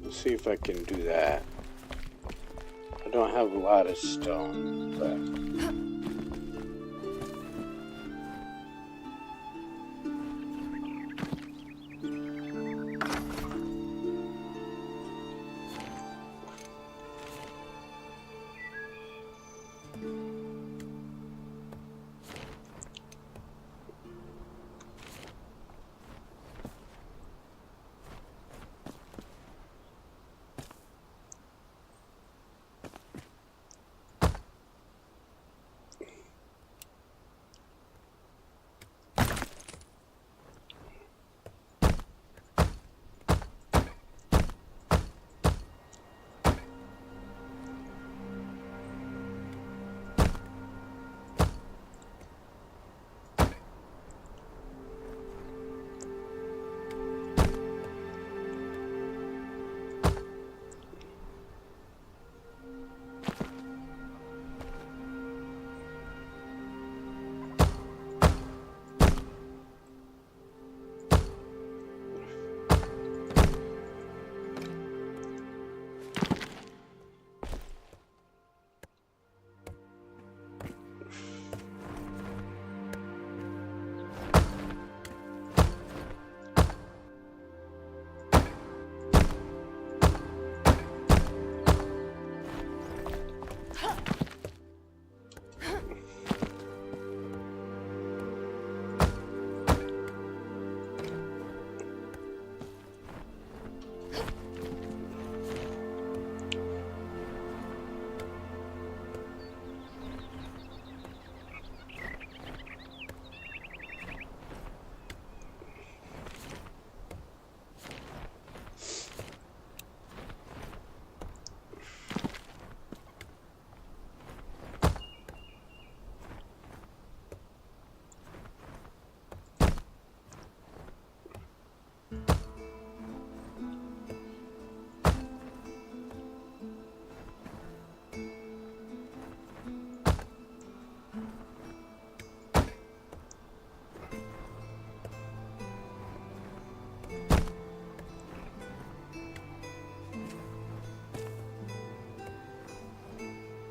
Let's see if I can do that. I don't have a lot of stone, but...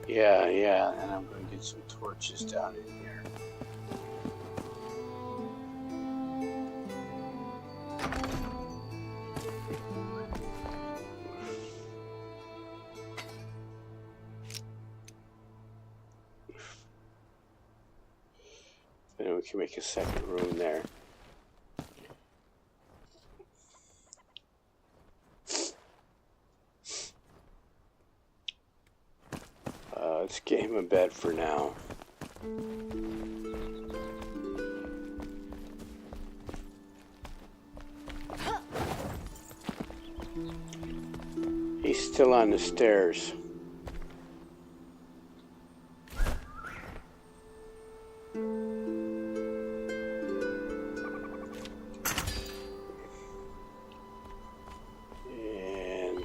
Yeah, and I'm going to get some torches down in here. And we can make a second room there. Let's get him in bed for now. He's still on the stairs. And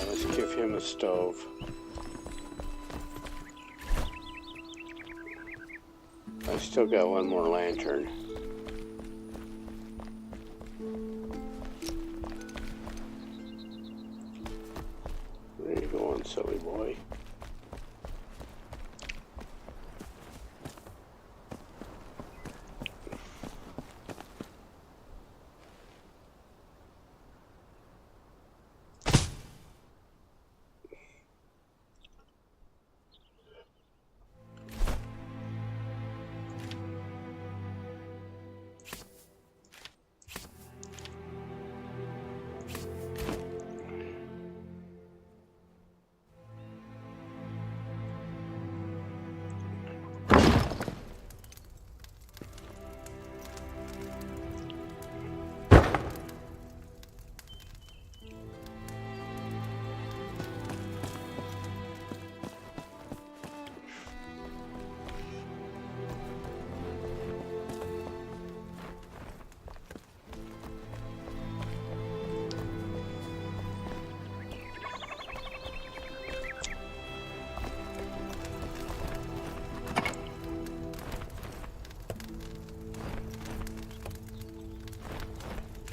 let's give him a stove. I still got one more lantern. Where are you going, silly boy?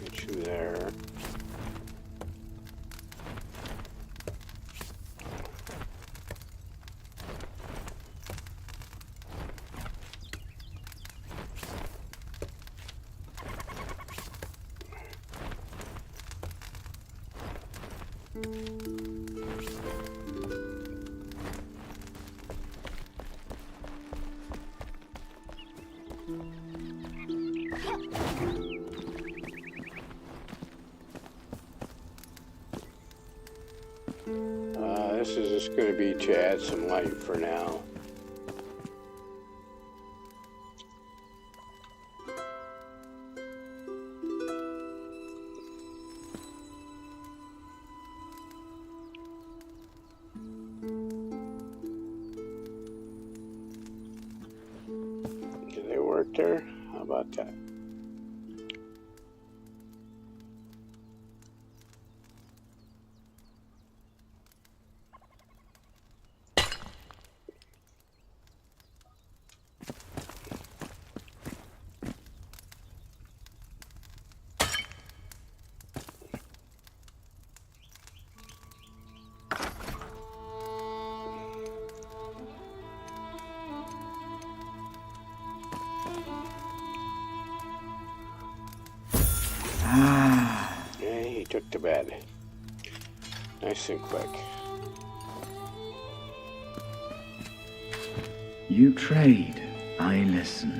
Get you there. This is just going to be to add some light for now. Do they work there? How about that? Yeah, he took the bed. Nice and quick. You trade, I listen.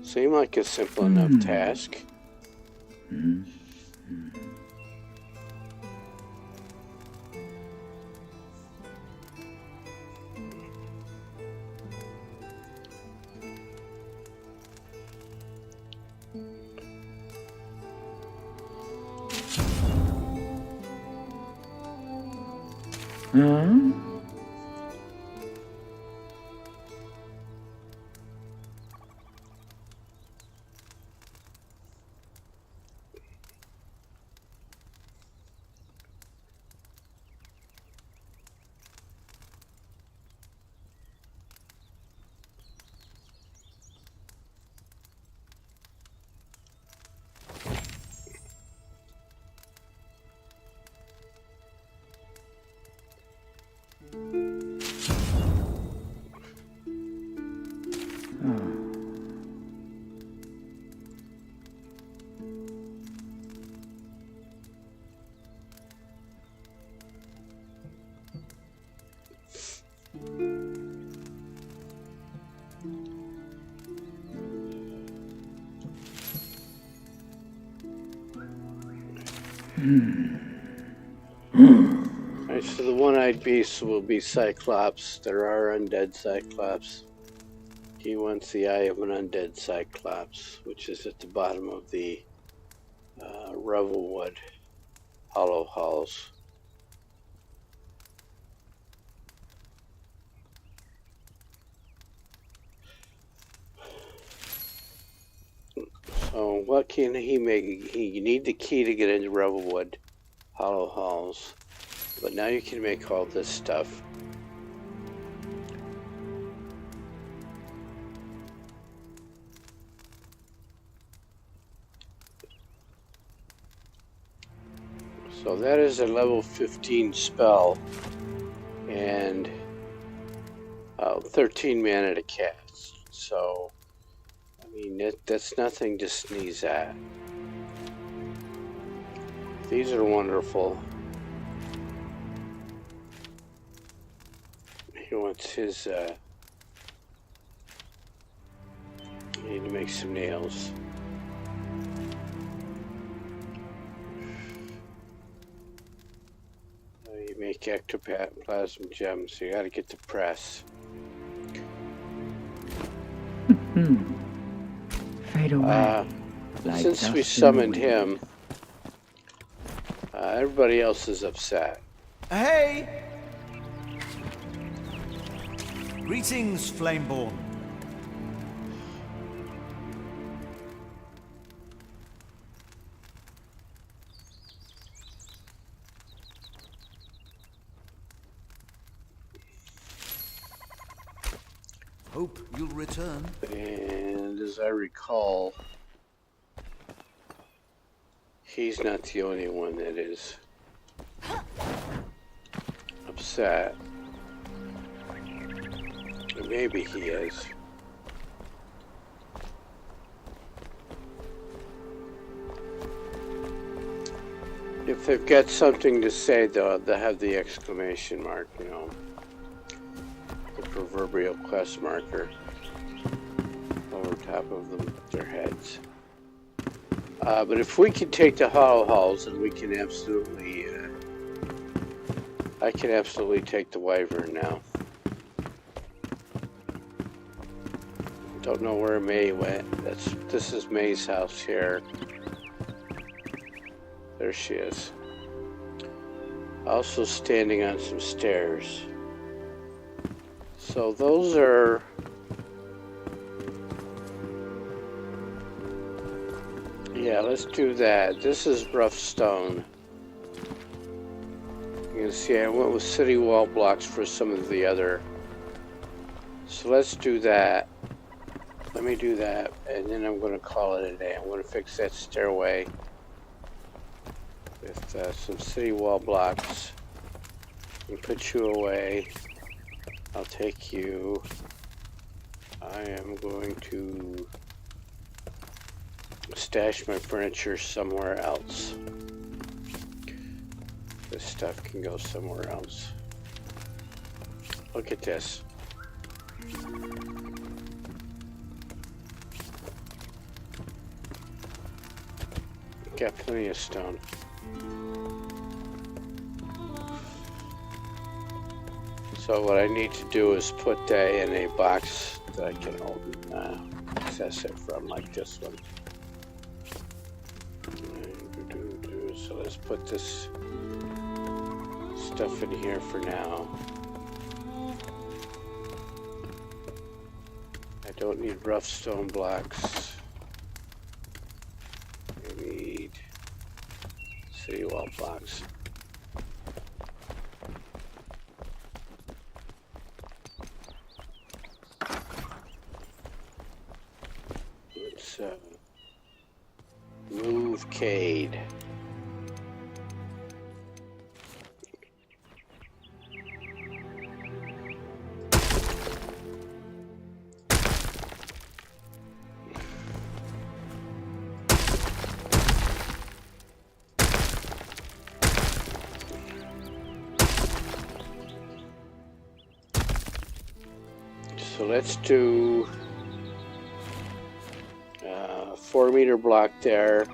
Seemed like a simple enough task. Huh? Alright, so the one-eyed beast will be Cyclops. There are undead Cyclops. He wants the eye of an undead Cyclops, which is at the bottom of the Revelwood Hollow Halls. So what can he make? You need the key to get into Revelwood Hollow Halls. But now you can make all this stuff. So that is a level 15 spell. And 13 mana to cast. So, I mean, that's nothing to sneeze at. These are wonderful. He wants his, you need to make some nails. You make ectoplasm gems, so you gotta get the press. Fade away. Like Since we dust in summoned the wind. him, everybody else is upset. Hey! Greetings, Flameborn. Hope you'll return. And as I recall, he's not the only one that is upset. Or maybe he is. If they've got something to say, though, they'll have the exclamation mark, you know. The proverbial quest marker over top of them, their heads. But if we can take the Hollow Halls, then we can absolutely, I can absolutely take the Wyvern now. Don't know where May went. This is May's house here. There she is. Also standing on some stairs. So those are... Yeah, let's do that. This is rough stone. You can see I went with city wall blocks for some of the other. So let's do that. Let me do that, and then I'm going to call it a day. I'm going to fix that stairway with some city wall blocks and put you away. I'll take you. I am going to stash my furniture somewhere else. This stuff can go somewhere else. Look at this. Got plenty of stone. So what I need to do is put that in a box that I can access it from, like this one. So let's put this stuff in here for now. I don't need rough stone blocks. I need city wall blocks. Let's move Cade. So let's do 4-meter block there.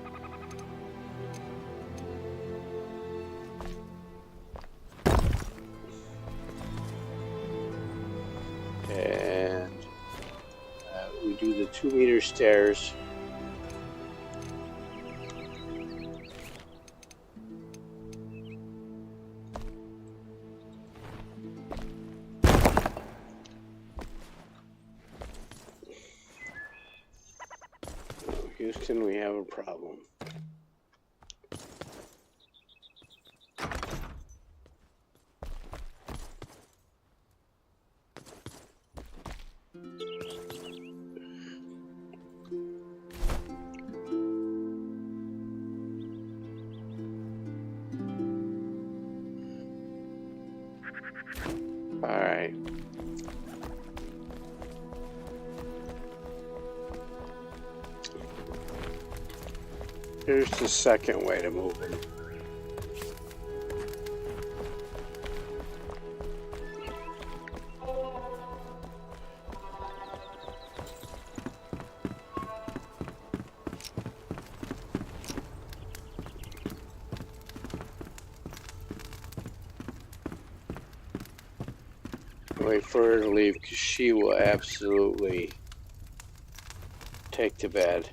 And we do the 2-meter stairs. Houston, we have a problem. All right. Here's the second way to move it. Wait for her to leave because she will absolutely take to bed.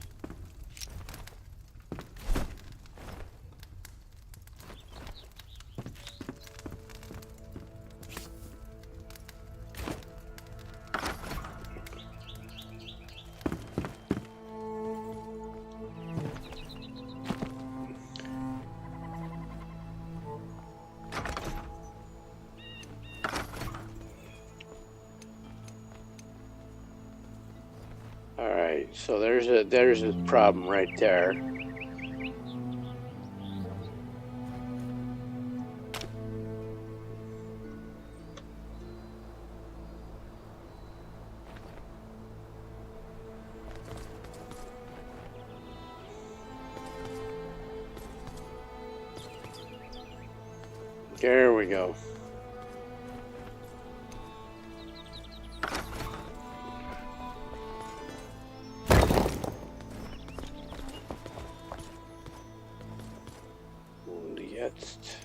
Alright, so there's a problem right there. There we go. Und jetzt.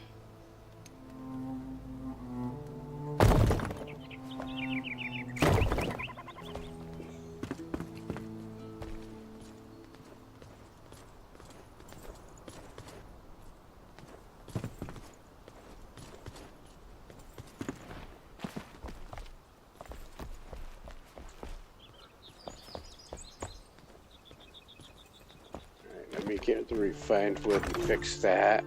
Let me get the refined wood and fix that.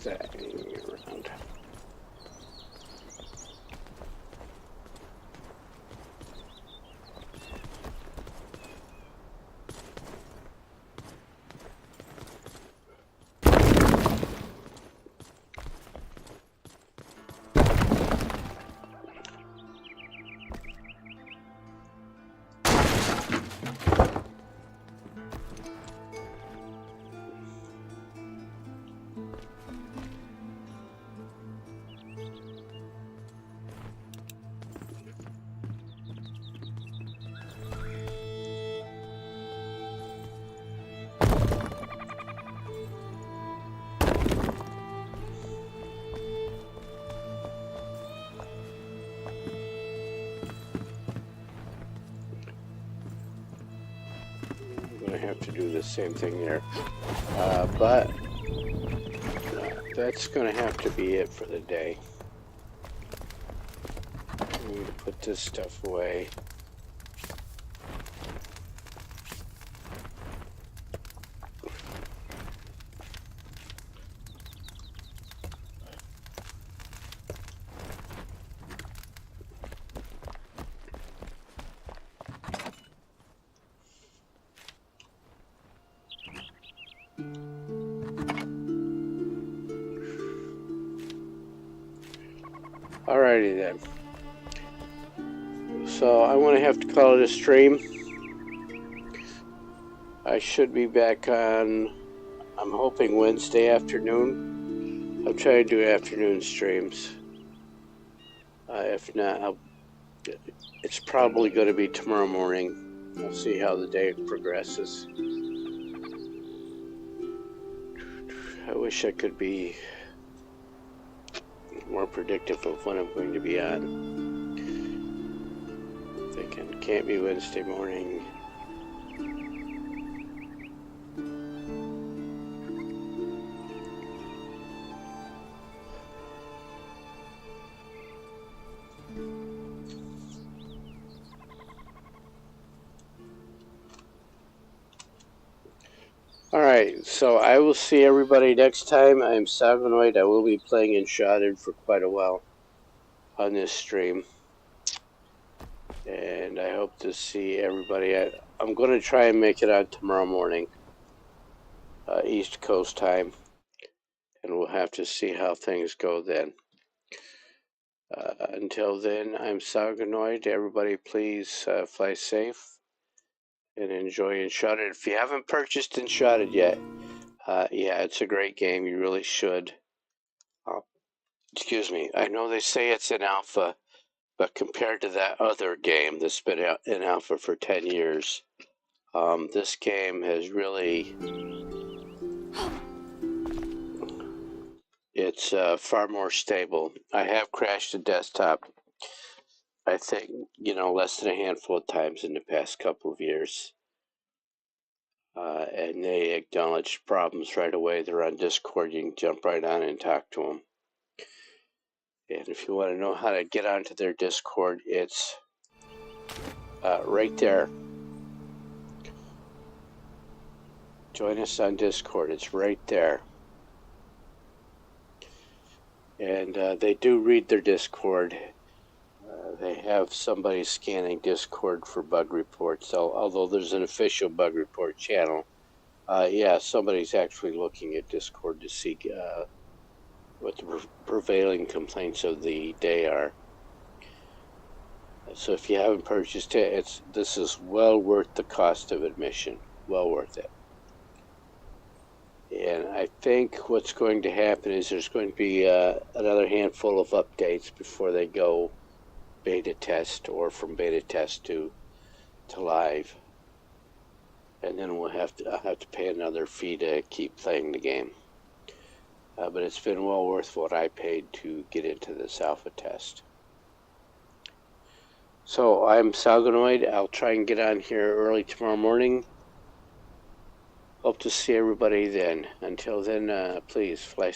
stacking around. Have to do the same thing there, but that's going to have to be it for the day. I need to put this stuff away. Alrighty then. So I'm going to have to call it a stream. I should be back on, I'm hoping Wednesday afternoon. I'll try to do afternoon streams. If not, it's probably going to be tomorrow morning. I'll see how the day progresses. I wish I could be more predictive of when I'm going to be on. Thinking can't be Wednesday morning. Alright, so I will see everybody next time. I'm Sagonoid. I will be playing Enshrouded for quite a while on this stream. And I hope to see everybody. I'm going to try and make it on tomorrow morning, East Coast time. And we'll have to see how things go then. Until then, I'm Sagonoid. Everybody please fly safe and enjoy Enshrouded. If you haven't purchased Enshrouded yet, yeah, it's a great game. You really should. Excuse me. I know they say it's in alpha, but compared to that other game that's been in alpha for 10 years, this game has really... It's far more stable. I have crashed a desktop, I think, less than a handful of times in the past couple of years. And they acknowledge problems right away. They're on Discord. You can jump right on and talk to them. And if you want to know how to get onto their Discord, it's right there. Join us on Discord. It's right there. And they do read their Discord. They have somebody scanning Discord for bug reports. Although there's an official bug report channel, yeah, somebody's actually looking at Discord to see what the prevailing complaints of the day are. So if you haven't purchased it, this is well worth the cost of admission. Well worth it. And I think what's going to happen is there's going to be another handful of updates before they go beta test, or from beta test to live. And then I'll have to pay another fee to keep playing the game. But it's been well worth what I paid to get into this alpha test. So I'm Sagonoid. I'll try and get on here early tomorrow morning. Hope to see everybody then. Until then, please fly